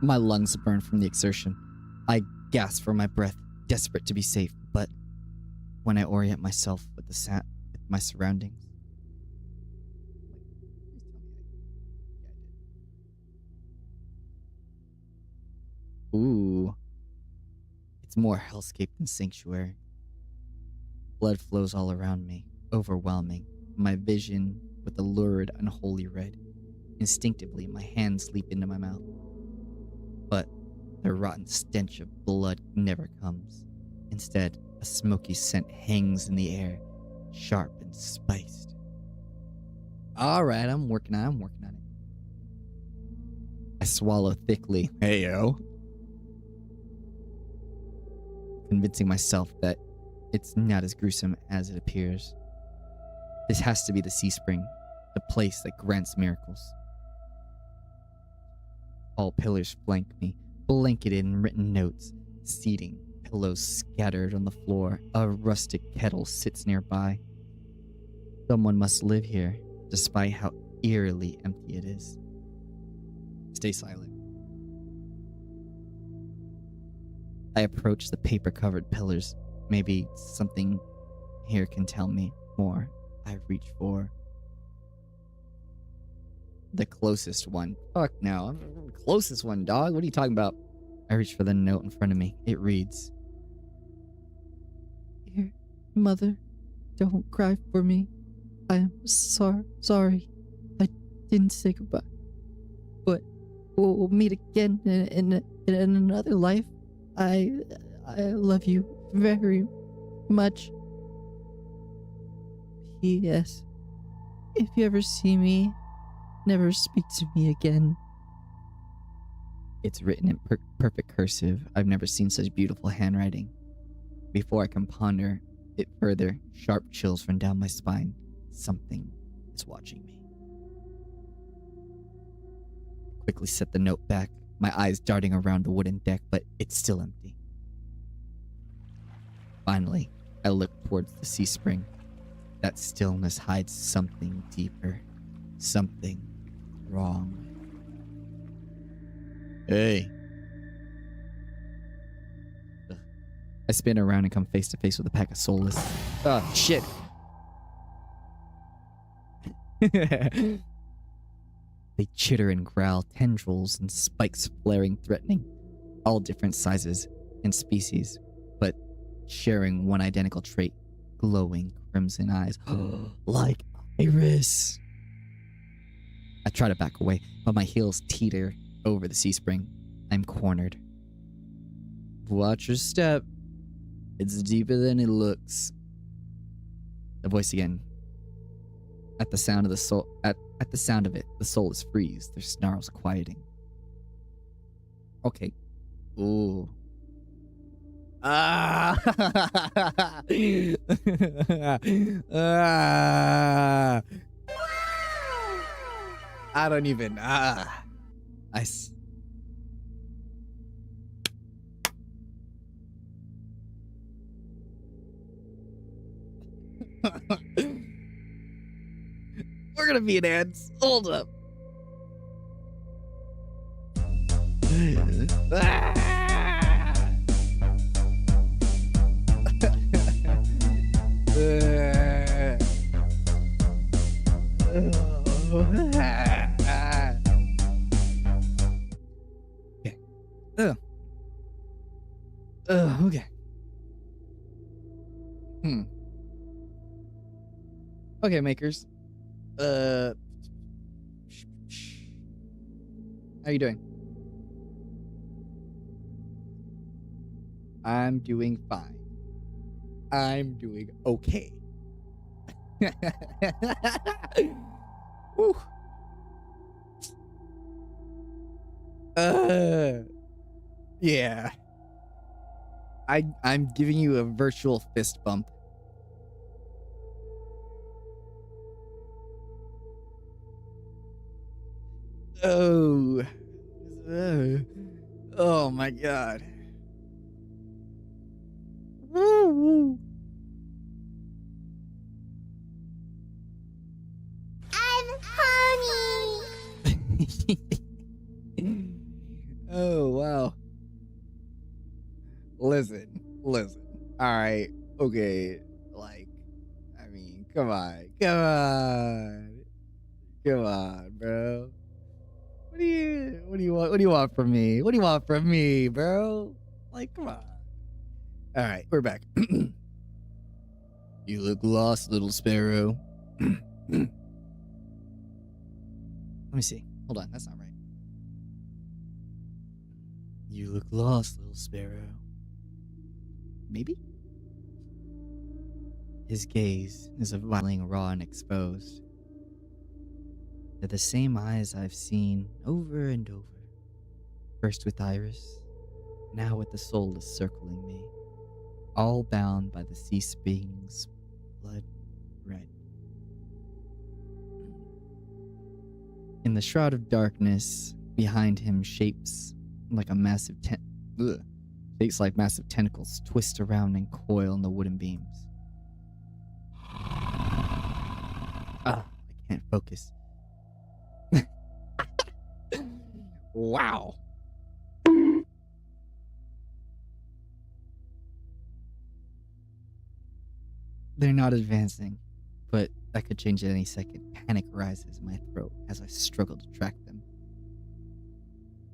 [SPEAKER 1] My lungs burn from the exertion. I gasp for my breath, desperate to be safe, but when I orient myself with with my surroundings. Ooh. It's more hellscape than sanctuary. Blood flows all around me, overwhelming, my vision with a lurid, unholy red. Instinctively, my hands leap into my mouth. But the rotten stench of blood never comes. Instead, a smoky scent hangs in the air, sharp and spiced. Alright, I'm working on it. I swallow thickly. Heyo. Convincing myself that it's not as gruesome as it appears. This has to be the Sea Spring, the place that grants miracles. All pillars flank me, blanketed in written notes, seating, pillows scattered on the floor. A rustic kettle sits nearby. Someone must live here, despite how eerily empty it is. Stay silent. I approach the paper-covered pillars. Maybe something here can tell me more. I reach for the closest one. Fuck no. I'm the closest one, dog. What are you talking about? I reach for the note in front of me. It reads, "Dear mother, don't cry for me. I am sorry. I didn't say goodbye. But we'll meet again in another life. I love you very much. P.S. If you ever see me, never speak to me again." It's written in perfect cursive. I've never seen such beautiful handwriting. Before I can ponder it further, sharp chills run down my spine. Something is watching me. I quickly set the note back, my eyes darting around the wooden deck, but it's still empty. Finally, I look towards the Sea Spring. That stillness hides something deeper. Something wrong. Hey. Ugh. I spin around and come face to face with a pack of soulless. Oh, shit. They chitter and growl, tendrils and spikes flaring, threatening. All different sizes and species, but sharing one identical trait, glowing crimson eyes. Like Iris. I try to back away, but my heels teeter over the Sea Spring. I'm cornered. Watch your step. It's deeper than it looks. The voice again. At the sound of the soul, at the sound of it, the soul is freeze, their snarls quieting. Okay. Ooh. Ah. Ah. I don't even. Nice. We're gonna be in ants. Hold up. Okay. Okay. Okay, makers. How you doing? I'm doing fine. I'm doing okay. Woo. Yeah. I'm giving you a virtual fist bump. Oh. Oh my god. Woo.
[SPEAKER 3] I'm honey.
[SPEAKER 1] Oh wow. Listen. All right. Okay. Like, I mean, come on, bro. What do you want? What do you want from me? What do you want from me, bro? Like, come on. All right, we're back. You look lost, little sparrow. Let me see. Hold on, that's not right. You look lost, little sparrow. Maybe? His gaze is a violin raw and exposed. They're the same eyes I've seen over and over. First with Iris, now with the soulless circling me, all bound by the sea spring's blood red. In the shroud of darkness, behind him shapes like massive tentacles twist around and coil in the wooden beams. I can't focus. Wow. They're not advancing, but that could change at any second. Panic rises in my throat as I struggle to track them.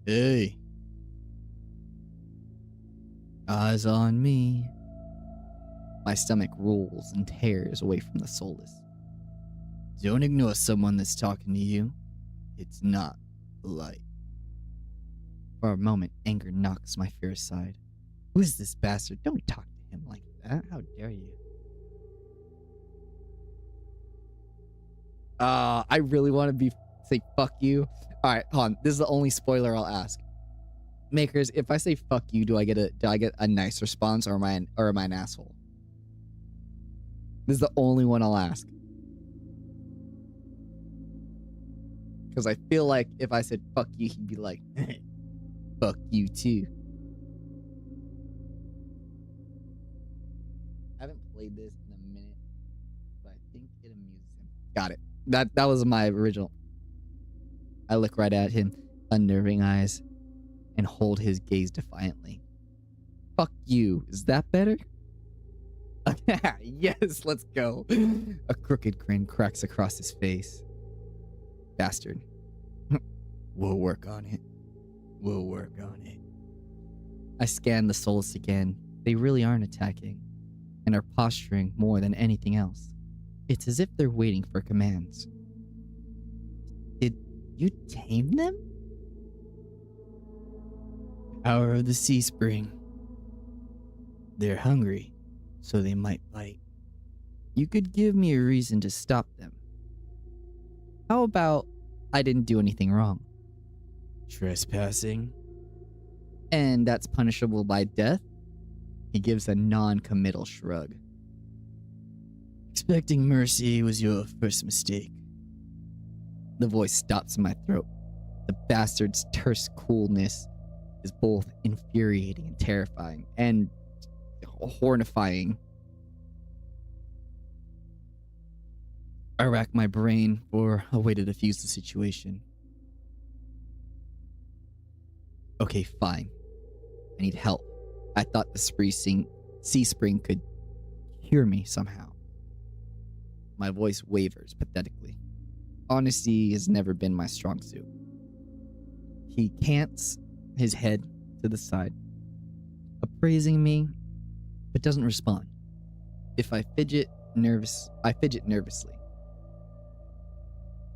[SPEAKER 1] Hey. Eyes on me. My stomach rolls and tears away from the soulless. Don't ignore someone that's talking to you. It's not polite. For a moment, anger knocks my fear aside. Who is this bastard? Don't talk to him like that. How dare you? I really want to say fuck you. Alright, hold on. This is the only spoiler I'll ask. Makers, if I say fuck you, do I get a nice response, or am I an asshole? This is the only one I'll ask. Because I feel like if I said fuck you, he'd be like, fuck you too. I haven't played this in a minute, but I think it amuses him. Got it. That was my original. I look right at him, unnerving eyes, and hold his gaze defiantly. Fuck you. Is that better? Yes, let's go. A crooked grin cracks across his face. Bastard. We'll work on it. I scan the souls again. They really aren't attacking, and are posturing more than anything else. It's as if they're waiting for commands. Did you tame them? Power of the sea spring. They're hungry, so they might bite. You could give me a reason to stop them. How about I didn't do anything wrong?
[SPEAKER 4] Trespassing?
[SPEAKER 1] And that's punishable by death? He gives a non-committal shrug.
[SPEAKER 4] Expecting mercy was your first mistake.
[SPEAKER 1] The voice stops in my throat. The bastard's terse coolness is both infuriating and terrifying, and horrifying. I rack my brain for a way to defuse the situation. Okay, fine. I need help. I thought the sea spring could cure me somehow. My voice wavers pathetically. Honesty has never been my strong suit. He cants his head to the side, appraising me, but doesn't respond. If I fidget nervously.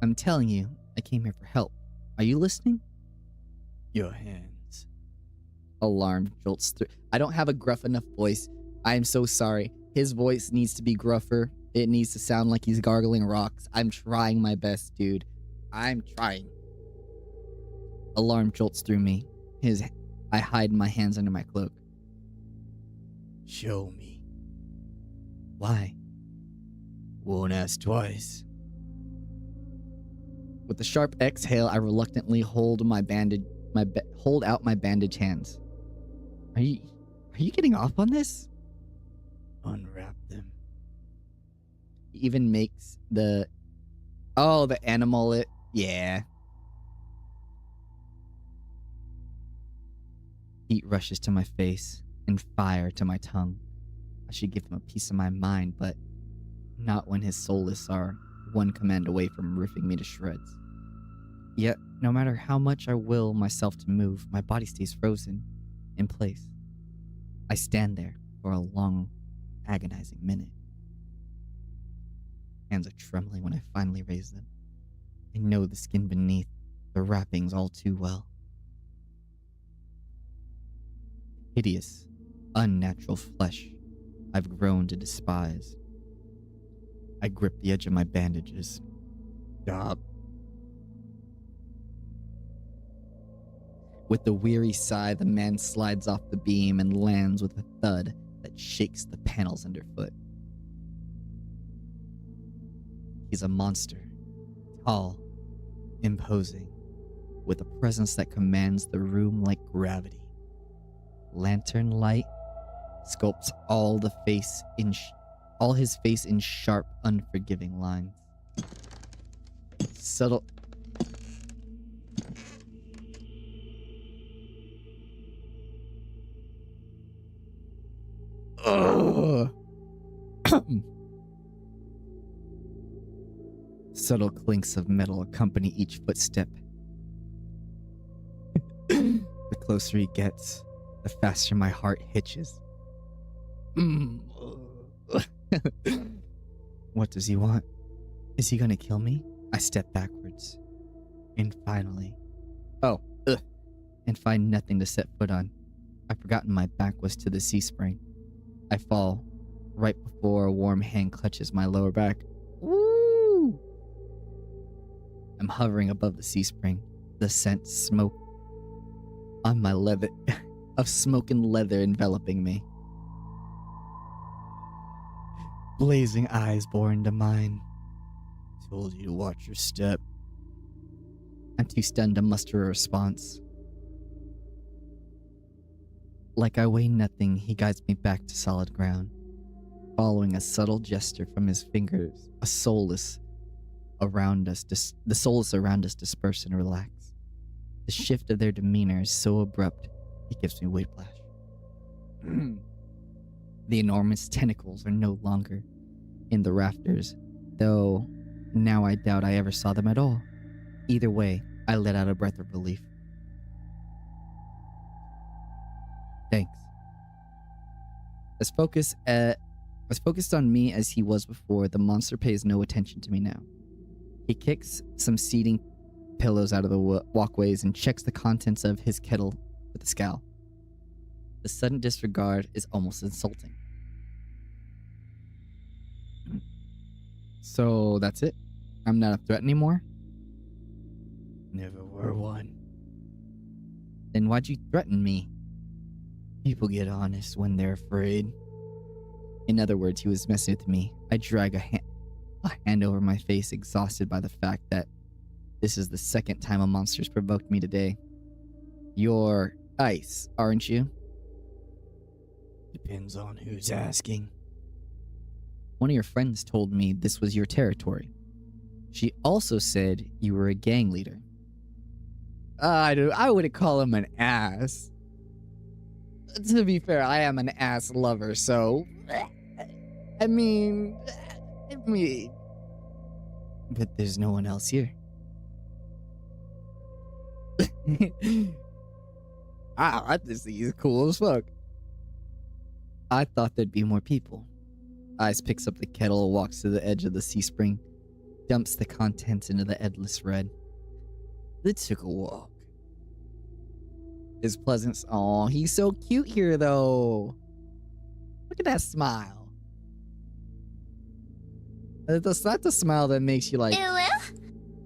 [SPEAKER 1] I'm telling you, I came here for help. Are you listening?
[SPEAKER 4] Your hands.
[SPEAKER 1] Alarm jolts through. I don't have a gruff enough voice. I am so sorry. His voice needs to be gruffer. It needs to sound like he's gargling rocks. I'm trying my best, dude. I'm trying. Alarm jolts through me. I hide my hands under my cloak.
[SPEAKER 4] Show me.
[SPEAKER 1] Why?
[SPEAKER 4] Won't ask twice.
[SPEAKER 1] With a sharp exhale, I reluctantly hold out my bandage hands. Are you getting off on this?
[SPEAKER 4] Unwrap them.
[SPEAKER 1] He even makes the animal yeah. Heat rushes to my face and fire to my tongue. I should give him a piece of my mind, but not when his soulless are one command away from ripping me to shreds. Yet, no matter how much I will myself to move, my body stays frozen in place. I stand there for a long, agonizing minute. Hands are trembling when I finally raise them. I know the skin beneath the wrappings all too well. Hideous, unnatural flesh I've grown to despise. I grip the edge of my bandages.
[SPEAKER 4] Stop.
[SPEAKER 1] With a weary sigh, the man slides off the beam and lands with a thud that shakes the panels underfoot. He's a monster, tall, imposing, with a presence that commands the room like gravity. Lantern light sculpts all his face in sharp, unforgiving lines. Subtle. Subtle clinks of metal accompany each footstep. The closer he gets, the faster my heart hitches. What does he want? Is he gonna kill me? I step backwards. And finally... and find nothing to set foot on. I've forgotten my back was to the sea spring. I fall right before a warm hand clutches my lower back. Woo! I'm hovering above the sea spring, the scent smoke on my leather, of smoke and leather enveloping me. Blazing eyes bore into mine.
[SPEAKER 4] Told you to watch your step.
[SPEAKER 1] I'm too stunned to muster a response. Like I weigh nothing, he guides me back to solid ground. Following a subtle gesture from his fingers, the soulless around us disperse and relax. The shift of their demeanor is so abrupt, it gives me whiplash. The enormous tentacles are no longer in the rafters, though now I doubt I ever saw them at all. Either way, I let out a breath of relief. Thanks. As focused on me as he was before, the monster pays no attention to me now. He kicks some seating pillows out of the walkways and checks the contents of his kettle with a scowl. The sudden disregard is almost insulting. So that's it? I'm not a threat anymore?
[SPEAKER 4] Never were one.
[SPEAKER 1] Then why'd you threaten me?
[SPEAKER 4] People get honest when they're afraid.
[SPEAKER 1] In other words, he was messing with me. I drag a hand over my face, exhausted by the fact that this is the second time a monster's provoked me today. You're ice, aren't you?
[SPEAKER 4] Depends on who's asking.
[SPEAKER 1] One of your friends told me this was your territory. She also said you were a gang leader. I wouldn't call him an ass. To be fair, I am an ass lover, so... I mean...
[SPEAKER 4] But there's no one else here.
[SPEAKER 1] I just think he's cool as fuck. I thought there'd be more people. Ice picks up the kettle, walks to the edge of the sea spring, dumps the contents into the endless red.
[SPEAKER 4] They took a walk.
[SPEAKER 1] His pleasant... Aw, he's so cute here, though. Look at that smile. That's not the smile that makes you like...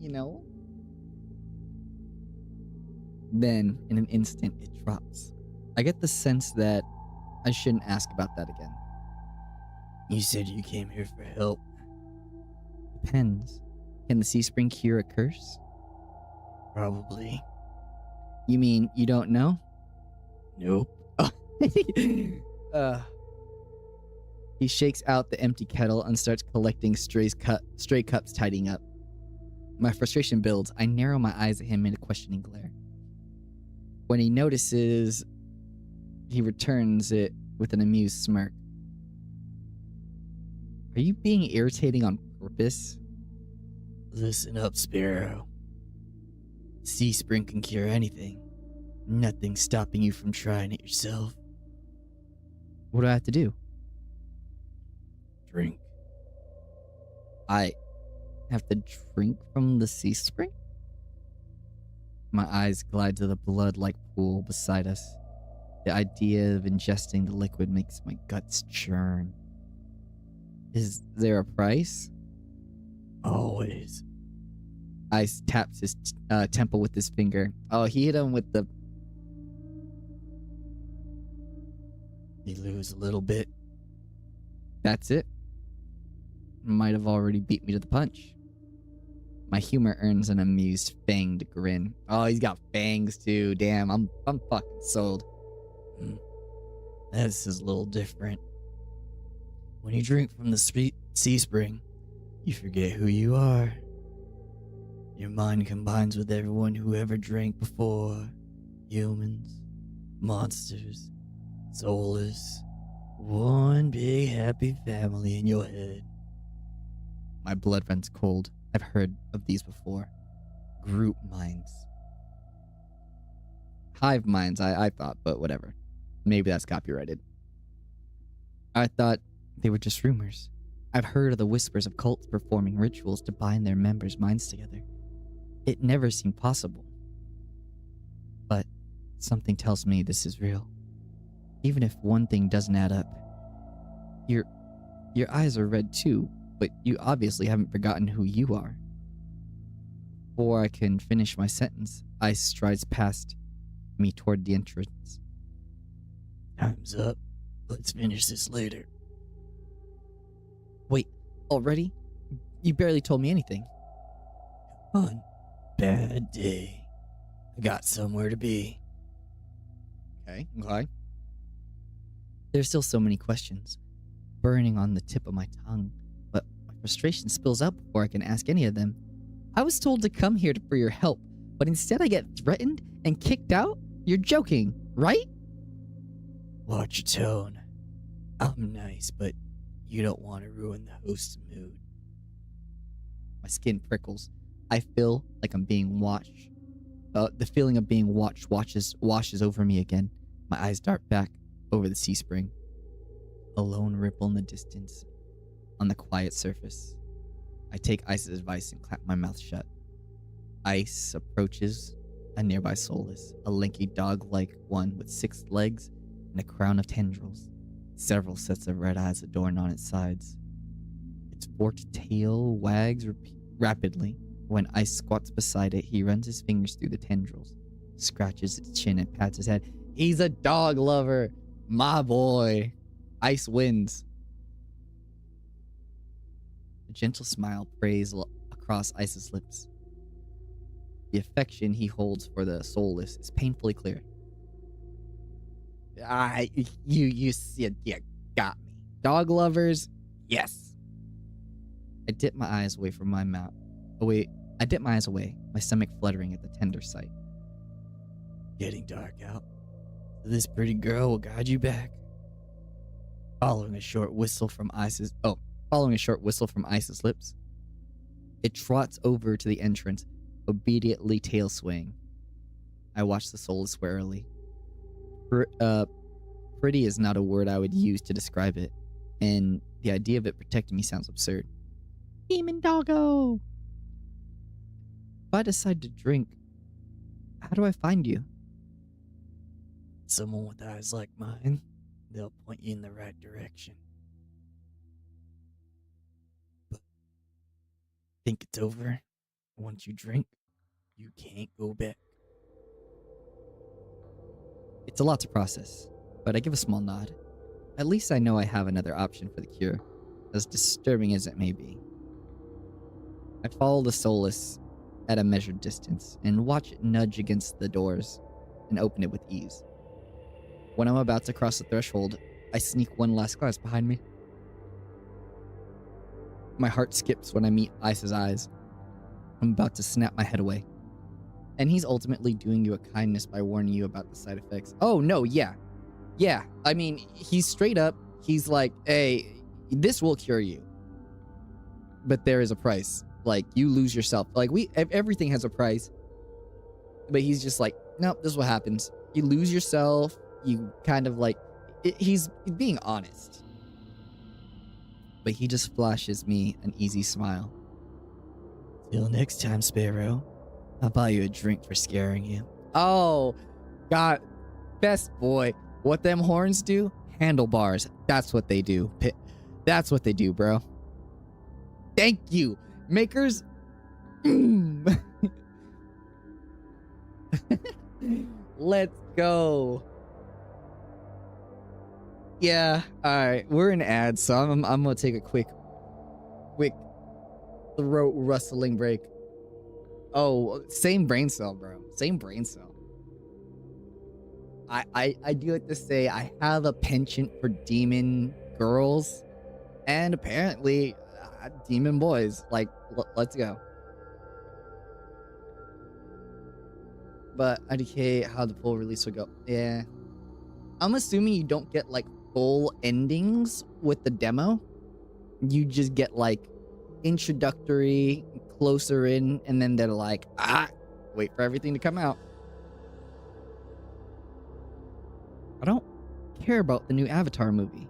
[SPEAKER 1] You know? Then, in an instant, it drops. I get the sense that I shouldn't ask about that again.
[SPEAKER 4] You said you came here for help.
[SPEAKER 1] Depends. Can the sea spring cure a curse?
[SPEAKER 4] Probably.
[SPEAKER 1] You mean you don't know?
[SPEAKER 4] Nope.
[SPEAKER 1] He shakes out the empty kettle and starts collecting stray cups, tidying up. My frustration builds. I narrow my eyes at him in a questioning glare. When he notices, he returns it with an amused smirk. Are you being irritating on purpose?
[SPEAKER 4] Listen up, Sparrow. Sea Spring can cure anything. Nothing's stopping you from trying it yourself.
[SPEAKER 1] What do I have to do?
[SPEAKER 4] Drink.
[SPEAKER 1] I have to drink from the sea spring? My eyes glide to the blood-like pool beside us. The idea of ingesting the liquid makes my guts churn. Is there a price?
[SPEAKER 4] Always.
[SPEAKER 1] Ice taps his temple with his finger. Oh, he hit him with the...
[SPEAKER 4] You lose a little bit.
[SPEAKER 1] That's it. Might have already beat me to the punch. My humor earns an amused, fanged grin. Oh, he's got fangs too. Damn, I'm fucking sold.
[SPEAKER 4] This is a little different. When you drink from the sea spring, you forget who you are. Your mind combines with everyone who ever drank before. Humans, monsters, soulless. One big happy family in your head.
[SPEAKER 1] My blood runs cold. I've heard of these before. Group minds. Hive minds, I thought, but whatever. Maybe that's copyrighted. I thought they were just rumors. I've heard of the whispers of cults performing rituals to bind their members' minds together. It never seemed possible. But something tells me this is real. Even if one thing doesn't add up. Your eyes are red too, but you obviously haven't forgotten who you are. Before I can finish my sentence, Ice strides past me toward the entrance.
[SPEAKER 4] Time's up. Let's finish this later.
[SPEAKER 1] Wait, already? You barely told me anything.
[SPEAKER 4] One bad day. I got somewhere to be.
[SPEAKER 1] Okay. There's still so many questions, burning on the tip of my tongue, but my frustration spills out before I can ask any of them. I was told to come here for your help, but instead I get threatened and kicked out? You're joking, right?
[SPEAKER 4] Watch your tone. I'm nice, but you don't want to ruin the host's mood.
[SPEAKER 1] My skin prickles. I feel like I'm being watched. The feeling of being watched washes over me again. My eyes dart back over the sea spring. A lone ripple in the distance on the quiet surface. I take Ice's advice and clap my mouth shut. Ice approaches a nearby soulless, a lanky dog-like one with 6 legs and a crown of tendrils. Several sets of red eyes adorn on its sides. Its forked tail wags rapidly, When Ice squats beside it, he runs his fingers through the tendrils, scratches its chin, and pats his head. He's a dog lover. My boy. Ice wins. A gentle smile prays across Ice's lips. The affection he holds for the soulless is painfully clear. You got me. Dog lovers, yes. I dip my eyes away from my mouth. I dip my eyes away, my stomach fluttering at the tender sight.
[SPEAKER 4] Getting dark out. This pretty girl will guide you back. Following a short whistle from Ice's lips, it trots over to the entrance, obediently tail swaying. I watch the soulless warily. Pretty is not a word I would use to describe it, and the idea of it protecting me sounds absurd. Demon doggo! If I decide to drink, how do I find you? Someone with eyes like mine, they'll point you in the right direction. But think it's over. Once you drink, you can't go back.
[SPEAKER 1] It's a lot to process, but I give a small nod. At least I know I have another option for the cure, as disturbing as it may be. I follow the soulless at a measured distance and watch it nudge against the doors and open it with ease. When I'm about to cross the threshold, I sneak one last glance behind me. My heart skips when I meet Ice's eyes. I'm about to snap my head away. And he's ultimately doing you a kindness by warning you about the side effects. Oh, no, yeah. Yeah, I mean, he's straight up. He's like, hey, this will cure you. But there is a price. Like, you lose yourself. Like, everything has a price. But he's just like, nope, this is what happens. You lose yourself. You kind of like, he's being honest. But he just flashes me an easy smile.
[SPEAKER 4] Till next time, Sparrow. I'll buy you a drink for scaring you.
[SPEAKER 1] Oh, God. Best boy. What them horns do? Handlebars. That's what they do. That's what they do, bro. Thank you. Makers. Let's go. Yeah, alright. We're in ads, so I'm gonna take a quick throat rustling break. Oh, same brain cell, bro. Same brain cell. I do like to say I have a penchant for demon girls and apparently demon boys. Like, let's go. But IDK, how the full release will go. Yeah. I'm assuming you don't get like full endings with the demo. You just get like introductory, closer in, and then they're like, wait for everything to come out. I don't care about the new Avatar movie.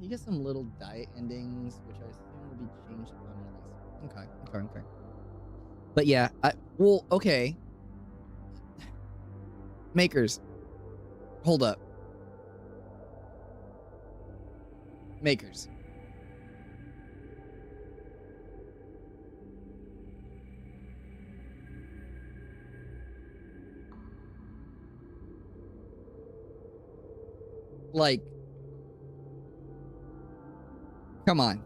[SPEAKER 1] You get some little diet endings, which I assume will be changed upon release. Okay. But yeah, okay. Makers, hold up. Makers. Like, come on.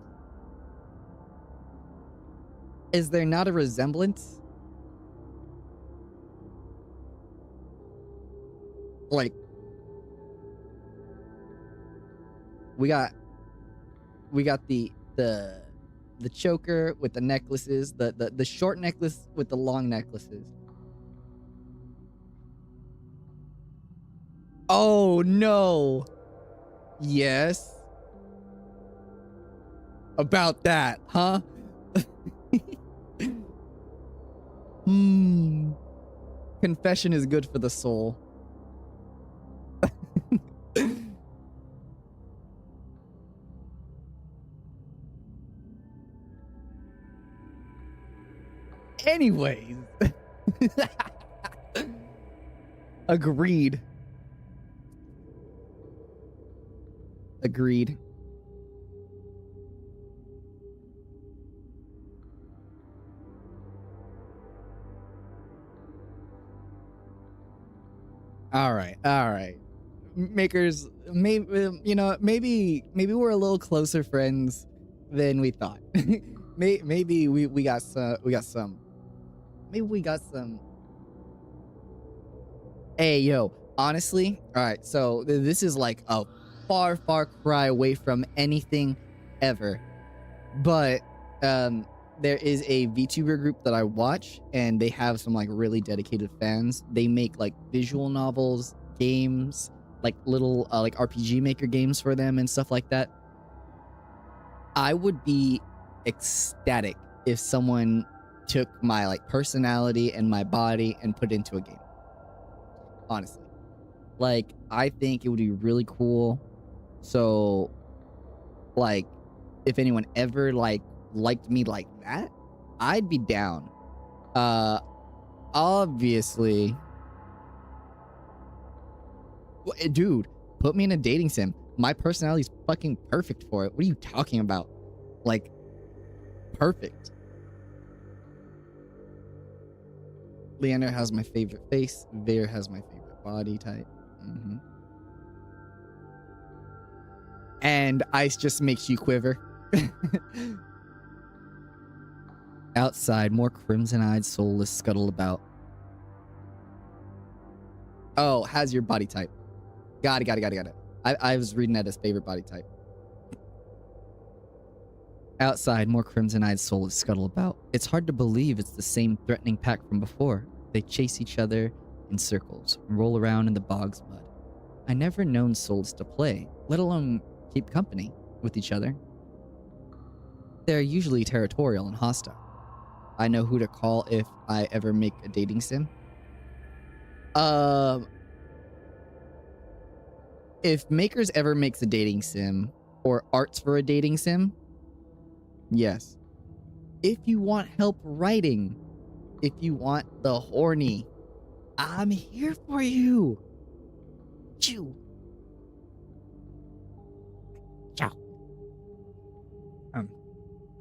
[SPEAKER 1] Is there not a resemblance? Like, we got the choker with the necklaces, the short necklace with the long necklaces. Oh no. Yes. About that, huh? Confession is good for the soul. Anyways. Agreed. Agreed. All right, all right. Makers, maybe maybe we're a little closer friends than we thought. Maybe we got some. Maybe we got some. Hey, yo, honestly, all right. So this is like a far cry away from anything ever, but there is a VTuber group that I watch, and they have some like really dedicated fans. They make like visual novels, games, like little like RPG Maker games for them and stuff like that. I would be ecstatic if someone took my like personality and my body and put it into a game. Honestly, like I think it would be really cool. So, like, if anyone ever like liked me like that, I'd be down. Obviously, dude, put me in a dating sim. My personality's fucking perfect for it. What are you talking about? Like, perfect. Leander has my favorite face. Veer has my favorite body type. And ice just makes you quiver. Outside, more crimson-eyed, soulless scuttle about. Oh, has your body type. Got it. I was reading that as favorite body type. Outside, more crimson-eyed soulless scuttle about. It's hard to believe it's the same threatening pack from before. They chase each other in circles, roll around in the bog's mud. I never known souls to play, let alone keep company with each other. They're usually territorial and hostile. I know who to call if I ever make a dating sim. If Makers ever makes a dating sim, or arts for a dating sim, yes. If you want help writing, if you want the horny, I'm here for you. Chew. Ciao.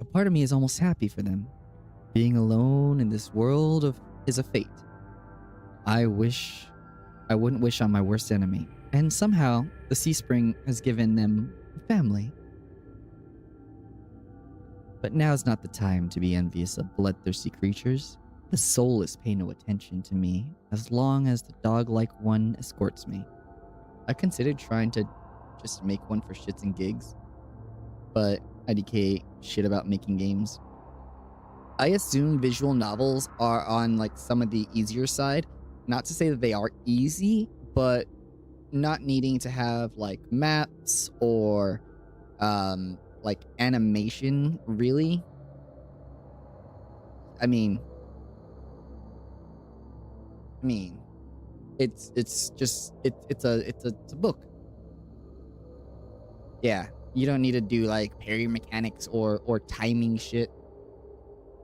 [SPEAKER 1] A part of me is almost happy for them. Being alone in this world is a fate. I wouldn't wish on my worst enemy. And somehow, the Sea Spring has given them a family. But now's not the time to be envious of bloodthirsty creatures. The soulless pay no attention to me, as long as the dog-like one escorts me. I considered trying to just make one for shits and gigs, but IDK shit about making games. I assume visual novels are on like some of the easier side. Not to say that they are easy, but not needing to have like maps or like animation really. I mean it's just it's a book. Yeah, you don't need to do like parry mechanics or timing shit,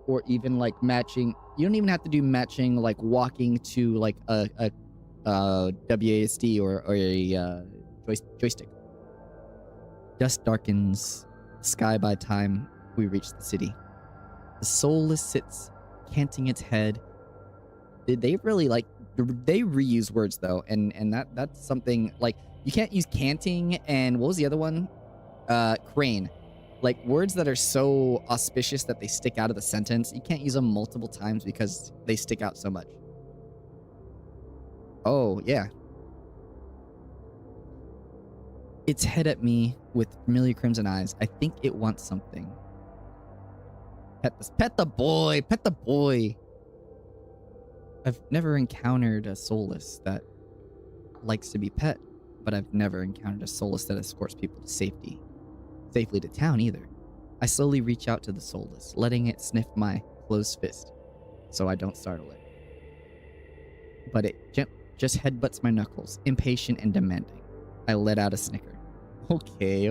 [SPEAKER 1] or even like matching. You don't even have to do matching like walking to like a WASD or a joystick. Dusk darkens, sky by time we reach the city. The soulless sits, canting its head. They really like they reuse words though, and that's something like you can't use canting and what was the other one? Crane. Like words that are so auspicious that they stick out of the sentence, you can't use them multiple times because they stick out so much. Oh, yeah. Its head at me with familiar crimson eyes. I think it wants something. Pet the boy! Pet the boy! I've never encountered a soulless that likes to be pet, but I've never encountered a soulless that escorts people to safely to town either. I slowly reach out to the soulless, letting it sniff my closed fist, so I don't startle it. But it just headbutts my knuckles, impatient and demanding. I let out a snicker. Okay.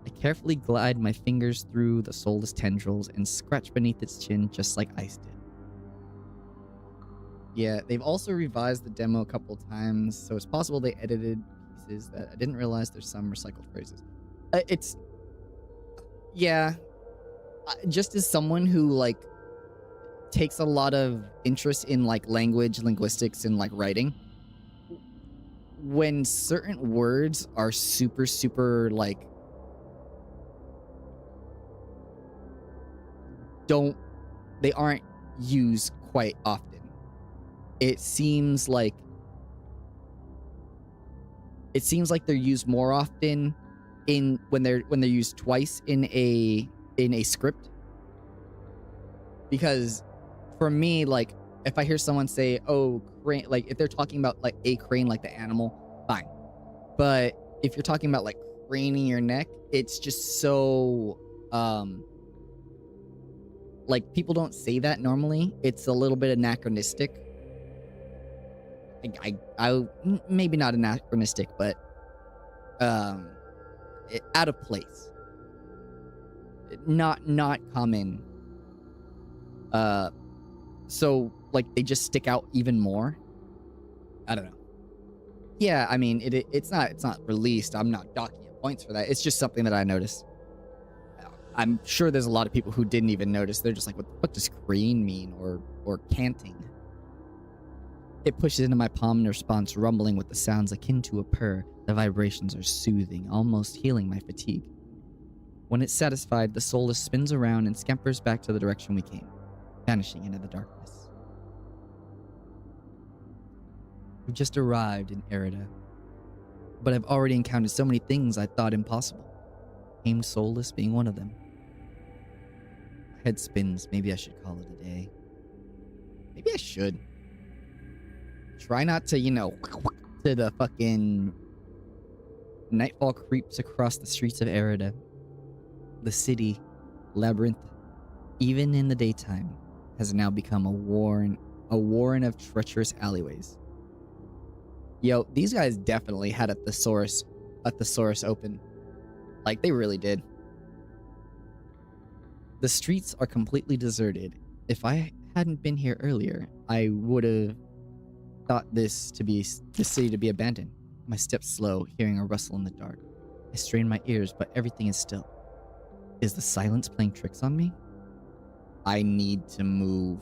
[SPEAKER 1] I carefully glide my fingers through the soulless tendrils and scratch beneath its chin just like Ice did. Yeah, they've also revised the demo a couple times, so it's possible they edited phrases that I didn't realize there's some recycled phrases. Yeah. Just as someone who like takes a lot of interest in like language, linguistics, and like writing, when certain words are super, super like they aren't used quite often. It seems like they're used more often when they're used twice in a script. Because for me, like if I hear someone say, "Oh, crane," like if they're talking about like a crane, like the animal, fine. But if you're talking about like craning your neck, it's just so like people don't say that normally. It's a little bit anachronistic. I maybe not anachronistic, but out of place. Not common. So like they just stick out even more. I don't know. Yeah, I mean it's not released. I'm not docking it points for that. It's just something that I noticed. I'm sure there's a lot of people who didn't even notice. They're just like, what the fuck does crane mean? Or canting. It pushes into my palm in response, rumbling with the sounds akin to a purr. The vibrations are soothing, almost healing my fatigue. When it's satisfied, the soulless spins around and scampers back to the direction we came, vanishing into the darkness. We just arrived in Erida, but I've already encountered so many things I thought impossible. Tamed soulless being one of them. My head spins. Maybe I should call it a day. Maybe I should. Try not to, to the fucking... Nightfall creeps across the streets of Erida. The city, labyrinth, even in the daytime, has now become a warren of treacherous alleyways. Yo, these guys definitely had a thesaurus open. Like, they really did. The streets are completely deserted. If I hadn't been here earlier, I would have thought this city to be abandoned. My steps slow, hearing a rustle in the dark. I strain my ears, but everything is still. Is the silence playing tricks on me? I need to move.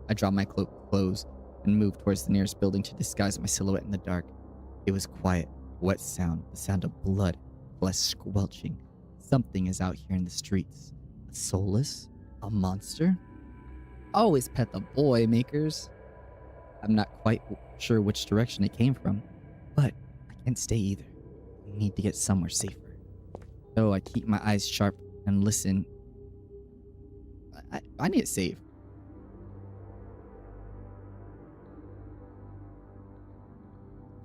[SPEAKER 1] I draw my cloak close and move towards the nearest building to disguise my silhouette in the dark. It was quiet, wet sound, the sound of blood, flesh squelching. Something is out here in the streets. A soulless? A monster? Always pet the boy makers. I'm not quite sure which direction it came from, but I can't stay either. I need to get somewhere safer. So I keep my eyes sharp and listen. I need to save.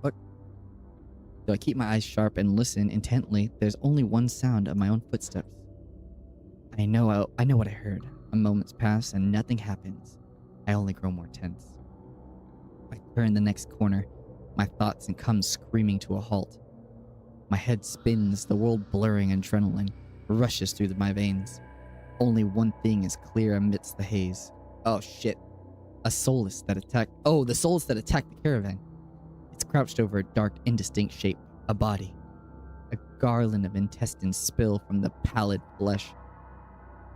[SPEAKER 1] What? So I keep my eyes sharp and listen intently. There's only one sound of my own footsteps. I know what I heard. A moment's pass and nothing happens. I only grow more tense. I turn the next corner, my thoughts and come screaming to a halt. My head spins, the world blurring, adrenaline rushes through my veins. Only one thing is clear amidst the haze. Oh shit. The soulless that attacked the caravan. It's crouched over a dark, indistinct shape, a body. A garland of intestines spill from the pallid flesh.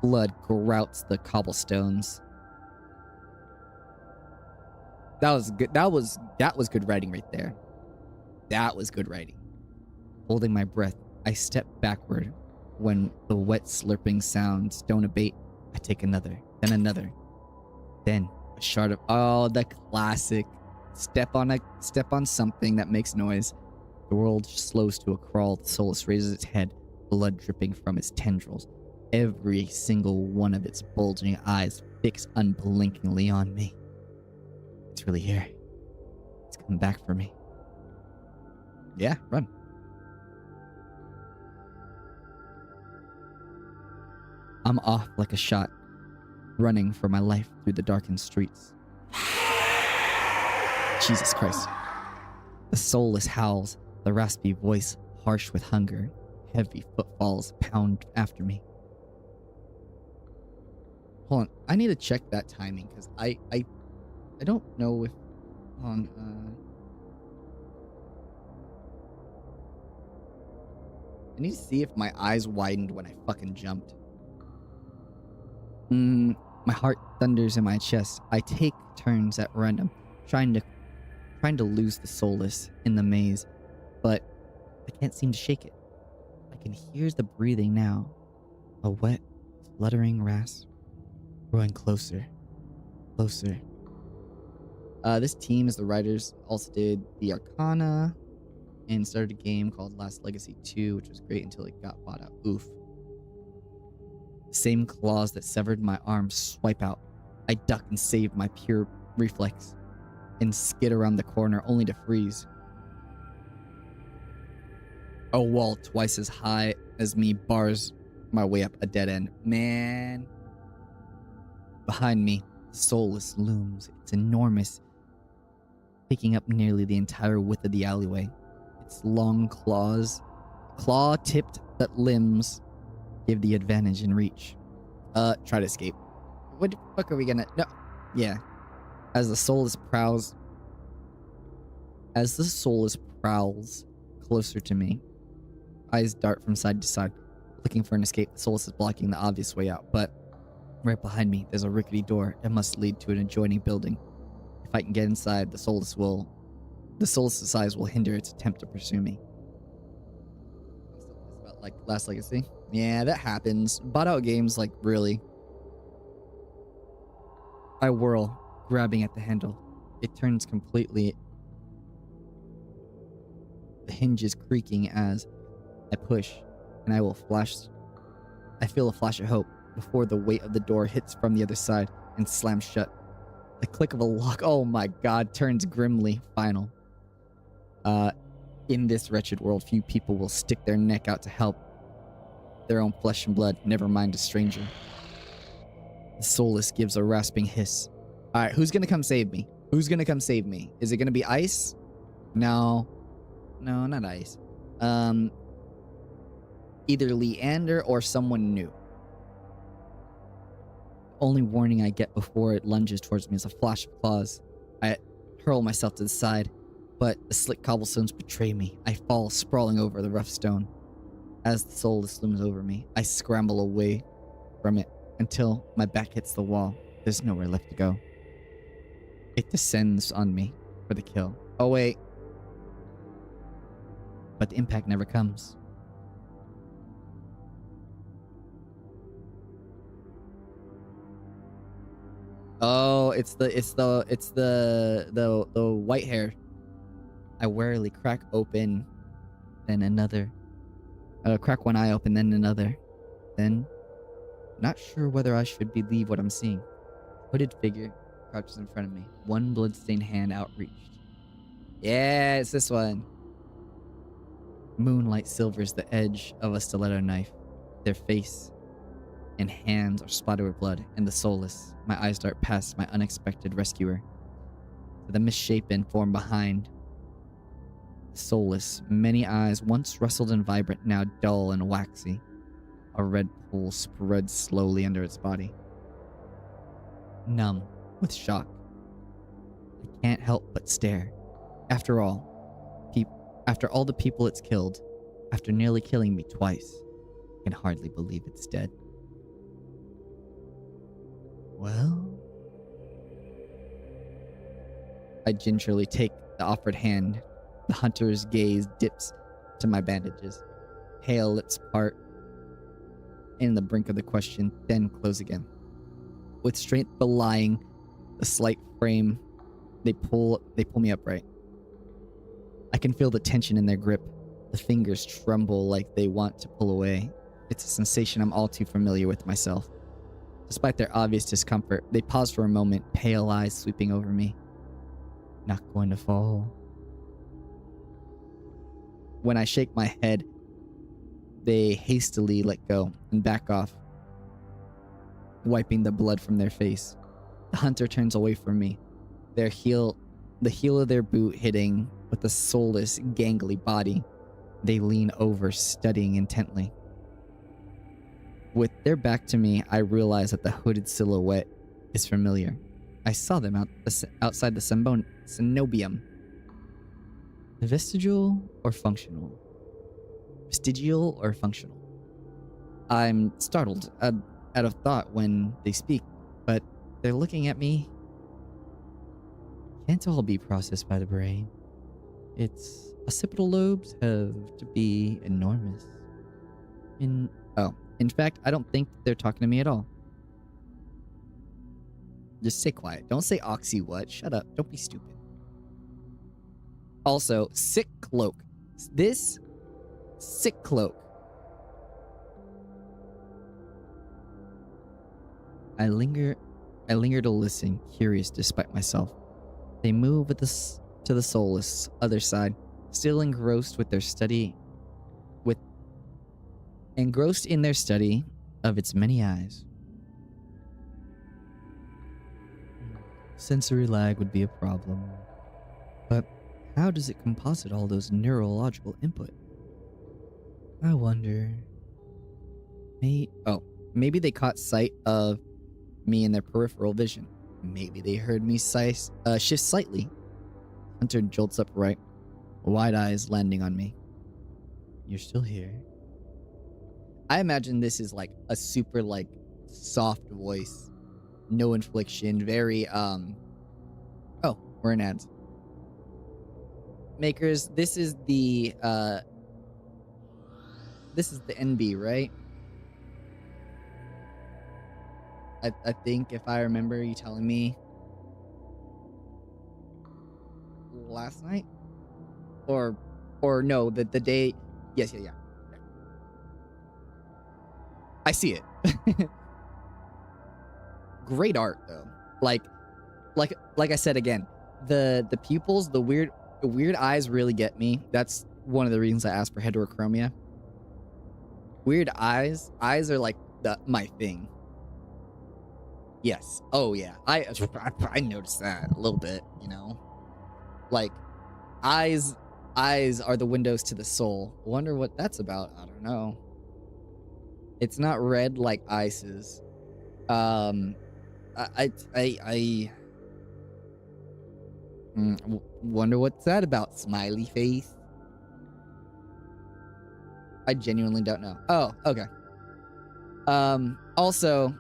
[SPEAKER 1] Blood grouts the cobblestones. That was good. That was good writing right there. That was good writing. Holding my breath, I step backward. When the wet slurping sounds don't abate, I take another, then another. Then a shard of the classic. Step on something that makes noise. The world slows to a crawl. The soulless raises its head, blood dripping from its tendrils. Every single one of its bulging eyes fixed unblinkingly on me. It's really here. It's coming back for me. Yeah, run. I'm off like a shot, running for my life through the darkened streets. Jesus Christ. The soulless howls, the raspy voice harsh with hunger, heavy footfalls pound after me. Hold on, I need to check that timing because I don't know if I need to see if my eyes widened when I fucking jumped. My heart thunders in my chest. I take turns at random, trying to lose the solace in the maze, but I can't seem to shake it. I can hear the breathing now. A wet, fluttering rasp growing closer. Closer. This team, as the writers, also did the Arcana and started a game called Last Legacy 2, which was great until it got bought out. Oof. The same claws that severed my arms swipe out. I duck and save my pure reflex and skid around the corner only to freeze. A wall twice as high as me bars my way up a dead end. Man. Behind me, the soulless looms. It's enormous, taking up nearly the entire width of the alleyway. Its long claw-tipped limbs give the advantage in reach. Try to escape. What the fuck are we gonna... No. Yeah. As the soulless prowls closer to me, eyes dart from side to side, looking for an escape. The soulless is blocking the obvious way out, but right behind me, there's a rickety door that must lead to an adjoining building. If I can get inside, the soulless' size will hinder its attempt to pursue me. It's about like Last Legacy. Yeah, that happens. Bought out games, like, really. I whirl, grabbing at the handle. It turns completely. The hinges creaking as I push, and I feel a flash of hope before the weight of the door hits from the other side and slams shut. The click of a lock, oh my god, turns grimly final. In this wretched world, few people will stick their neck out to help their own flesh and blood, never mind a stranger. The soulless gives a rasping hiss. Alright, who's gonna come save me? Who's gonna come save me? Is it gonna be Ice? No. No, not Ice. Either Leander or someone new. Only warning I get before it lunges towards me is a flash of claws. I hurl myself to the side, but the slick cobblestones betray me. I fall sprawling over the rough stone. As the soulless looms over me, I scramble away from it until my back hits the wall. There's nowhere left to go. It descends on me for the kill. Oh wait. But the impact never comes. Oh, it's the white hair. I warily crack open, then another. Crack one eye open, then another. Then, not sure whether I should believe what I'm seeing. Hooded figure crouches in front of me, one bloodstained hand outreached. Yeah, it's this one. Moonlight silvers the edge of a stiletto knife. Their face and hands are spotted with blood, and the soulless. My eyes dart past my unexpected rescuer to the misshapen form behind. The soulless, many eyes, once rustled and vibrant, now dull and waxy. A red pool spreads slowly under its body. Numb with shock, I can't help but stare. After all the people it's killed, after nearly killing me twice, I can hardly believe it's dead. Well, I gingerly take the offered hand. The hunter's gaze dips to my bandages. Pale lips part in the brink of the question, then close again. With strength belying the slight frame, they pull me upright. I can feel the tension in their grip. The fingers tremble like they want to pull away. It's a sensation I'm all too familiar with myself. Despite their obvious discomfort, they pause for a moment, pale eyes sweeping over me. Not going to fall. When I shake my head, they hastily let go and back off, wiping the blood from their face. The hunter turns away from me, the heel of their boot hitting with the soulless, gangly body. They lean over, studying intently. With their back to me, I realize that the hooded silhouette is familiar. I saw them outside the cenobium. Vestigial or functional? vestigial or functional. I'm startled out of thought when they speak, but they're looking at me. Can't all be processed by the brain. Its occipital lobes have to be enormous. In fact, I don't think they're talking to me at all. Just stay quiet. Don't say oxy what. Shut up. Don't be stupid. Also, sick cloak. This sick cloak. I linger to listen, curious despite myself. They move with to the soulless other side, still engrossed in their study of its many eyes. Sensory lag would be a problem, but how does it composite all those neurological input? I wonder. Maybe they caught sight of me in their peripheral vision. Maybe they heard me shift slightly. Hunter jolts upright, wide eyes landing on me. You're still here? I imagine this is like a super like soft voice, no inflection, very Oh, we're in ads. Makers, this is the NB, right? I think if I remember you telling me last night or no, the day. Yes, yeah. I see it. Great art though. Like I said again, the pupils, the weird eyes really get me. That's one of the reasons I asked for heterochromia. Weird eyes are like my thing. Yes. Oh yeah. I noticed that a little bit, you know. Like eyes are the windows to the soul. Wonder what that's about. I don't know. It's not red like ice's. Wonder what's that about, smiley face? I genuinely don't know. Oh, okay. Also,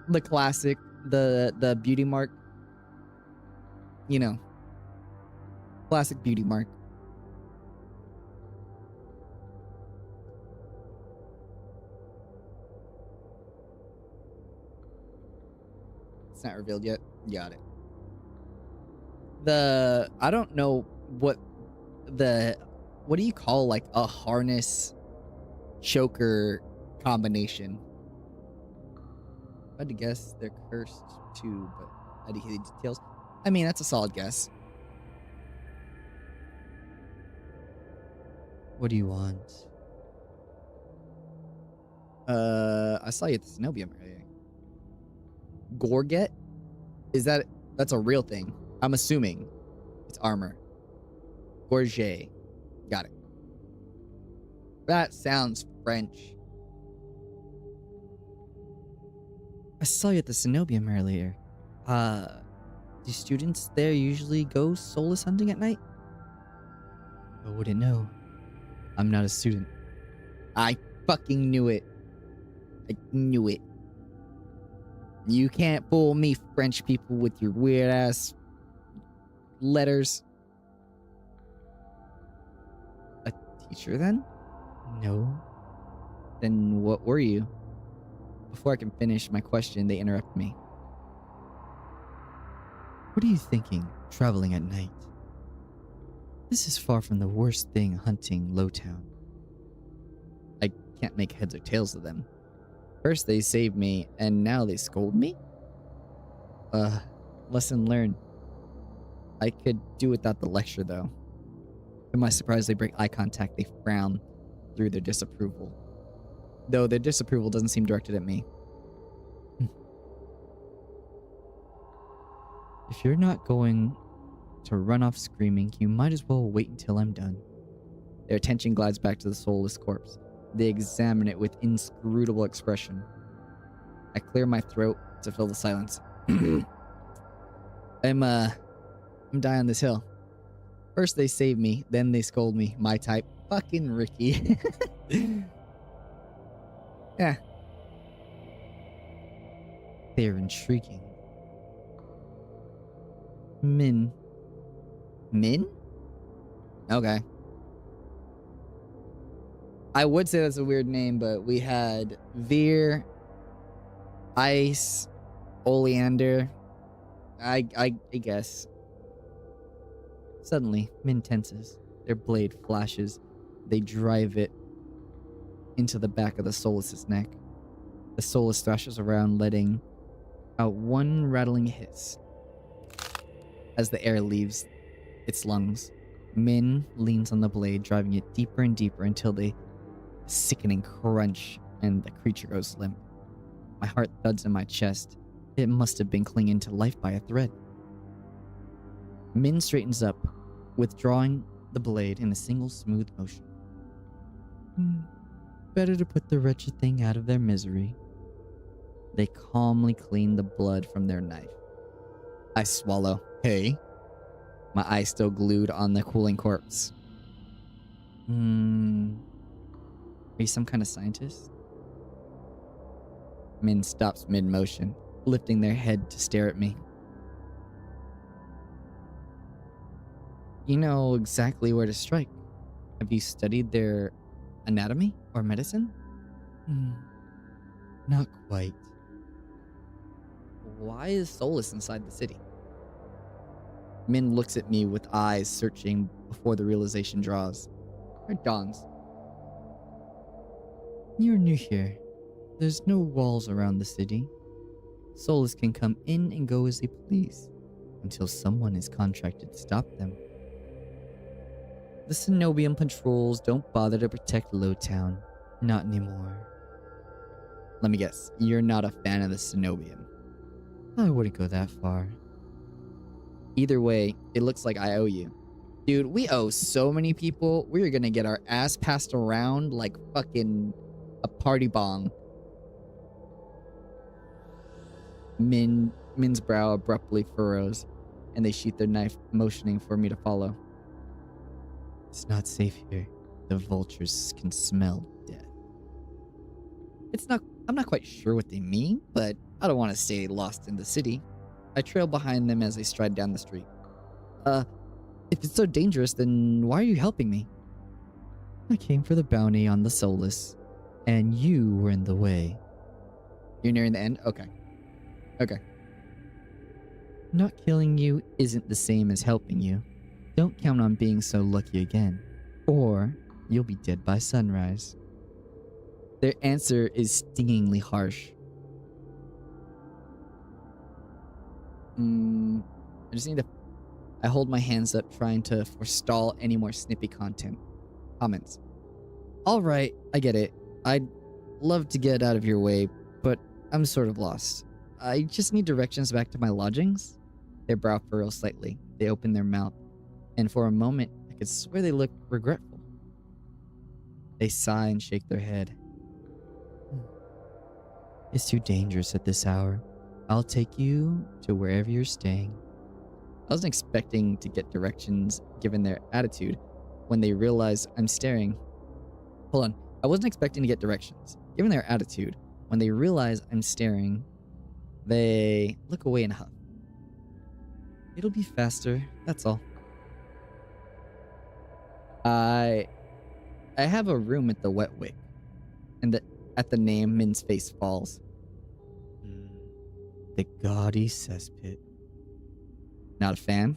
[SPEAKER 1] the classic, the beauty mark. You know. Classic beauty mark. It's not revealed yet. Got it. I don't know what do you call like a harness choker combination? I had to guess they're cursed too, but I didn't hear the details. I mean, that's a solid guess. What do you want? I saw you at the Cenobium earlier. Gorget? That's a real thing? I'm assuming it's armor. Gorget. Got it. That sounds French. I saw you at the Cenobium earlier. Do students there usually go soulless hunting at night? I wouldn't know. I'm not a student. I fucking knew it. I knew it. You can't fool me, French people, with your weird ass letters. A teacher then? No. Then what were you? Before I can finish my question, they interrupt me. What are you thinking, traveling at night? This is far from the worst thing hunting Lowtown. I can't make heads or tails of them. First they saved me, and now they scold me? Lesson learned. I could do without the lecture, though. To my surprise, they break eye contact. They frown through their disapproval. Though their disapproval doesn't seem directed at me. If you're not going to run off screaming, you might as well wait until I'm done. Their attention glides back to the soulless corpse. They examine it with inscrutable expression. I clear my throat to fill the silence. I'm dying on this hill. First they save me, then they scold me. My type. Fucking Ricky. Yeah.
[SPEAKER 4] They're intriguing. Min.
[SPEAKER 1] Min? Okay. I would say that's a weird name, but we had Veer, Ice, Oleander. I guess.
[SPEAKER 4] Suddenly, Min tenses. Their blade flashes. They drive it into the back of the Solus's neck. The Solus thrashes around, letting out one rattling hiss as the air leaves its lungs. Min leans on the blade, driving it deeper and deeper until they sickening crunch and the creature goes limp. My heart thuds in my chest. It must have been clinging to life by a thread. Min straightens up, withdrawing the blade in a single smooth motion. Better to put the wretched thing out of their misery. They calmly clean the blood from their knife.
[SPEAKER 1] I swallow. Hey. My eye still glued on the cooling corpse.
[SPEAKER 4] Are you some kind of scientist?
[SPEAKER 1] Min stops mid-motion, lifting their head to stare at me.
[SPEAKER 4] You know exactly where to strike. Have you studied their anatomy or medicine? Not quite.
[SPEAKER 1] Why is Solus inside the city? Min looks at me with eyes searching before the realization draws. Or dawns.
[SPEAKER 4] You're new here. There's no walls around the city. Solus can come in and go as they please, until someone is contracted to stop them. The Cenobium patrols don't bother to protect Lowtown. Not anymore.
[SPEAKER 1] Let me guess, you're not a fan of the Cenobium.
[SPEAKER 4] I wouldn't go that far.
[SPEAKER 1] Either way, it looks like I owe you. Dude, we owe so many people. We're gonna get our ass passed around like fucking a party bong. Min's brow abruptly furrows, and they sheath their knife, motioning for me to follow.
[SPEAKER 4] It's not safe here. The vultures can smell death.
[SPEAKER 1] I'm not quite sure what they mean, but I don't want to stay lost in the city. I trail behind them as they stride down the street.
[SPEAKER 4] If it's so dangerous, then why are you helping me? I came for the bounty on the Solus, and you were in the way.
[SPEAKER 1] You're nearing the end? Okay.
[SPEAKER 4] Not killing you isn't the same as helping you. Don't count on being so lucky again, or you'll be dead by sunrise.
[SPEAKER 1] Their answer is stingingly harsh. I hold my hands up, trying to forestall any more snippy comments. Alright, I get it. I'd love to get out of your way, but I'm sort of lost. I just need directions back to my lodgings. Their brow furrows slightly. They open their mouth, and for a moment, I could swear they look regretful. They sigh and shake their head.
[SPEAKER 4] It's too dangerous at this hour. I'll take you to wherever you're staying.
[SPEAKER 1] I wasn't expecting to get directions given their attitude when they realize I'm staring. Hold on. I wasn't expecting to get directions. Given their attitude, when they realize I'm staring, they look away and huff.
[SPEAKER 4] It'll be faster, that's all.
[SPEAKER 1] I have a room at the Wet Wick, and at the name, Min's face falls.
[SPEAKER 4] The gaudy cesspit.
[SPEAKER 1] Not a fan?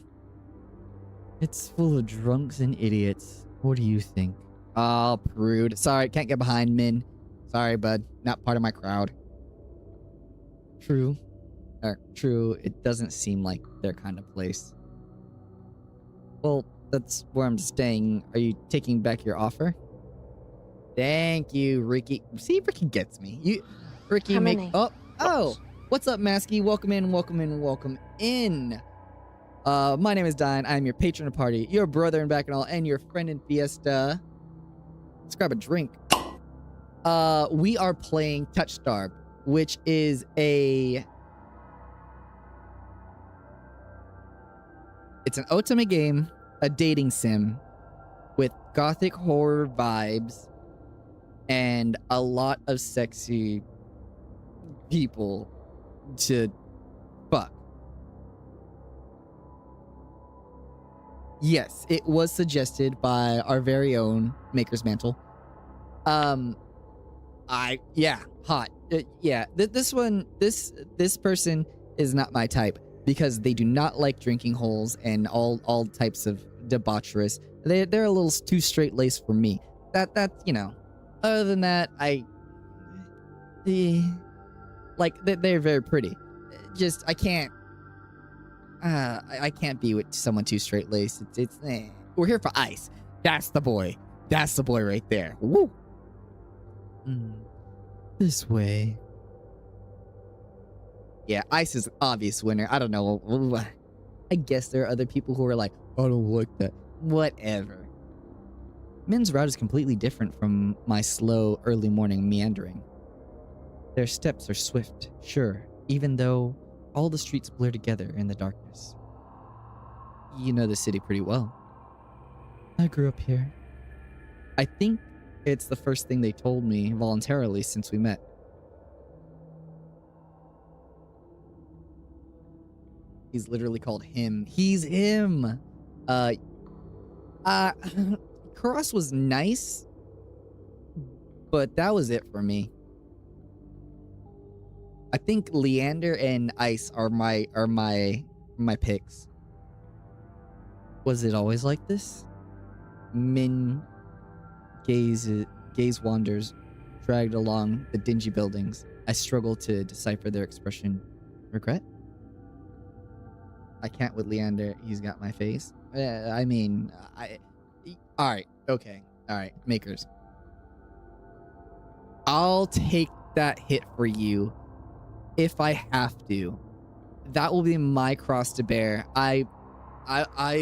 [SPEAKER 4] It's full of drunks and idiots. What do you think?
[SPEAKER 1] Oh, prude. Sorry, can't get behind Min. Sorry, bud. Not part of my crowd.
[SPEAKER 4] True.
[SPEAKER 1] True, it doesn't seem like their kind of place. Well, that's where I'm staying. Are you taking back your offer? Thank you, Ricky. See, Ricky gets me. Ricky,
[SPEAKER 3] How
[SPEAKER 1] make...
[SPEAKER 3] many?
[SPEAKER 1] Oh! What's up, Masky? Welcome in. My name is Diane. I'm your patron of the party, your brother in Bacchanal, and your friend in Fiesta. Let's grab a drink. We are playing Touchstarved, which is it's an ultimate game, a dating sim with gothic horror vibes. and a lot of sexy people to fuck. Yes, it was suggested by our very own Maker's Mantle. Hot. This person is not my type because they do not like drinking holes and all types of debaucherous. They're a little too straight laced for me. That's Other than that, they're very pretty. Just I can't. I can't be with someone too straight laced. We're here for ice. That's the boy. That's the boy right there. Woo.
[SPEAKER 4] This way.
[SPEAKER 1] Yeah, ice is obvious winner. I don't know. I guess there are other people who are like, I don't like that. Whatever. Min's route is completely different from my slow, early morning meandering. Their steps are swift, sure, even though all the streets blur together in the darkness. You know the city pretty well.
[SPEAKER 4] I grew up here.
[SPEAKER 1] I think it's the first thing they told me voluntarily since we met. He's literally called him. He's him. Cross was nice, but that was it for me. I think Leander and Ice are my picks.
[SPEAKER 4] Was it always like this?
[SPEAKER 1] Min gaze wanders, dragged along the dingy buildings. I struggle to decipher their expression. Regret? I can't with Leander. He's got my face. Alright, okay. Alright, Makers. I'll take that hit for you if I have to. That will be my cross to bear. I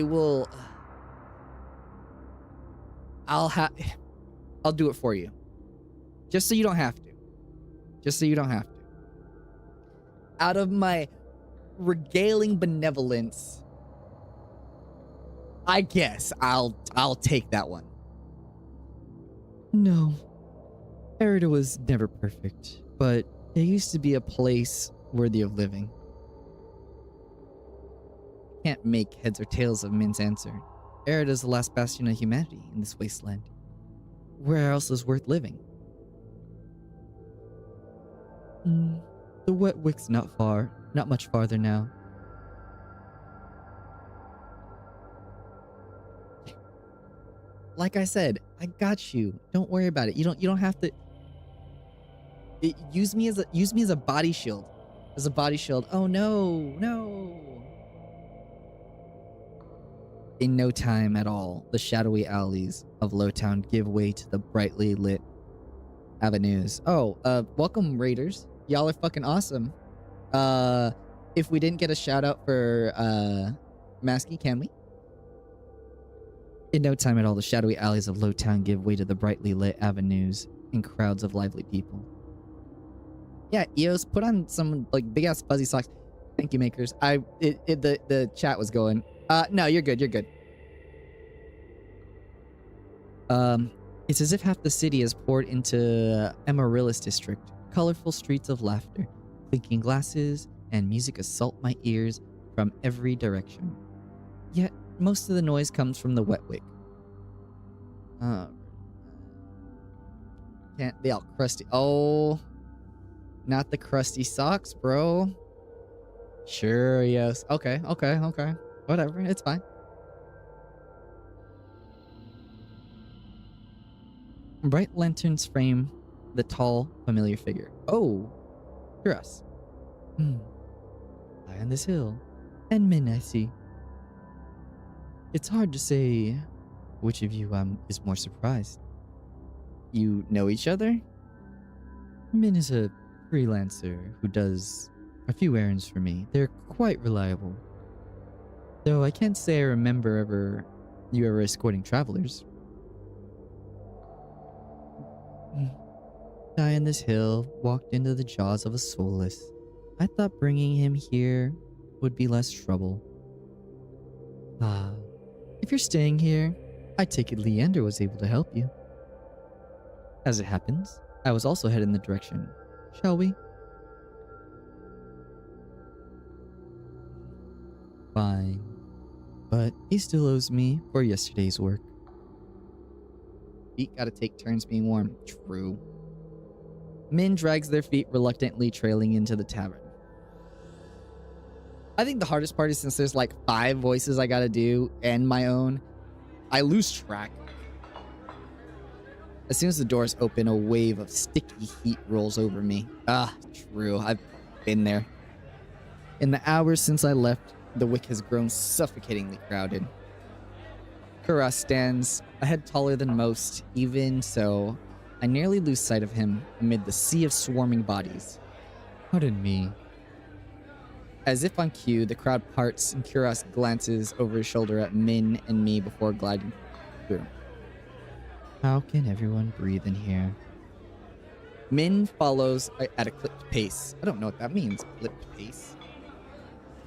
[SPEAKER 1] will... I'll do it for you. Just so you don't have to. Just so you don't have to. Out of my regaling benevolence, I guess I'll take that one.
[SPEAKER 4] No. Erida was never perfect, but it used to be a place worthy of living.
[SPEAKER 1] Can't make heads or tails of Min's answer. Erida's the last bastion of humanity in this wasteland. Where else is worth living?
[SPEAKER 4] The wet wick's not much farther now.
[SPEAKER 1] Like I said, I got you. Don't worry about it. You don't have to. Use me as a body shield. As a body shield. Oh no. In no time at all, the shadowy alleys of Lowtown give way to the brightly lit avenues. Oh, welcome Raiders. Y'all are fucking awesome. If we didn't get a shout out for Masky, can we?
[SPEAKER 4] In no time at all, the shadowy alleys of Lowtown give way to the brightly lit avenues and crowds of lively people.
[SPEAKER 1] Yeah, Eos, put on some like big ass fuzzy socks. Thank you, Makers. The chat was going. No, you're good.
[SPEAKER 4] It's as if half the city is poured into Amaryllis district. Colorful streets of laughter, clinking glasses, and music assault my ears from every direction. Yet, most of the noise comes from the wet wick.
[SPEAKER 1] Can't be all crusty. Oh, not the crusty socks, bro. Sure, yes. Okay. Whatever, it's fine.
[SPEAKER 4] Bright lanterns frame the tall, familiar figure.
[SPEAKER 1] Oh, hear us.
[SPEAKER 4] High on this hill, and Min I see. It's hard to say which of you is more surprised.
[SPEAKER 1] You know each other?
[SPEAKER 4] Min is a freelancer who does a few errands for me. They're quite reliable. Though I can't say I remember you ever escorting travelers. Guy on this hill walked into the jaws of a soulless. I thought bringing him here would be less trouble. If you're staying here, I take it Leander was able to help you.
[SPEAKER 1] As it happens, I was also headed in the direction. Shall we? Fine. But he still owes me for yesterday's work. Feet gotta take turns being warm. True. Min drags their feet reluctantly trailing into the tavern. I think the hardest part is since there's like 5 voices I gotta do and my own, I lose track. As soon as the doors open, a wave of sticky heat rolls over me. Ah, true. I've been there. In the hours since I left, the wick has grown suffocatingly crowded. Kura stands a head taller than most. Even so, I nearly lose sight of him amid the sea of swarming bodies. Pardon me. As if on cue, the crowd parts and Kuras glances over his shoulder at Min and me before gliding through. How can everyone breathe in here? Min follows at a clipped pace. I don't know what that means, clipped pace.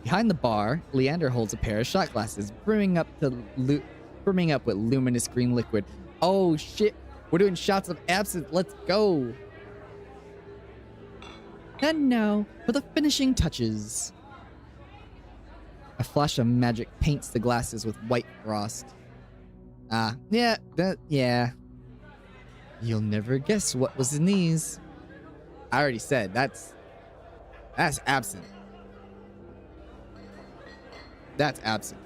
[SPEAKER 1] Behind the bar, Leander holds a pair of shot glasses, brimming up with luminous green liquid. Oh shit, we're doing shots of absinthe, let's go! And now, for the finishing touches. A flash of magic paints the glasses with white frost. Yeah. You'll never guess what was in these. I already said, that's absinthe. That's absinthe.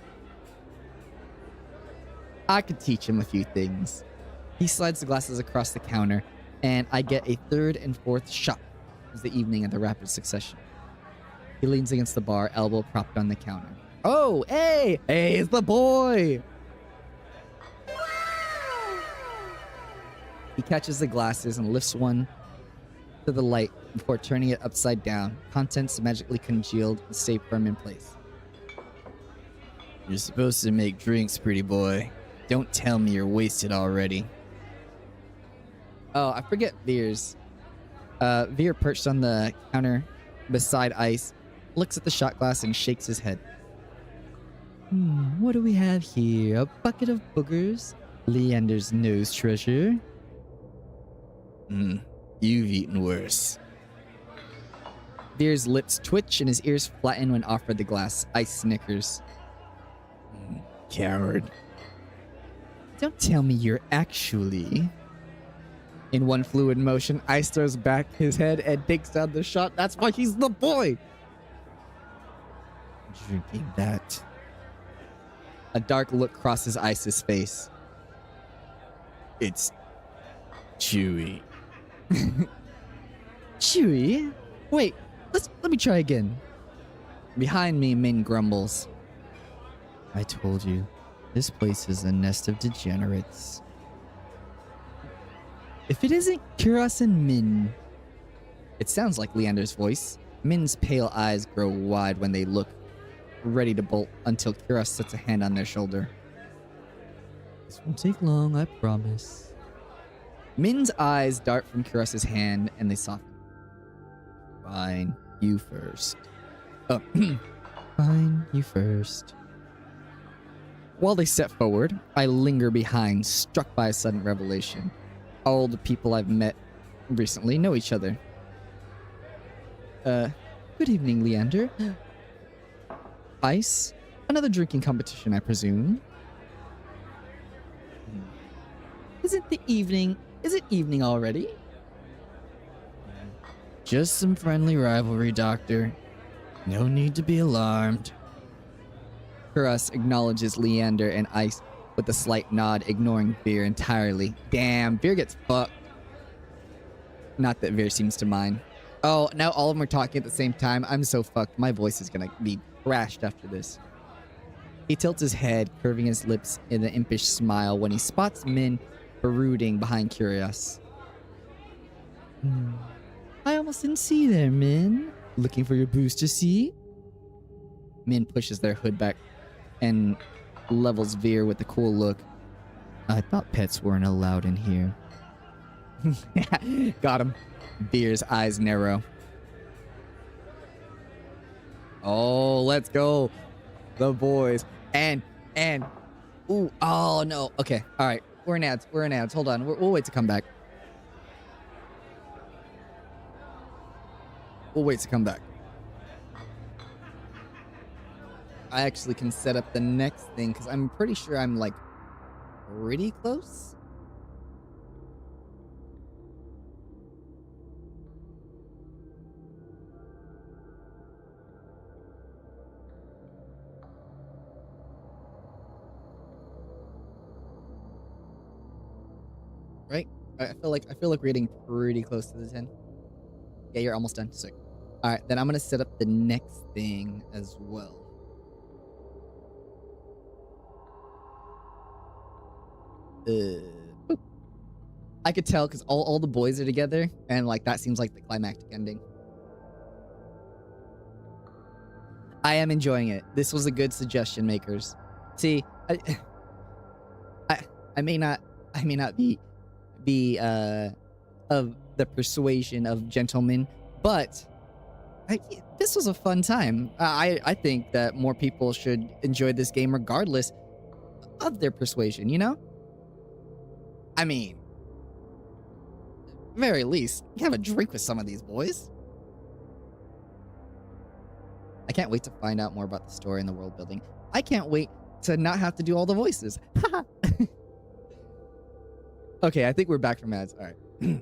[SPEAKER 1] I could teach him a few things. He slides the glasses across the counter, and I get a 3rd and 4th shot as the evening in the rapid succession. He leans against the bar, elbow propped on the counter. Oh, hey, it's the boy! He catches the glasses and lifts one to the light before turning it upside down. Contents magically congealed and stay firm in place.
[SPEAKER 4] You're supposed to make drinks, pretty boy. Don't tell me you're wasted already.
[SPEAKER 1] Oh, I forget Veer's. Veer, perched on the counter beside Ice, looks at the shot glass and shakes his head. What do we have here? A bucket of boogers? Leander's nose treasure?
[SPEAKER 4] You've eaten worse.
[SPEAKER 1] Veer's lips twitch and his ears flatten when offered the glass. Ice snickers.
[SPEAKER 4] Coward.
[SPEAKER 1] Don't tell me you're actually... In one fluid motion, Ice throws back his head and takes down the shot. That's why he's the boy!
[SPEAKER 4] Drinking that.
[SPEAKER 1] A dark look crosses Ice's face.
[SPEAKER 4] It's chewy.
[SPEAKER 1] Chewy? Wait, let me try again. Behind me, Min grumbles.
[SPEAKER 4] I told you, this place is a nest of degenerates.
[SPEAKER 1] If it isn't Kuras and Min... It sounds like Leander's voice. Min's pale eyes grow wide when they look, ready to bolt until Kuras sets a hand on their shoulder. This won't take long, I promise. Min's eyes dart from Kuras's hand and they soften.
[SPEAKER 4] Fine, you first.
[SPEAKER 1] Oh, fine, you first. While they step forward, I linger behind, struck by a sudden revelation. All the people I've met recently know each other. Good evening, Leander. Ice? Another drinking competition, I presume? Is it evening already?
[SPEAKER 4] Just some friendly rivalry, Doctor. No need to be alarmed.
[SPEAKER 1] Kuras acknowledges Leander and Ice with a slight nod, ignoring Veer entirely. Damn, Veer gets fucked. Not that Veer seems to mind. Oh, now all of them are talking at the same time. I'm so fucked. My voice is gonna be trashed after this. He tilts his head, curving his lips in an impish smile when he spots Min brooding behind Curious. I almost didn't see you there, Min. Looking for your booster seat? Min pushes their hood back and levels Veer with a cool look. I thought pets weren't allowed in here. Got him. Veer's eyes narrow. Oh, let's go. The boys. And, ooh, oh no. Okay, all right. We're in ads. Hold on. We'll wait to come back. We'll wait to come back. I actually can set up the next thing because I'm pretty sure I'm like pretty close. Right? I feel like we're getting pretty close to the 10. Yeah, you're almost done. Sick. All right, then I'm gonna set up the next thing as well. Boop. I could tell because all the boys are together, and like that seems like the climactic ending. I am enjoying it. This was a good suggestion, makers. See, I may not be of the persuasion of gentlemen, but this was a fun time. I think that more people should enjoy this game regardless of their persuasion, you know? I mean, very least, have a drink with some of these boys. I can't wait to find out more about the story and the world building. I can't wait to not have to do all the voices. Okay, I think we're back from ads. All right.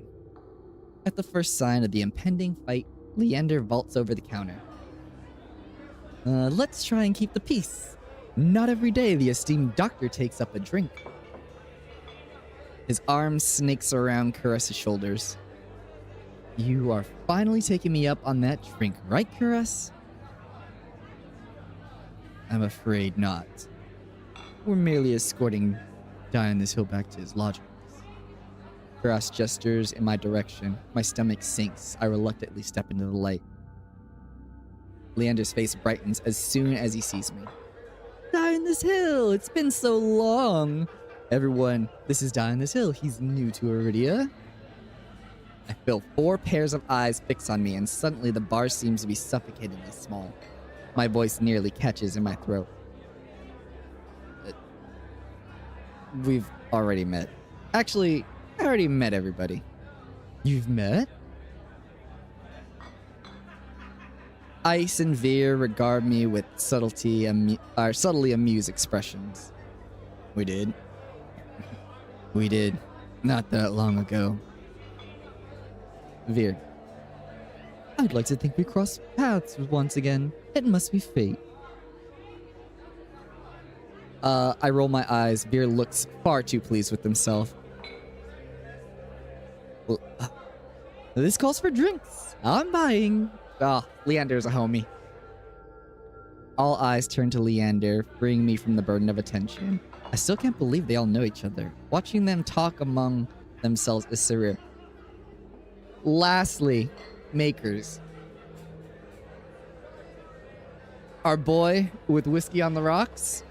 [SPEAKER 1] At the first sign of the impending fight, Leander vaults over the counter. Let's try and keep the peace. Not every day the esteemed doctor takes up a drink. His arm snakes around Kuras's shoulders. You are finally taking me up on that drink, right, Kuras? I'm afraid not. We're merely escorting Dion this hill back to his lodgings. Kuras gestures in my direction. My stomach sinks. I reluctantly step into the light. Leander's face brightens as soon as he sees me. Dion this hill! It's been so long! Everyone, this is Dion this hill. He's new to Iridia. I feel 4 pairs of eyes fix on me, and suddenly the bar seems to be suffocatingly small. My voice nearly catches in my throat. We've already met. Actually, I already met everybody. You've met? Ice and Veer regard me with subtly amused expressions. We did. We did. Not that long ago. Veer. I'd like to think we crossed paths once again. It must be fate. I roll my eyes. Veer looks far too pleased with himself. Well, this calls for drinks. I'm buying. Leander's a homie. All eyes turn to Leander, freeing me from the burden of attention. I still can't believe they all know each other. Watching them talk among themselves is surreal. Lastly, makers. Our boy with whiskey on the rocks.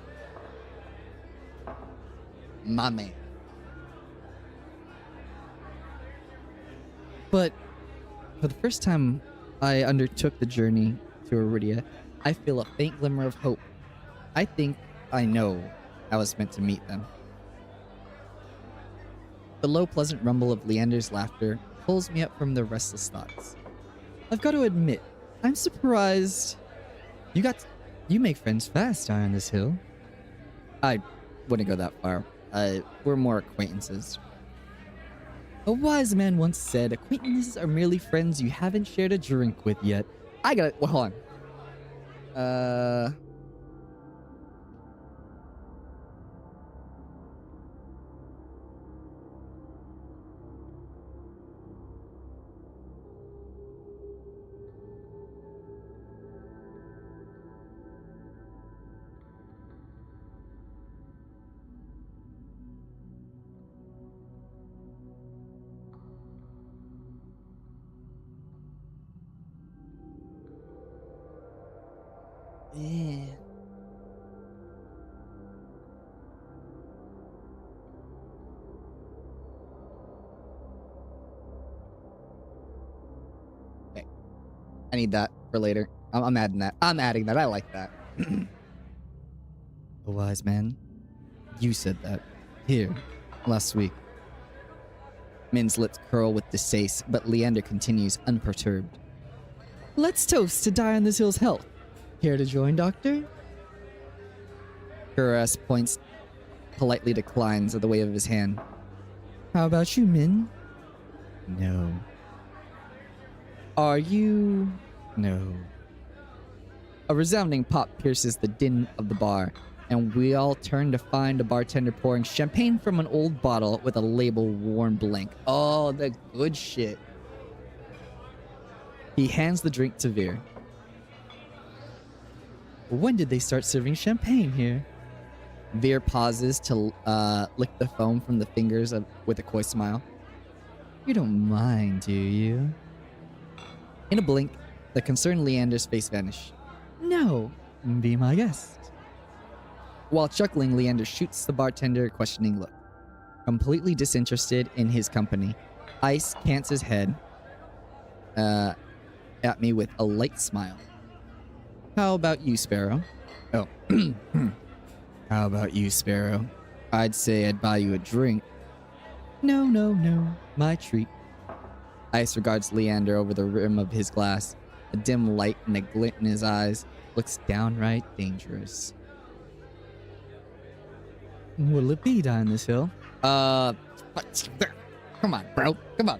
[SPEAKER 1] My man. But for the first time I undertook the journey to Iridia, I feel a faint glimmer of hope. I think I know I was meant to meet them. The low, pleasant rumble of Leander's laughter pulls me up from the restless thoughts. I've got to admit, I'm surprised. You make friends fast on this hill. I wouldn't go that far. We're more acquaintances. A wise man once said, acquaintances are merely friends you haven't shared a drink with yet. I got it. Well, hold on. Yeah. Okay. I need that for later. I'm adding that. I'm adding that. I like that. A wise man. You said that. Here. Last week. Min's lips curl with distaste, but Leander continues unperturbed.
[SPEAKER 4] Let's toast to die on this hill's health. Care to join, Doctor?
[SPEAKER 1] Kuras points, politely declines at the wave of his hand.
[SPEAKER 4] How about you, Min?
[SPEAKER 1] No.
[SPEAKER 4] Are you?
[SPEAKER 1] No. A resounding pop pierces the din of the bar, and we all turn to find a bartender pouring champagne from an old bottle with a label worn blank. Oh, the good shit. He hands the drink to Veer.
[SPEAKER 4] When did they start serving champagne here?
[SPEAKER 1] Veer pauses to lick the foam from the fingers with a coy smile.
[SPEAKER 4] You don't mind, do you?
[SPEAKER 1] In a blink, the concerned Leander's face vanished.
[SPEAKER 4] No, be my guest.
[SPEAKER 1] While chuckling, Leander shoots the bartender a questioning look. Completely disinterested in his company, Ice cants his head at me with a light smile. How about you, Sparrow? Oh.
[SPEAKER 4] How about you, Sparrow?
[SPEAKER 1] I'd say I'd buy you a drink.
[SPEAKER 4] No, my treat.
[SPEAKER 1] Ice regards Leander over the rim of his glass. A dim light and a glint in his eyes looks downright dangerous.
[SPEAKER 4] What'll it be down this hill?
[SPEAKER 1] Come on, bro. Come on.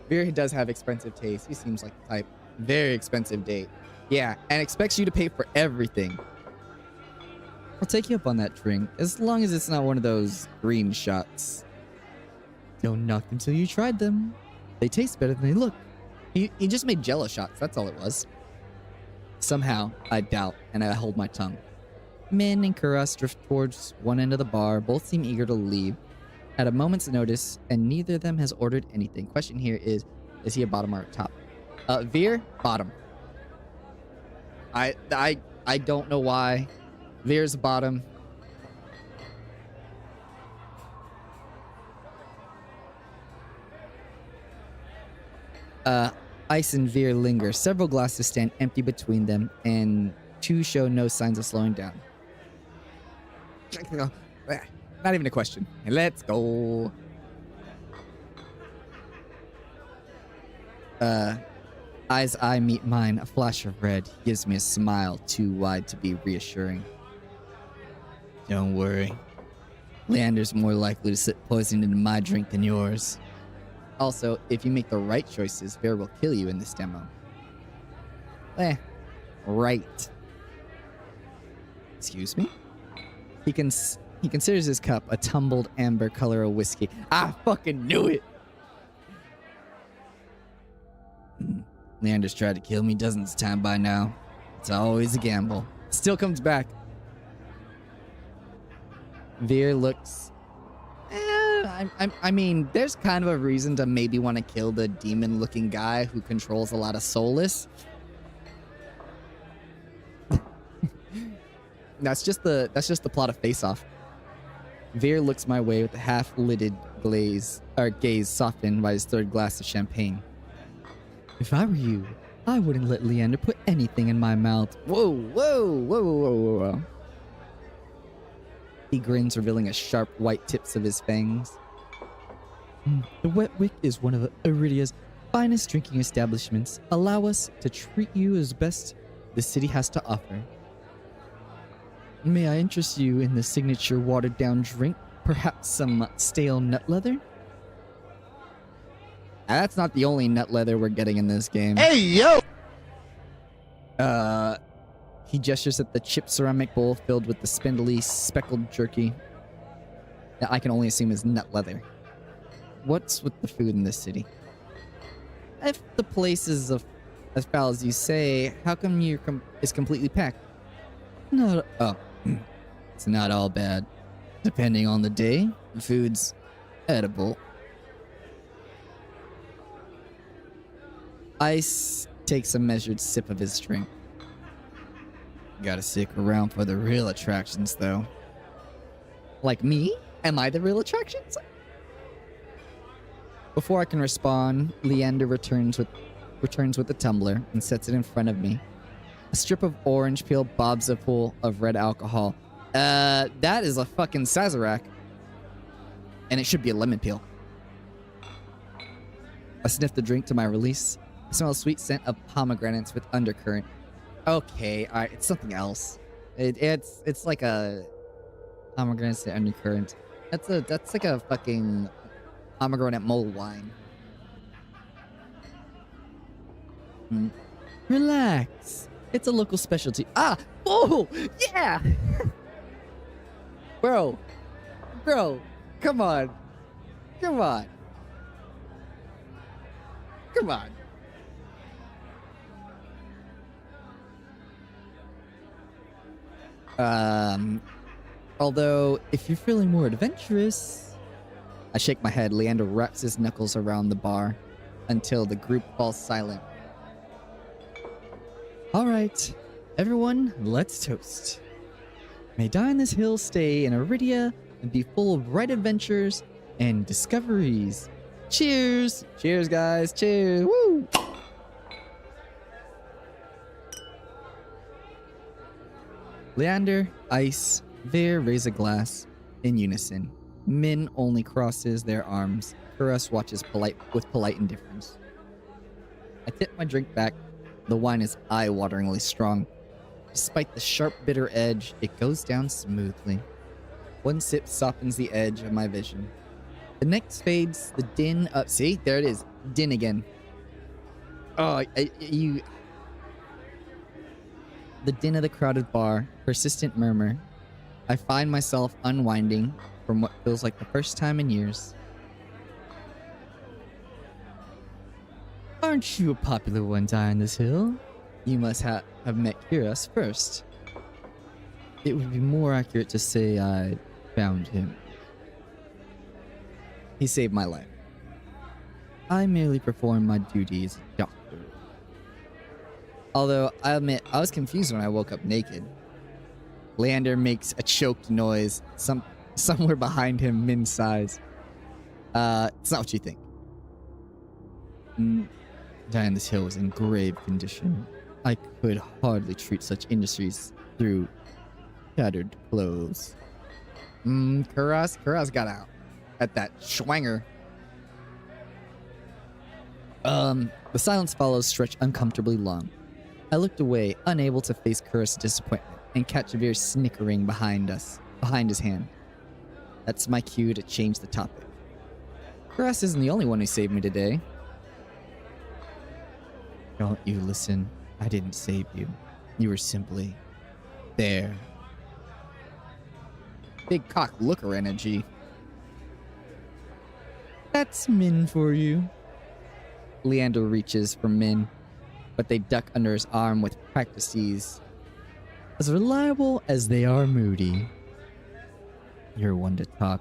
[SPEAKER 1] Veer does have expensive taste. He seems like the type. Very expensive date. Yeah, and expects you to pay for everything. I'll take you up on that drink, as long as it's not one of those green shots.
[SPEAKER 4] Don't knock them till you tried them. They taste better than they look.
[SPEAKER 1] He just made Jello shots, that's all it was. Somehow, I doubt, and I hold my tongue. Min and Kuras drift towards one end of the bar. Both seem eager to leave at a moment's notice, and neither of them has ordered anything. Question here is he a bottom or a top? Veer, bottom. I don't know why. Veer's bottom. Ice and Veer linger. Several glasses stand empty between them, and two show no signs of slowing down. Not even a question. Let's go. Eyes eye meet mine. A flash of red gives me a smile too wide to be reassuring.
[SPEAKER 4] Don't worry.
[SPEAKER 1] Leander's more likely to slip poison into my drink than yours. Also, if you make the right choices, Bear will kill you in this demo. Right. Excuse me? He considers his cup a tumbled amber color of whiskey. I fucking knew it! Leander's tried to kill me dozens of times by now. It's always a gamble. Still comes back. Veer looks... I mean, there's kind of a reason to maybe want to kill the demon-looking guy who controls a lot of soulless. That's just the plot of Face Off. Veer looks my way with a half-lidded gaze softened by his third glass of champagne.
[SPEAKER 4] If I were you, I wouldn't let Leander put anything in my mouth.
[SPEAKER 1] Whoa. He grins, revealing a sharp white tips of his fangs.
[SPEAKER 4] The Wet Wick is one of Iridia's finest drinking establishments. Allow us to treat you as best the city has to offer. May I interest you in the signature watered-down drink? Perhaps some stale nut leather?
[SPEAKER 1] That's not the only nut leather we're getting in this game.
[SPEAKER 3] Hey, yo!
[SPEAKER 1] He gestures at the chipped ceramic bowl filled with the spindly, speckled jerky that I can only assume is nut leather. What's with the food in this city? If the place is as foul as you say, how come it's completely packed? It's not all bad. Depending on the day, the food's edible. Ice takes a measured sip of his drink. Gotta stick around for the real attractions, though. Like me? Am I the real attractions? Before I can respond, Leander returns with the tumbler and sets it in front of me. A strip of orange peel bobs a pool of red alcohol. That is a fucking Sazerac. And it should be a lemon peel. I sniff the drink to my release. I smell a sweet scent of pomegranates with undercurrent. Okay, alright, it's something else. It's like a pomegranate with undercurrent. That's like a fucking pomegranate mulled wine. Relax. It's a local specialty. Ah! Oh! Yeah! Bro. Bro. Come on. Come on. Come on. Although, if you're feeling more adventurous... I shake my head. Leander wraps his knuckles around the bar until the group falls silent. Alright, everyone, let's toast. May Die on this Hill stay in Iridia and be full of bright adventures and discoveries. Cheers! Cheers, guys. Cheers. Woo! Leander, Ice, Veer raise a glass in unison. Min only crosses their arms. Kuras watches with polite indifference. I tip my drink back. The wine is eye-wateringly strong. Despite the sharp, bitter edge, it goes down smoothly. One sip softens the edge of my vision. The next fades, the din up. See? There it is. Din again. Oh, the din of the crowded bar, persistent murmur. I find myself unwinding from what feels like the first time in years. Aren't you a popular one, Die on this Hill? You must have met Kuras first. It would be more accurate to say I found him. He saved my life. I merely performed my duty as a doctor. Although, I admit, I was confused when I woke up naked. Leander makes a choked noise. Somewhere behind him, Min sighs. It's not what you think. Die on this Hill was in grave condition. I could hardly treat such industries through tattered clothes. Kuras got out at that schwanger. The silence follows stretched uncomfortably long. I looked away, unable to face Kuras' disappointment, and catch Veer snickering behind his hand. That's my cue to change the topic. Kuras isn't the only one who saved me today. Don't you listen. I didn't save you. You were simply there. Big cock looker energy. That's Min for you. Leander reaches for Min, but they duck under his arm with practiced ease. As reliable as they are moody. You're one to talk.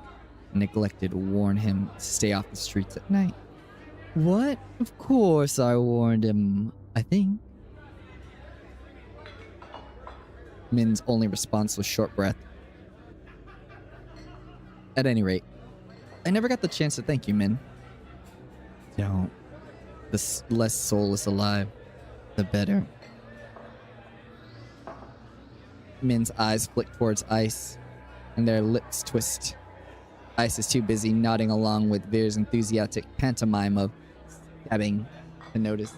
[SPEAKER 1] Neglected to warn him to stay off the streets at night. What? Of course I warned him, I think. Min's only response was short breath. At any rate, I never got the chance to thank you, Min. Don't. The less soulless alive, the better. Min's eyes flick towards Ice, and their lips twist. Ice is too busy nodding along with Veer's enthusiastic pantomime of stabbing to notice.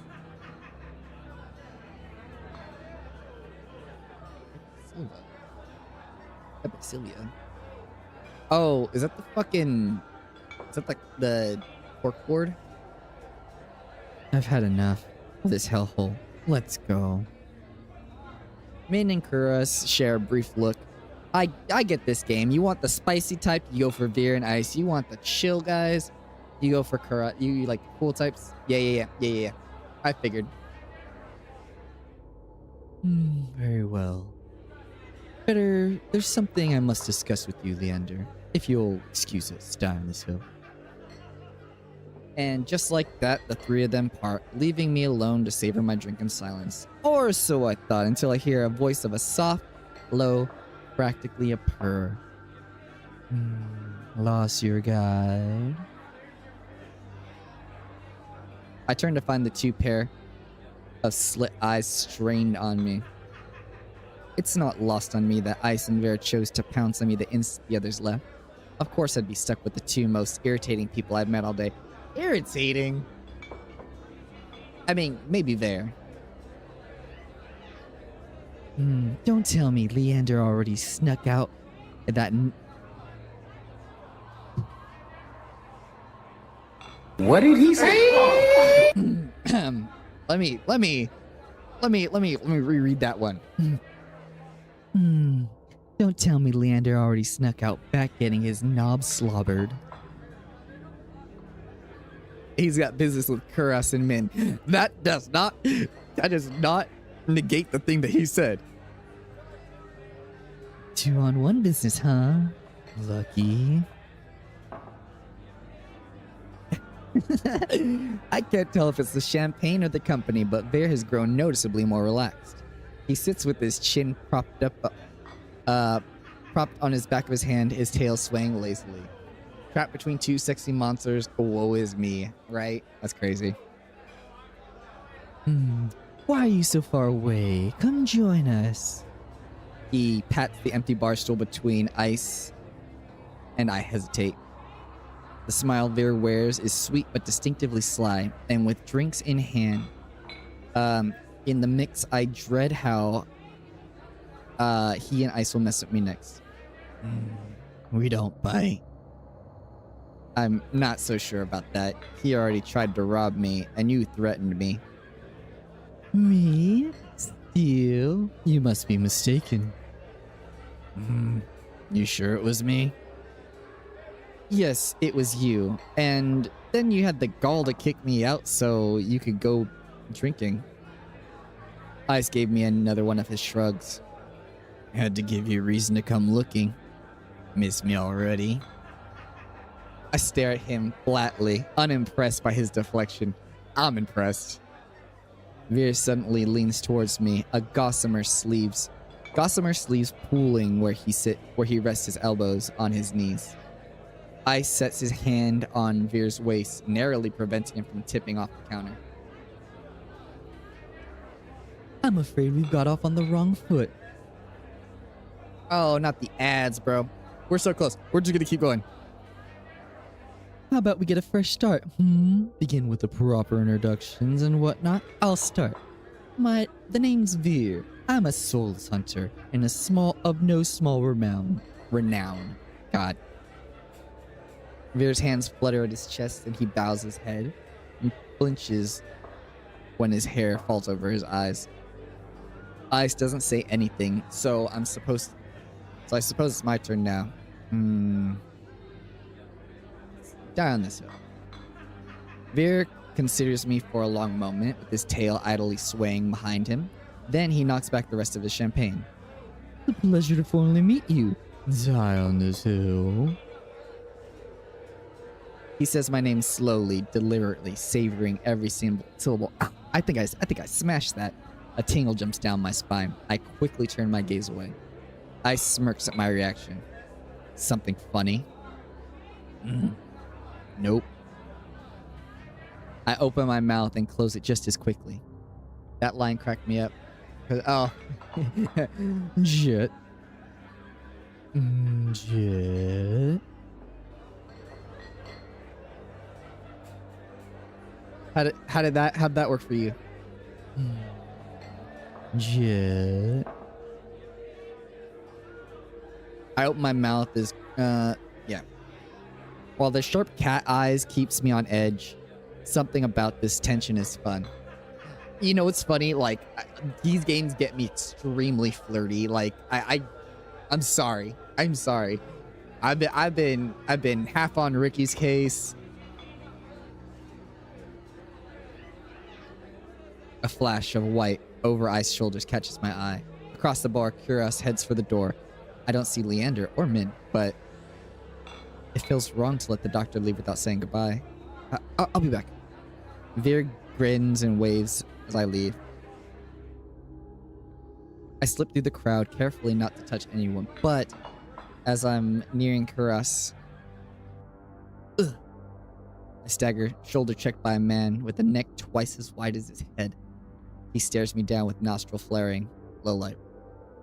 [SPEAKER 1] Epicelia. Oh, is that the fucking... Is that like the corkboard? I've had enough of this hellhole. Let's go. Min and Kuras share a brief look. I get this game. You want the spicy type, you go for Veer and Ice. You want the chill guys, you go for Kuras. You like the cool types? Yeah. I figured. Very well. There's something I must discuss with you, Leander. If you'll excuse us down this hill. And just like that, the three of them part, leaving me alone to savor my drink in silence. Or so I thought, until I hear a voice of a soft, low, practically a purr. Lost your guide? I turn to find the two pair of slit eyes strained on me. It's not lost on me that Ice and Vera chose to pounce on me the instant the others left. Of course I'd be stuck with the two most irritating people I've met all day. Irritating? I mean, maybe there.
[SPEAKER 4] Don't tell me Leander already snuck out that.
[SPEAKER 5] What did he say?
[SPEAKER 1] Let me reread that one.
[SPEAKER 4] Don't tell me Leander already snuck out back getting his knob slobbered.
[SPEAKER 1] He's got business with Kuras and Min. That does not negate the thing that he said.
[SPEAKER 4] 2-on-1 business, huh? Lucky.
[SPEAKER 1] I can't tell if it's the champagne or the company, but Ver has grown noticeably more relaxed. He sits with his chin propped on his back of his hand, his tail swaying lazily. Trapped between two sexy monsters, woe is me, right? That's crazy.
[SPEAKER 4] Why are you so far away? Come join us.
[SPEAKER 1] He pats the empty bar stool between Ice and I hesitate. The smile Ver wears is sweet but distinctively sly, and with drinks in hand, in the mix, I dread how he and Ice will mess with me next.
[SPEAKER 4] We don't bite.
[SPEAKER 1] I'm not so sure about that. He already tried to rob me, and you threatened me.
[SPEAKER 4] Me? Steal? You must be mistaken. You sure it was me?
[SPEAKER 1] Yes, it was you. And then you had the gall to kick me out so you could go drinking. Ice gave me another one of his shrugs.
[SPEAKER 4] Had to give you a reason to come looking. Miss me already?
[SPEAKER 1] I stare at him flatly, unimpressed by his deflection. I'm impressed. Veer suddenly leans towards me, a gossamer sleeves pooling where he rests his elbows on his knees. Ice sets his hand on Veer's waist, narrowly preventing him from tipping off the counter.
[SPEAKER 4] I'm afraid we've got off on the wrong foot.
[SPEAKER 1] Oh, not the ads, bro. We're so close. We're just gonna keep going.
[SPEAKER 4] How about we get a fresh start? Begin with the proper introductions and whatnot. I'll start. The name's Veer. I'm a souls hunter and of no small renown.
[SPEAKER 1] God. Veer's hands flutter at his chest and he bows his head and flinches when his hair falls over his eyes. Ice doesn't say anything, so I suppose it's my turn now. Die on this hill. Veer considers me for a long moment, with his tail idly swaying behind him. Then he knocks back the rest of his champagne.
[SPEAKER 4] It's a pleasure to formally meet you. Die on this hill.
[SPEAKER 1] He says my name slowly, deliberately, savoring every syllable. I think I smashed that. A tingle jumps down my spine. I quickly turn my gaze away. Ice smirks at my reaction. Something funny? Nope. I open my mouth and close it just as quickly. That line cracked me up. Oh.
[SPEAKER 4] Jet. Jet.
[SPEAKER 1] How'd that work for you?
[SPEAKER 4] Jet.
[SPEAKER 1] I open my mouth as, yeah. While the sharp cat eyes keeps me on edge, something about this tension is fun. You know what's funny? Like, these games get me extremely flirty. Like, I'm sorry. I'm sorry. I've been half on Ricky's case. A flash of white over Ice's shoulders catches my eye. Across the bar, Kuras heads for the door. I don't see Leander or Min, but it feels wrong to let the doctor leave without saying goodbye. I'll be back. Veer grins and waves as I leave. I slip through the crowd, carefully not to touch anyone, but as I'm nearing Kuras, I stagger, shoulder checked by a man with a neck twice as wide as his head. He stares me down with nostril flaring, low light.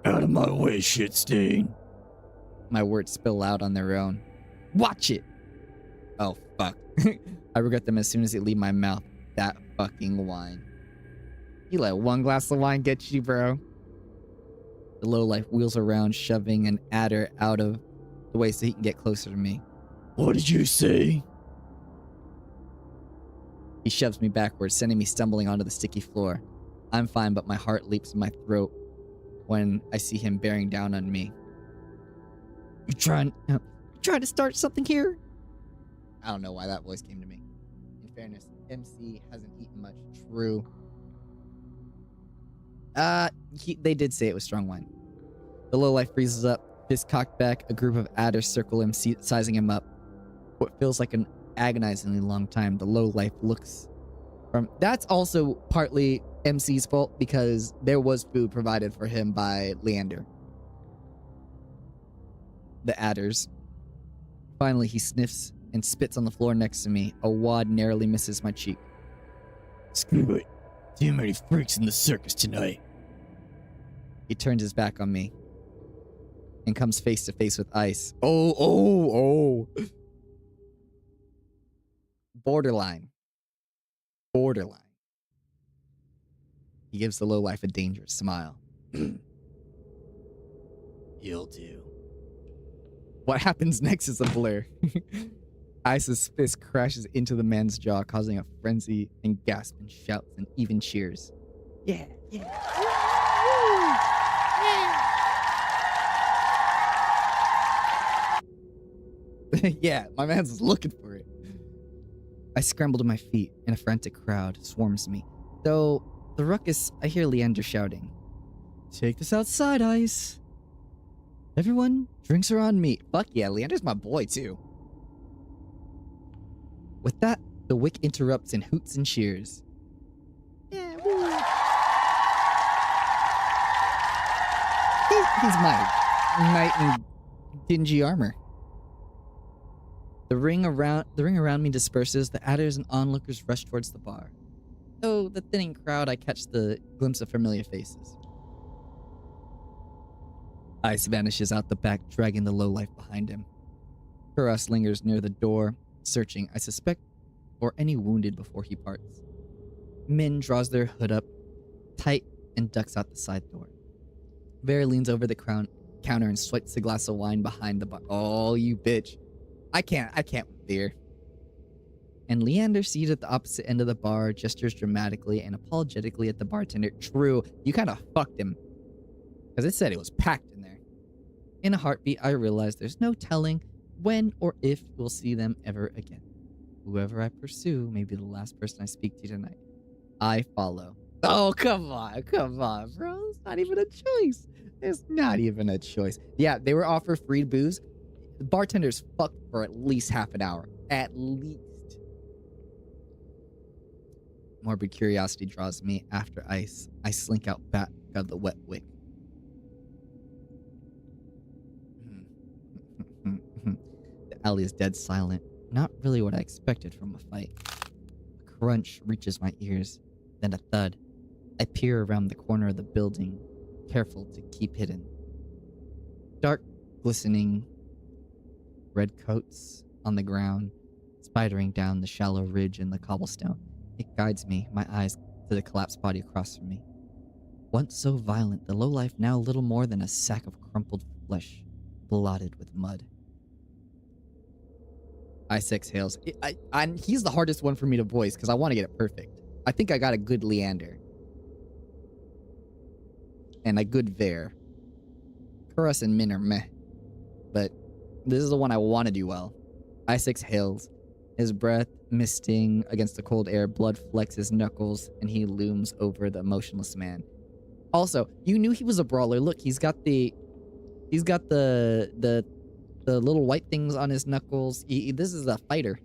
[SPEAKER 4] Out of my way, shit stain.
[SPEAKER 1] My words spill out on their own. Watch it! Oh, fuck. I regret them as soon as they leave my mouth. That fucking wine. You let one glass of wine get you, bro. The lowlife wheels around, shoving an adder out of the way so he can get closer to me.
[SPEAKER 4] What did you say?
[SPEAKER 1] He shoves me backwards, sending me stumbling onto the sticky floor. I'm fine, but my heart leaps in my throat when I see him bearing down on me. You trying to start something here? I don't know why that voice came to me. In fairness, MC hasn't eaten much. True. They did say it was strong wine. The lowlife freezes up, fist cocked back, a group of adders circle him, sizing him up. What feels like an agonizingly long time, the lowlife looks from... That's also partly MC's fault, because there was food provided for him by Leander. The adders. Finally, he sniffs and spits on the floor next to me. A wad narrowly misses my cheek.
[SPEAKER 4] Screw it. Too many freaks in the circus tonight.
[SPEAKER 1] He turns his back on me and comes face to face with Ice. Oh. Borderline. He gives the lowlife a dangerous smile.
[SPEAKER 4] You'll do.
[SPEAKER 1] What happens next is a blur. Ice's fist crashes into the man's jaw, causing a frenzy and gasp and shouts and even cheers. Yeah. Yeah, my man's looking for it. I scramble to my feet, and a frantic crowd swarms me. Though the ruckus, I hear Leander shouting, "Take this outside, Ice. Everyone, drinks are on me." Fuck yeah, Leander's my boy too. With that, the wick interrupts in hoots and cheers. Yeah, woo. He's my knight in dingy armor. The ring around me disperses. The adders and onlookers rush towards the bar. Though the thinning crowd, I catch the glimpse of familiar faces. Ice vanishes out the back, dragging the lowlife behind him. Kuras lingers near the door, searching, I suspect, for any wounded before he parts. Min draws their hood up tight and ducks out the side door. Vera leans over the counter and swipes a glass of wine behind the bar. Oh, you bitch. I can't with beer. And Leander, seated at the opposite end of the bar, gestures dramatically and apologetically at the bartender. True, you kind of fucked him. Because it said it was packed in there. In a heartbeat, I realize there's no telling when or if we'll see them ever again. Whoever I pursue may be the last person I speak to tonight. I follow. Oh, come on, bro. It's not even a choice. It's not even a choice. Yeah, they were offered free booze. The bartender's fucked for at least half an hour. At least. Morbid curiosity draws me after Ice. I slink out back of the wet wick. The alley is dead silent. Not really what I expected from a fight. A crunch reaches my ears, then a thud. I peer around the corner of the building, careful to keep hidden. Dark, glistening red coats on the ground, spidering down the shallow ridge in the cobblestone. It guides me, my eyes to the collapsed body across from me. Once so violent, the lowlife now little more than a sack of crumpled flesh, blotted with mud. Ice exhales. He's the hardest one for me to voice because I want to get it perfect. I think I got a good Leander. And a good Ver. Kuras and Min are meh. But this is the one I want to do well. Ice exhales. His breath misting against the cold air, blood flecks his knuckles, and he looms over the motionless man. Also, you knew he was a brawler. Look, he's got the little white things on his knuckles. This is a fighter.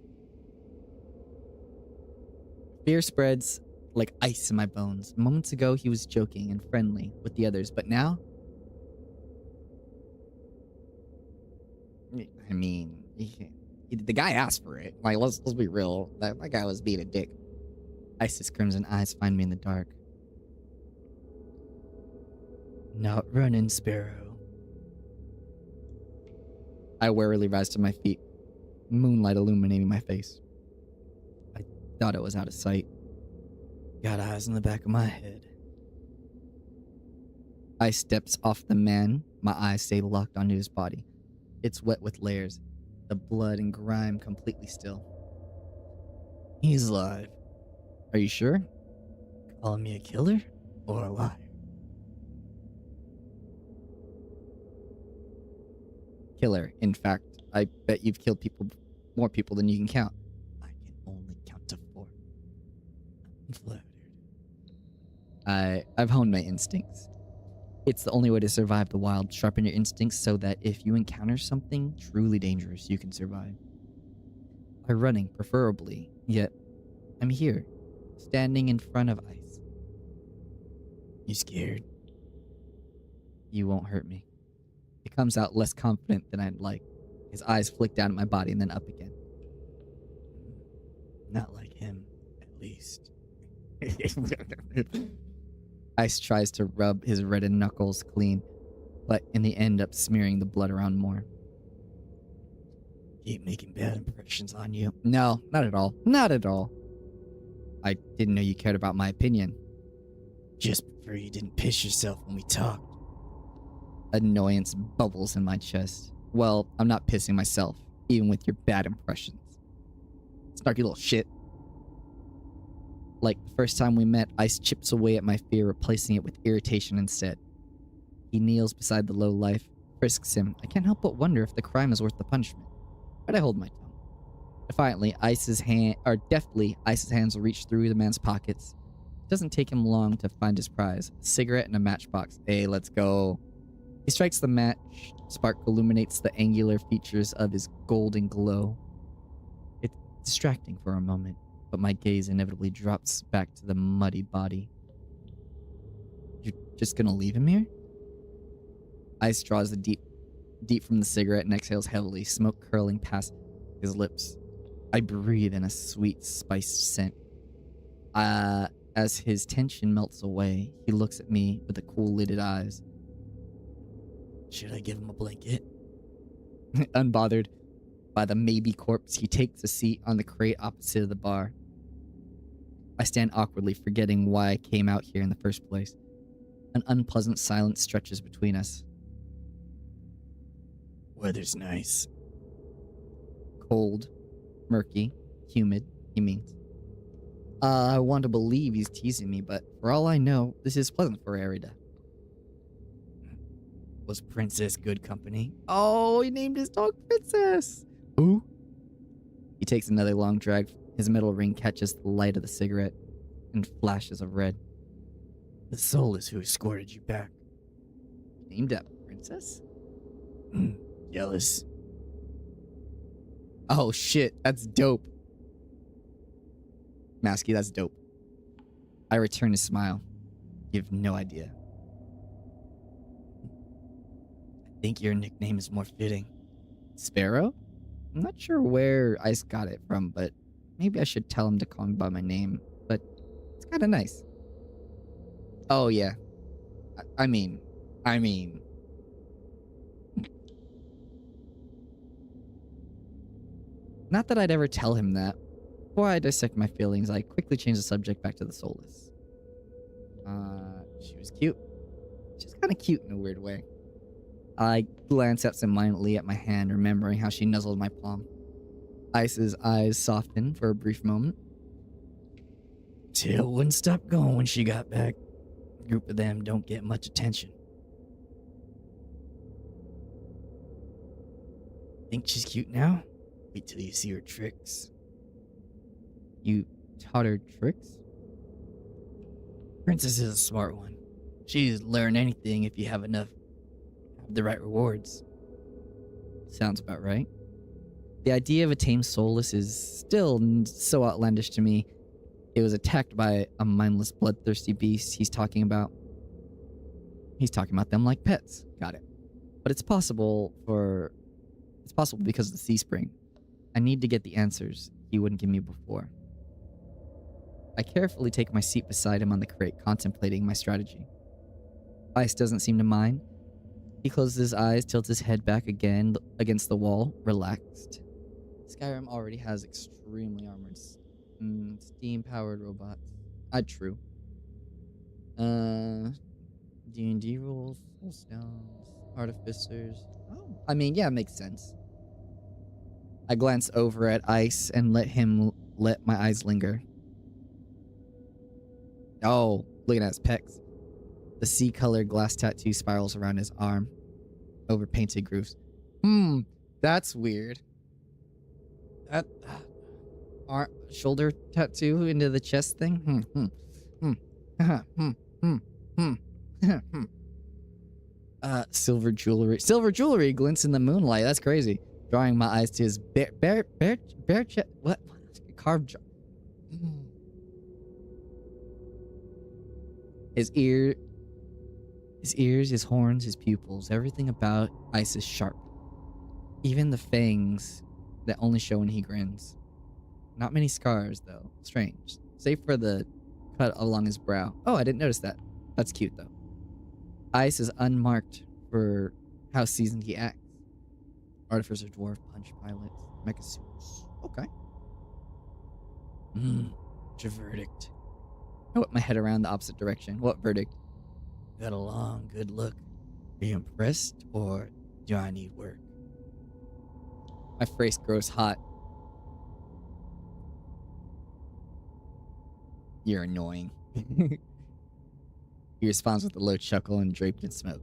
[SPEAKER 1] Fear spreads like ice in my bones. Moments ago, he was joking and friendly with the others, but now? I mean, the guy asked for it. Like, let's be real. That guy was being a dick. Ice's crimson eyes find me in the dark.
[SPEAKER 4] Not running, Sparrow.
[SPEAKER 1] I warily rise to my feet, moonlight illuminating my face. I thought it was out of sight.
[SPEAKER 4] Got eyes in the back of my head.
[SPEAKER 1] Ice steps off the man. My eyes stay locked onto his body. It's wet with layers. The blood and grime completely still.
[SPEAKER 4] He's alive.
[SPEAKER 1] Are you sure?
[SPEAKER 4] Calling me a killer or a liar?
[SPEAKER 1] Killer. In fact, I bet you've killed more people than you can count.
[SPEAKER 4] I can only count to 4. I'm flattered.
[SPEAKER 1] I've honed my instincts. It's the only way to survive the wild. Sharpen your instincts so that if you encounter something truly dangerous, you can survive. By running, preferably. Yet, I'm here, standing in front of ice.
[SPEAKER 4] You scared?
[SPEAKER 1] You won't hurt me. It comes out less confident than I'd like. His eyes flick down at my body and then up again.
[SPEAKER 4] Not like him, at least.
[SPEAKER 1] Ice tries to rub his reddened knuckles clean, but in the end up smearing the blood around more.
[SPEAKER 4] Keep making bad impressions on you.
[SPEAKER 1] No, not at all. Not at all. I didn't know you cared about my opinion.
[SPEAKER 4] Just prefer you didn't piss yourself when we talked.
[SPEAKER 1] Annoyance bubbles in my chest. Well, I'm not pissing myself, even with your bad impressions. Snarky little shit. Like the first time we met, Ice chips away at my fear, replacing it with irritation instead. He kneels beside the low life, frisks him. I can't help but wonder if the crime is worth the punishment. But I hold my tongue. Defiantly, deftly, Ice's hands reach through the man's pockets. It doesn't take him long to find his prize. A cigarette and a matchbox. Hey, let's go. He strikes the match. Spark illuminates the angular features of his golden glow. It's distracting for a moment, but my gaze inevitably drops back to the muddy body. You're just gonna leave him here? Ice draws the deep from the cigarette and exhales heavily, smoke curling past his lips. I breathe in a sweet, spiced scent. As his tension melts away, he looks at me with the cool-lidded eyes.
[SPEAKER 4] Should I give him a blanket?
[SPEAKER 1] Unbothered by the maybe corpse, he takes a seat on the crate opposite of the bar. I stand awkwardly, forgetting why I came out here in the first place. An unpleasant silence stretches between us.
[SPEAKER 4] Weather's nice.
[SPEAKER 1] Cold, murky, humid, he means. I want to believe he's teasing me, but for all I know, this is pleasant for Arida.
[SPEAKER 4] Was Princess good company?
[SPEAKER 1] Oh, he named his dog Princess! Who? He takes another long drag. His metal ring catches the light of the cigarette and flashes of red.
[SPEAKER 4] The soul is who escorted you back.
[SPEAKER 1] Named after Princess?
[SPEAKER 4] Jealous.
[SPEAKER 1] Oh shit, that's dope. Masky, that's dope. I return his smile. You have no idea.
[SPEAKER 4] I think your nickname is more fitting.
[SPEAKER 1] Sparrow? I'm not sure where Ice got it from, but maybe I should tell him to call me by my name. But it's kind of nice. Oh yeah. I mean. Not that I'd ever tell him that. Before I dissect my feelings, I quickly change the subject back to the soulless. She was cute. She's kind of cute in a weird way. I glance absentmindedly at my hand, remembering how she nuzzled my palm. Ice's eyes softened for a brief moment.
[SPEAKER 4] Tail wouldn't stop going when she got back. A group of them don't get much attention. Think she's cute now? Wait till you see her tricks.
[SPEAKER 1] You taught her tricks?
[SPEAKER 4] Princess is a smart one. She'd learn anything if you have the right rewards.
[SPEAKER 1] Sounds about right. The idea of a tame soulless is still so outlandish to me. It was attacked by a mindless, bloodthirsty beast. He's talking about them like pets. Got it. But it's possible because of the sea spring. I need to get the answers he wouldn't give me before. I carefully take my seat beside him on the crate, contemplating my strategy. Ice doesn't seem to mind. He closes his eyes, tilts his head back again against the wall, relaxed. Skyrim already has extremely armored steam-powered robots. True. D&D rules, soul stones, artificers. Oh, I mean, yeah, it makes sense. I glance over at Ice and let my eyes linger. Oh, looking at his pecs. The sea-colored glass tattoo spirals around his arm, over painted grooves. That's weird. That shoulder tattoo into the chest thing. Silver jewelry. Silver jewelry glints in the moonlight. That's crazy. Drawing my eyes to his bare chest. What? Carved jaw. His ears, his horns, his pupils, everything about Ice is sharp. Even the fangs that only show when he grins. Not many scars, though. Strange. Save for the cut along his brow. Oh, I didn't notice that. That's cute, though. Ice is unmarked for how seasoned he acts. Artificer, dwarf, punch, pilot, mecha suits. Okay.
[SPEAKER 4] What's your verdict?
[SPEAKER 1] I whip my head around the opposite direction. What verdict?
[SPEAKER 4] Got a long, good look. Are you impressed, or do I need work?
[SPEAKER 1] My face grows hot. You're annoying. He responds with a low chuckle and draped in smoke.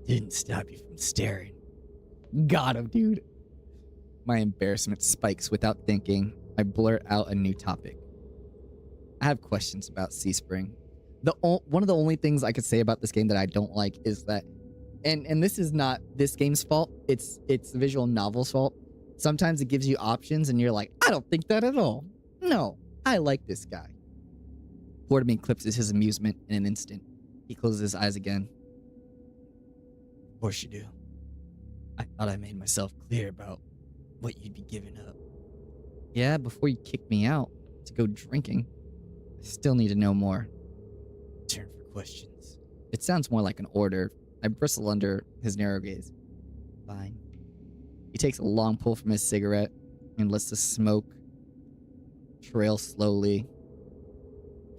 [SPEAKER 4] Didn't stop you from staring.
[SPEAKER 1] Got him, dude. My embarrassment spikes without thinking. I blurt out a new topic. I have questions about Seaspring. One of the only things I could say about this game that I don't like is that, and this is not this game's fault, it's the visual novel's fault. Sometimes it gives you options and you're like, I don't think that at all. No, I like this guy. Boredom eclipses his amusement in an instant. He closes his eyes again.
[SPEAKER 4] Of course you do. I thought I made myself clear about what you'd be giving up.
[SPEAKER 1] Yeah, before you kick me out to go drinking. I still need to know more.
[SPEAKER 4] Turn for questions.
[SPEAKER 1] It sounds more like an order. I bristle under his narrow gaze. Fine. He takes a long pull from his cigarette and lets the smoke trail slowly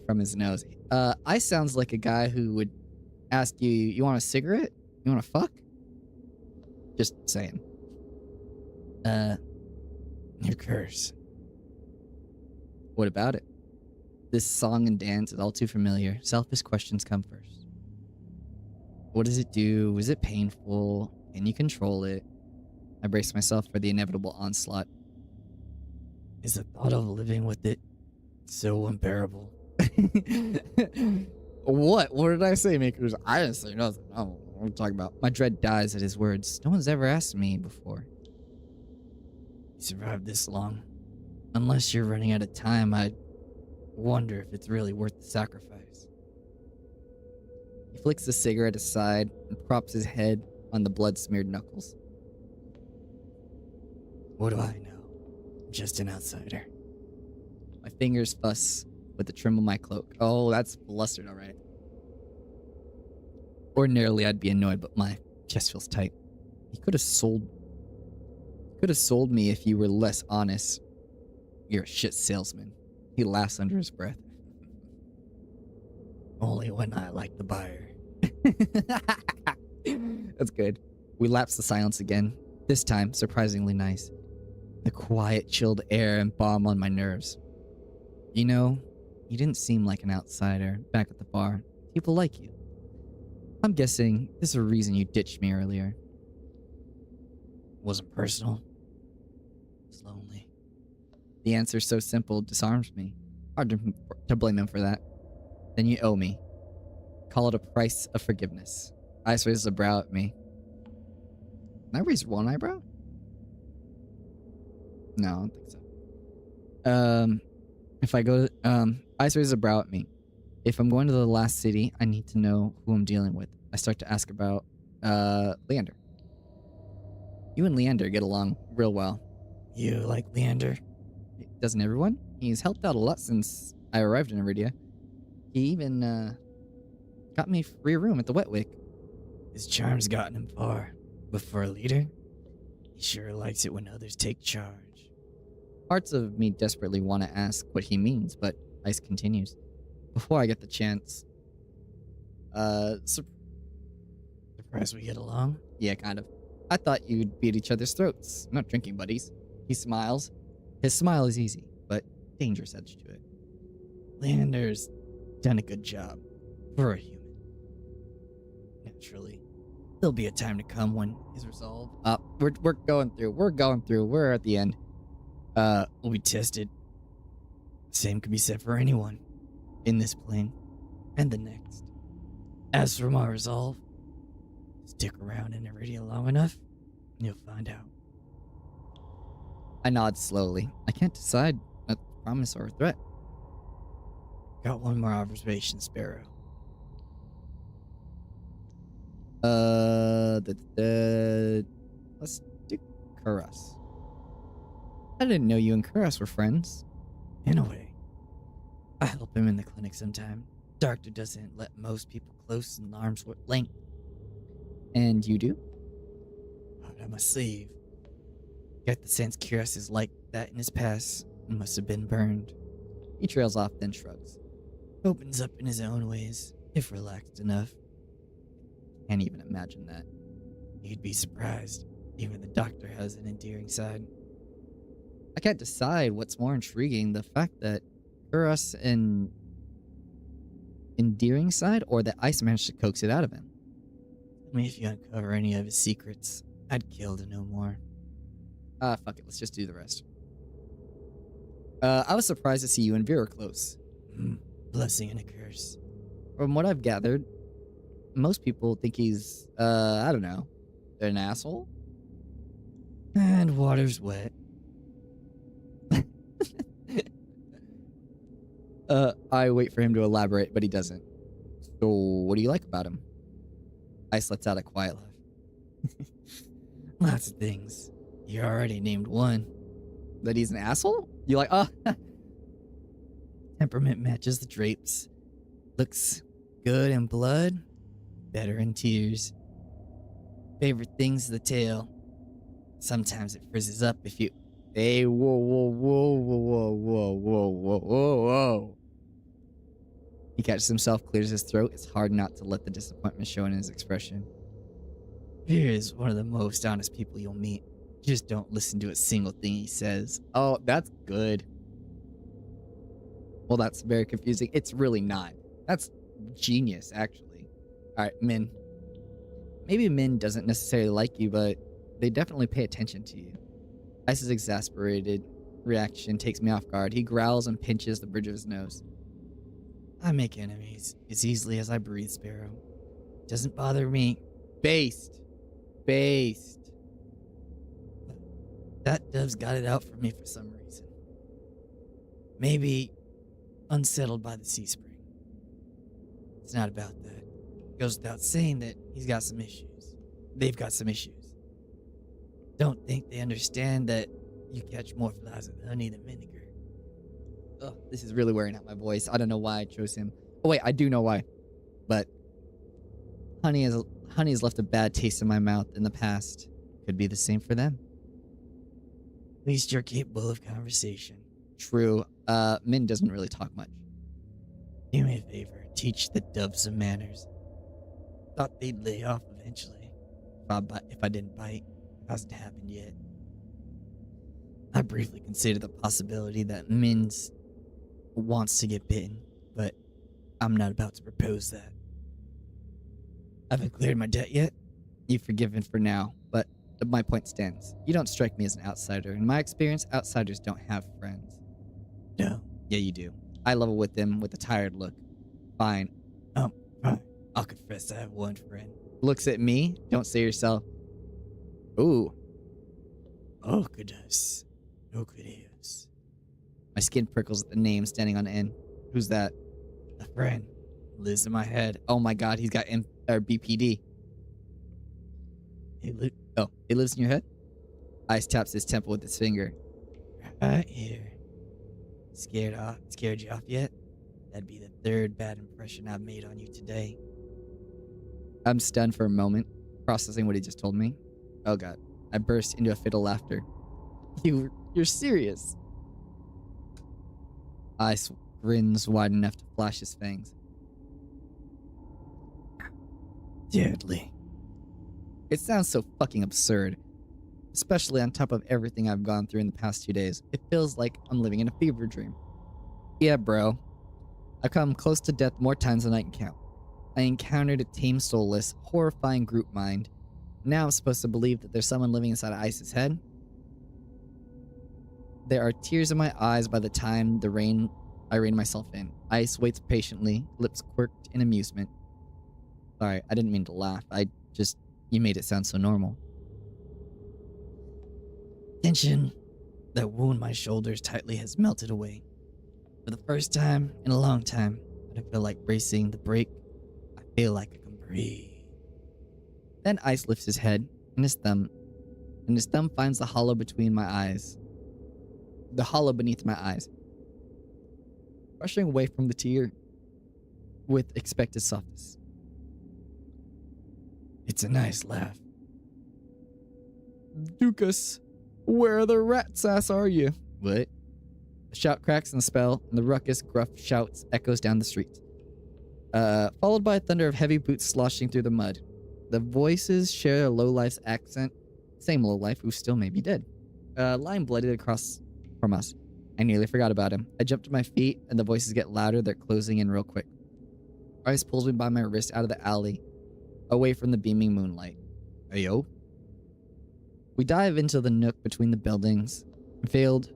[SPEAKER 1] from his nose. I sounds like a guy who would ask you, you want a cigarette? You want to fuck? Just saying.
[SPEAKER 4] Your curse.
[SPEAKER 1] What about it? This song and dance is all too familiar. Selfish questions come first. What does it do? Is it painful? Can you control it? I brace myself for the inevitable onslaught.
[SPEAKER 4] Is the thought of living with it so unbearable?
[SPEAKER 1] What? What did I say, Makers? I didn't say nothing. I don't know what I'm talking about. My dread dies at his words. No one's ever asked me before.
[SPEAKER 4] You survived this long. Unless you're running out of time, I wonder if it's really worth the sacrifice.
[SPEAKER 1] He flicks the cigarette aside and props his head on the blood-smeared knuckles.
[SPEAKER 4] What do I know? I'm just an outsider.
[SPEAKER 1] My fingers fuss with the trim of my cloak. Oh, that's blustered, all right. Ordinarily, I'd be annoyed, but my chest feels tight. He could have sold me if you were less honest. You're a shit salesman. He laughs under his breath.
[SPEAKER 4] Only when I like the buyer.
[SPEAKER 1] That's good. We lapse the silence again. This time, surprisingly nice. The quiet, chilled air and balm on my nerves. You know, you didn't seem like an outsider back at the bar. People like you. I'm guessing this is a reason you ditched me earlier.
[SPEAKER 4] Wasn't personal. It's lonely.
[SPEAKER 1] The answer so simple disarms me. Hard to blame him for that. Then you owe me. Call it a price of forgiveness. Ice raises a brow at me. Can I raise one eyebrow? No, I don't think so. If I go, Ice raises a brow at me. If I'm going to the last city, I need to know who I'm dealing with. I start to ask about, Leander. You and Leander get along real well.
[SPEAKER 4] You like Leander?
[SPEAKER 1] Doesn't everyone? He's helped out a lot since I arrived in Iridia. He even, got me free room at the Wetwick.
[SPEAKER 4] His charm's gotten him far. But for a leader, he sure likes it when others take charge.
[SPEAKER 1] Parts of me desperately want to ask what he means, but Ice continues. Before I get the chance,
[SPEAKER 4] Surprised we get along?
[SPEAKER 1] Yeah, kind of. I thought you'd be at each other's throats. Not drinking buddies. He smiles. His smile is easy, but dangerous edge to it.
[SPEAKER 4] Leander's done a good job for a human. Naturally, there'll be a time to come when he's resolved.
[SPEAKER 1] We're going through. We're at the end.
[SPEAKER 4] Will be tested. Same can be said for anyone in this plane and the next. As for my resolve, stick around in Iridia long enough, and you'll find out.
[SPEAKER 1] I nod slowly. I can't decide a promise or a threat.
[SPEAKER 4] Got one more observation, Sparrow.
[SPEAKER 1] Let's do Kuras. I didn't know you and Kuras were friends.
[SPEAKER 4] In a way. I help him in the clinic sometime. Doctor doesn't let most people close in arm's length.
[SPEAKER 1] And you do?
[SPEAKER 4] Out on my sleeve. Got the sense Kuras is like that in his past. Must have been burned.
[SPEAKER 1] He trails off, then shrugs.
[SPEAKER 4] Opens up in his own ways, if relaxed enough.
[SPEAKER 1] Can't even imagine that.
[SPEAKER 4] You'd be surprised. Even the doctor has an endearing side.
[SPEAKER 1] I can't decide what's more intriguing, the fact that Kuras an endearing side, or that Ice managed to coax it out of him.
[SPEAKER 4] Tell me if you uncover any of his secrets. I'd kill to know more.
[SPEAKER 1] Fuck it, let's just do the rest. I was surprised to see you and Vera close.
[SPEAKER 4] Blessing and a curse.
[SPEAKER 1] From what I've gathered, most people think he's, I don't know, an asshole?
[SPEAKER 4] And water's wet.
[SPEAKER 1] I wait for him to elaborate, but he doesn't. So, what do you like about him? Ice lets out a quiet laugh.
[SPEAKER 4] Lots of things. You already named one.
[SPEAKER 1] That he's an asshole? You like,
[SPEAKER 4] Temperament matches the drapes. Looks good in blood, better in tears. Favorite thing's the tail. Sometimes it frizzes up if you...
[SPEAKER 1] Hey, whoa. He catches himself, clears his throat. It's hard not to let the disappointment show in his expression.
[SPEAKER 4] Veer is one of the most honest people you'll meet. Just don't listen to a single thing he says.
[SPEAKER 1] Oh, that's good. Well, that's very confusing. It's really not. That's genius, actually. Alright, Min. Maybe Min doesn't necessarily like you, but they definitely pay attention to you. Ice's exasperated reaction takes me off guard. He growls and pinches the bridge of his nose.
[SPEAKER 4] I make enemies as easily as I breathe, Sparrow. Doesn't bother me.
[SPEAKER 1] Based.
[SPEAKER 4] That dove's got it out for me for some reason. Maybe unsettled by the sea spring. It's not about that. It goes without saying that he's got some issues. They've got some issues. Don't think they understand that you catch more flies with honey than vinegar.
[SPEAKER 1] Ugh, this is really wearing out my voice. I don't know why I chose him. Oh wait, I do know why. But honey has left a bad taste in my mouth in the past. Could be the same for them.
[SPEAKER 4] At least you're capable of conversation.
[SPEAKER 1] True. Min doesn't really talk much.
[SPEAKER 4] Do me a favor. Teach the doves some manners. Thought they'd lay off eventually. If I didn't bite. Hasn't happened yet. I briefly considered the possibility that Min's wants to get bitten, but I'm not about to propose that. Haven't cleared my debt yet?
[SPEAKER 1] You've forgiven for now, but my point stands. You don't strike me as an outsider. In my experience, outsiders don't have friends.
[SPEAKER 4] No.
[SPEAKER 1] Yeah, you do. I level with them with a tired look. Fine.
[SPEAKER 4] Fine. I'll confess I have one friend.
[SPEAKER 1] Looks at me. Don't say yourself. Ooh.
[SPEAKER 4] Okudas. Okudeus.
[SPEAKER 1] My skin prickles at the name standing on end. Who's that?
[SPEAKER 4] A friend. Lives in my head.
[SPEAKER 1] Oh my god, he's got BPD. It lives in your head? Ice taps his temple with his finger.
[SPEAKER 4] Right here. Scared you off yet? That'd be the third bad impression I've made on you today.
[SPEAKER 1] I'm stunned for a moment, processing what he just told me. Oh god. I burst into a fit of laughter. You're serious? Ice grins wide enough to flash his fangs.
[SPEAKER 4] Deadly.
[SPEAKER 1] It sounds so fucking absurd. Especially on top of everything I've gone through in the past 2 days. It feels like I'm living in a fever dream. Yeah, bro. I've come close to death more times than I can count. I encountered a tame, soulless, horrifying group mind. Now I'm supposed to believe that there's someone living inside of Ice's head? There are tears in my eyes by the time I rein myself in. Ice waits patiently, lips quirked in amusement. Sorry, I didn't mean to laugh. You made it sound so normal.
[SPEAKER 4] Tension that wound my shoulders tightly has melted away. For the first time in a long time, I don't feel like bracing the break. I feel like I can breathe.
[SPEAKER 1] Then Ice lifts his head and his thumb finds the hollow between my eyes. The hollow beneath my eyes. Brushing away from the tear with expected softness.
[SPEAKER 4] It's a nice laugh.
[SPEAKER 1] Dukas, where the rat's ass are you? What? A shout cracks in the spell, and the ruckus gruff shouts echoes down the street. Followed by a thunder of heavy boots sloshing through the mud. The voices share a lowlife's accent. Same lowlife who still may be dead. Lying bloodied across from us. I nearly forgot about him. I jump to my feet, and the voices get louder. They're closing in real quick. Ice pulls me by my wrist out of the alley, away from the beaming moonlight. Ayo? We dive into the nook between the buildings, veiled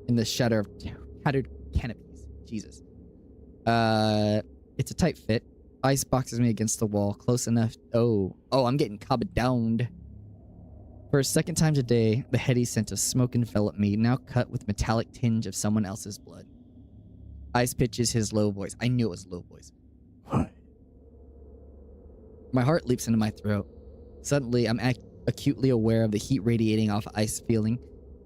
[SPEAKER 1] in the shadow of tattered canopies. Jesus. It's a tight fit. Ice boxes me against the wall, close enough. Oh, I'm getting downed. For a second time today, the heady scent of smoke enveloped me, now cut with metallic tinge of someone else's blood. Ice pitches his low voice. I knew it was a low voice.
[SPEAKER 4] What?
[SPEAKER 1] My heart leaps into my throat. Suddenly, I'm acutely aware of the heat radiating off Ice, feeling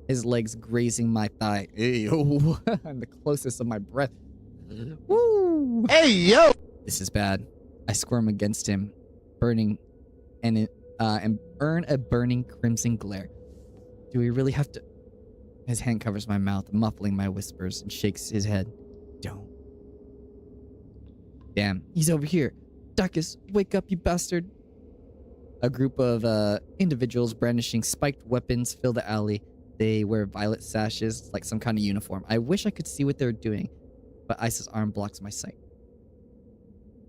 [SPEAKER 1] his legs grazing my thigh. Ew. I'm the closest of my breath. Woo!
[SPEAKER 5] Hey, yo!
[SPEAKER 1] This is bad. I squirm against him, burning, and earn a burning crimson glare. Do we really have to? His hand covers my mouth, muffling my whispers, and shakes his head. Don't. Damn, he's over here. Duckus, wake up, you bastard. A group of individuals brandishing spiked weapons fill the alley. They wear violet sashes, like some kind of uniform. I wish I could see what they're doing, but Ice's arm blocks my sight.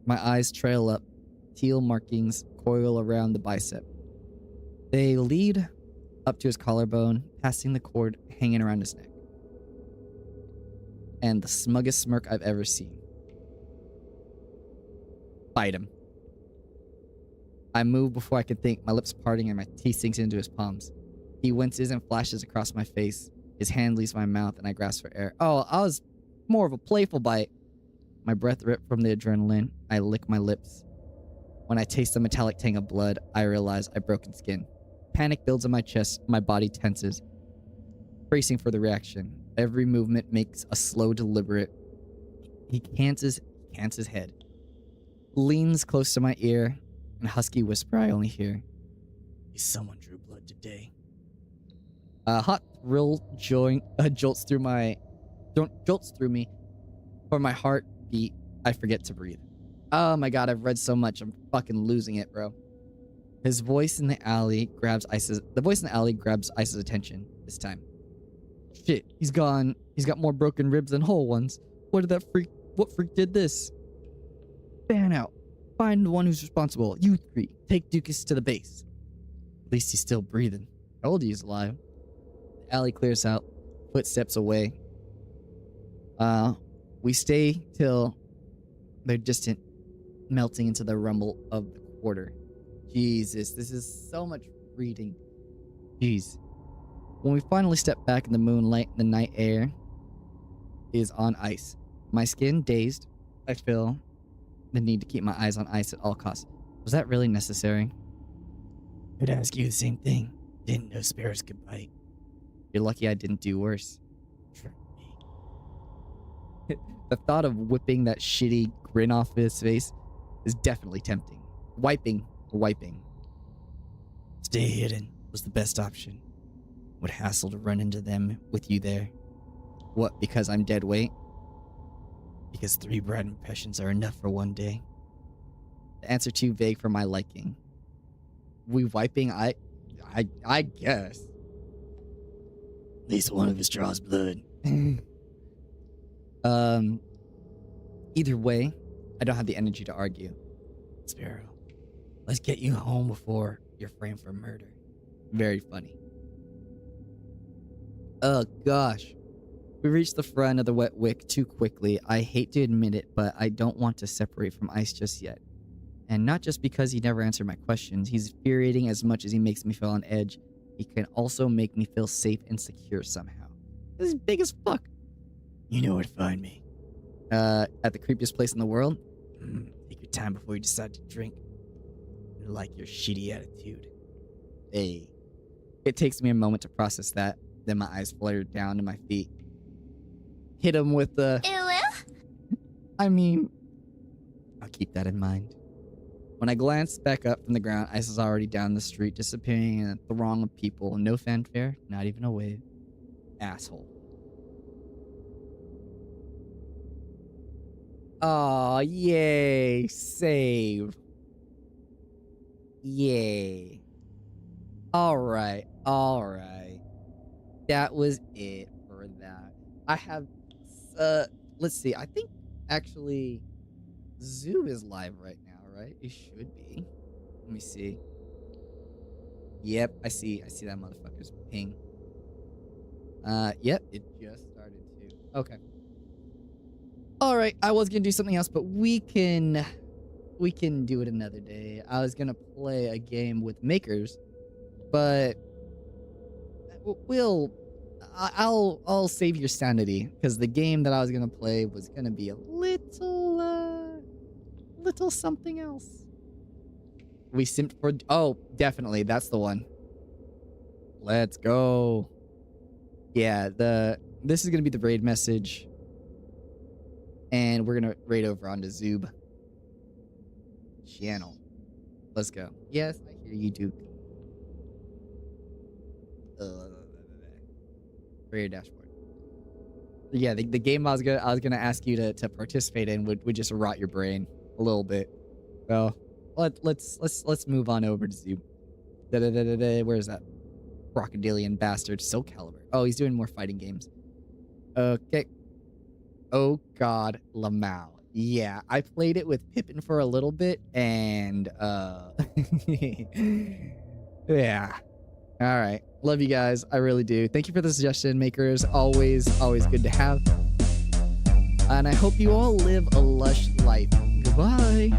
[SPEAKER 1] My eyes trail up. Teal markings coil around the bicep. They lead up to his collarbone, passing the cord hanging around his neck. And the smuggest smirk I've ever seen. Bite him. I move before I can think, my lips parting and my teeth sinks into his palms. He winces and flashes across my face. His hand leaves my mouth and I grasp for air. Oh, I was more of a playful bite. My breath ripped from the adrenaline. I lick my lips. When I taste the metallic tang of blood, I realize I've broken skin. Panic builds in my chest. My body tenses, bracing for the reaction. Every movement makes a slow, deliberate. He cants his head, leans close to my ear, and a husky whisper I only hear.
[SPEAKER 4] Someone drew blood today.
[SPEAKER 1] A hot thrill jolts through me. For my heart beat, I forget to breathe. Oh my god, I've read so much. I'm fucking losing it, bro. The voice in the alley grabs Ice's attention this time. Shit, he's gone. He's got more broken ribs than whole ones. What freak did this? Fan out. Find the one who's responsible. You three, take Dukas to the base. At least he's still breathing. How old he's alive? The alley clears out. Footsteps away. We stay till they're distant, melting into the rumble of the quarter. Jesus, this is so much reading. Jeez. When we finally step back in the moonlight, the night air is on ice. My skin dazed. I feel the need to keep my eyes on ice at all costs. Was that really necessary?
[SPEAKER 4] I'd ask you the same thing. Didn't know sparrows could bite.
[SPEAKER 1] You're lucky I didn't do worse. The thought of whipping that shitty grin off his face is definitely tempting. Wiping.
[SPEAKER 4] Stay hidden was the best option. Would hassle to run into them with you there.
[SPEAKER 1] What, because I'm dead weight?
[SPEAKER 4] Because 3 bright impressions are enough for one day.
[SPEAKER 1] The answer too vague for my liking. We wiping? I guess.
[SPEAKER 4] At least one of us draws blood.
[SPEAKER 1] Either way, I don't have the energy to argue.
[SPEAKER 4] Sparrow, let's get you home before you're framed for murder.
[SPEAKER 1] Very funny. Oh gosh. We reached the front of the wet wick too quickly. I hate to admit it, but I don't want to separate from Ice just yet. And not just because he never answered my questions. He's infuriating as much as he makes me feel on edge. He can also make me feel safe and secure somehow. This is big as fuck.
[SPEAKER 4] You know where to find me.
[SPEAKER 1] At the creepiest place in the world?
[SPEAKER 4] Take your time before you decide to drink. I like your shitty attitude.
[SPEAKER 1] Hey. It takes me a moment to process that. Then my eyes flare down to my feet. Hit him with the... I mean... I'll keep that in mind. When I glance back up from the ground, Ice is already down the street, disappearing in a throng of people. No fanfare, not even a wave. Asshole. Aw, yay. Save. Yay. Alright. That was it for that. I have... let's see. I think, actually, Zoom is live right now, right? It should be. Let me see. Yep, I see that motherfucker's ping. Yep, it just started too. Okay. All right, I was gonna do something else, but we can do it another day. I was gonna play a game with makers, but I'll save your sanity because the game that I was gonna play was gonna be a little something else. We simped for... Oh, definitely. That's the one. Let's go. Yeah, this is going to be the raid message. And we're going to raid over onto Zoob channel. Let's go. Yes, I hear you, Duke. For your dashboard. Yeah, the game I was gonna ask you to participate in would just rot your brain a little bit. So let's move on over to Zoob. Where is that crocodilian bastard? Soul Calibur. Oh, he's doing more fighting games. Okay. Oh God, Lamau. Yeah, I played it with Pippin for a little bit, and yeah. All right, love you guys. I really do. Thank you for the suggestion makers. Always good to have. And I hope you all live a lush life. Goodbye.